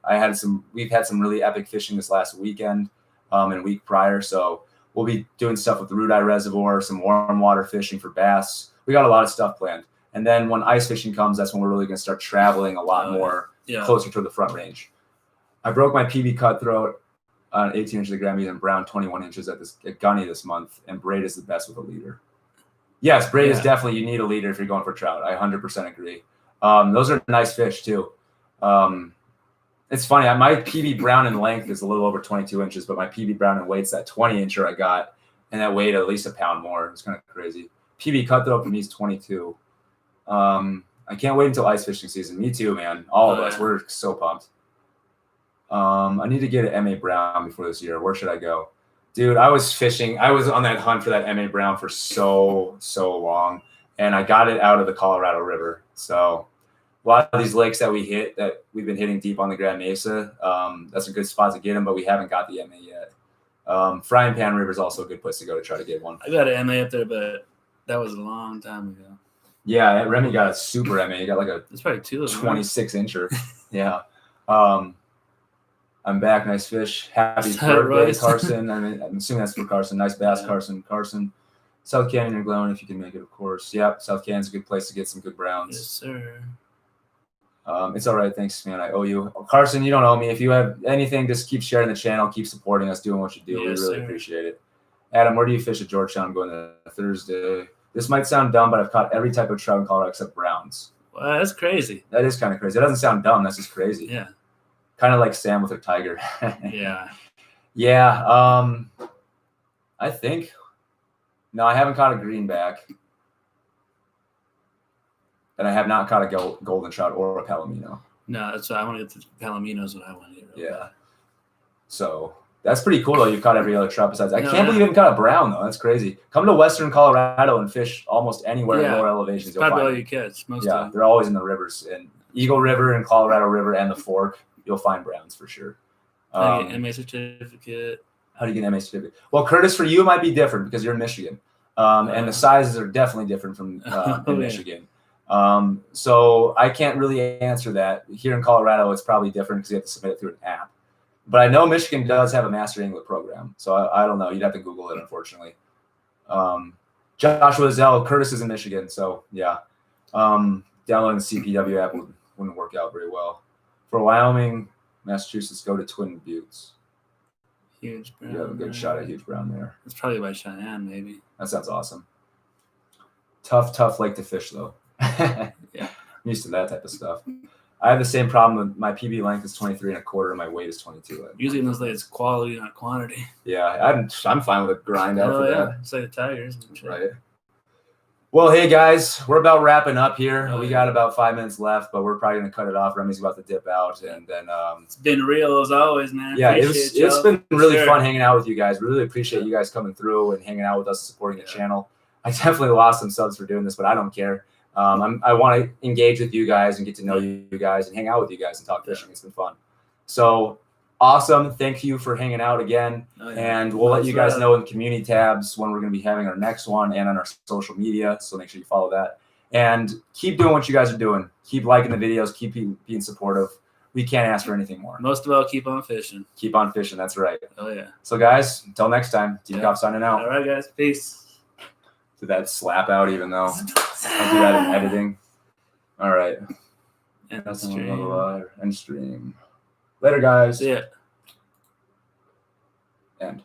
we've had some really epic fishing this last weekend and week prior. So we'll be doing stuff with the Rudeye Reservoir, some warm water fishing for bass. We got a lot of stuff planned. And then when ice fishing comes, that's when we're really going to start traveling a lot more closer to the front range. I broke my PB cutthroat on 18 inches of Grammy and brown 21 inches at Gunny this month, and braid is the best with a leader. Yes, braid is definitely, you need a leader if you're going for trout. I 100% agree. Those are nice fish too. It's funny. My PB brown in length is a little over 22 inches, but my PB brown in weight's that 20 incher I got, and that weighed at least a pound more. It's kind of crazy. PB cutthroat for me is 22. I can't wait until ice fishing season. Me too, man. All of us. We're so pumped. I need to get an MA Brown before this year. Where should I go? Dude, I was fishing. I was on that hunt for that MA Brown for so long, and I got it out of the Colorado River. So a lot of these lakes that we've been hitting deep on the Grand Mesa, that's a good spot to get them, but we haven't got the MA yet. Frying Pan River is also a good place to go to try to get one. I got an MA up there, but that was a long time ago. Yeah, Remy got a super MA. He got like it's probably 26 incher. Yeah. I'm back. Nice fish. Happy birthday, Carson. I'm assuming that's for Carson. Nice bass, Carson. Carson. South Canyon or Glowing, if you can make it, of course. Yep, South Canyon's a good place to get some good browns. Yes, sir. It's all right. Thanks, man. I owe you. Carson, you don't owe me. If you have anything, just keep sharing the channel. Keep supporting us, doing what you do. Yes, we really appreciate it. Adam, where do you fish at Georgetown? I'm going to Thursday. This might sound dumb, but I've caught every type of trout in Colorado except browns. Well, that's crazy. That is kind of crazy. It doesn't sound dumb. That's just crazy. Yeah. Kind of like Sam with her tiger. Yeah. Yeah. I think. No, I haven't caught a greenback. And I have not caught a golden trout or a palomino. No, that's what I want to get to. Palomino's what I want to get. Yeah. So that's pretty cool, though. You've caught every other trout besides. I can't believe you haven't caught a brown, though. That's crazy. Come to Western Colorado and fish almost anywhere in lower elevations. You'll probably all you catch. Most of them. They're always in the rivers. And Eagle River and Colorado River and the Fork, you'll find browns for sure. I get MA certificate. How do you get an MA certificate? Well, Curtis, for you, it might be different because you're in Michigan. And the sizes are definitely different from in Michigan. So I can't really answer that. Here in Colorado, it's probably different because you have to submit it through an app. But I know Michigan does have a Master Angler program. So I don't know. You'd have to Google it, unfortunately. Joshua Zell, Curtis is in Michigan. So, yeah. Downloading the CPW app wouldn't work out very well. For Wyoming, Massachusetts, go to Twin Buttes. Huge brown. You have a good shot at huge brown there. It's probably by Cheyenne, maybe. That sounds awesome. Tough lake to fish, though. Yeah. I'm used to that type of stuff. I have the same problem with my PB length is 23 1/4 and my weight is 22. Usually in those lakes, it's quality, not quantity. Yeah, I'm fine with a grind out for that. It's like the Tigers. Right. Well, hey guys, we're about wrapping up here. Oh, we yeah. got about 5 minutes left, but we're probably gonna cut it off. Remy's about to dip out, and then it's been real as always, man. Yeah, it's been really fun hanging out with you guys. Really appreciate you guys coming through and hanging out with us, supporting the channel. I definitely lost some subs for doing this, but I don't care. I want to engage with you guys and get to know you guys and hang out with you guys and talk fishing. It's been fun. So awesome. Thank you for hanging out again. And we'll let you guys know in community tabs when we're going to be having our next one and on our social media. So make sure you follow that. And keep doing what you guys are doing. Keep liking the videos. Keep being supportive. We can't ask for anything more. Most of all, keep on fishing. Keep on fishing. That's right. Oh, yeah. So, guys, until next time, Team Cop signing out. All right, guys. Peace. Did that slap out even though I'll do that in editing? All right. End stream. End stream. Later, guys. See ya. End.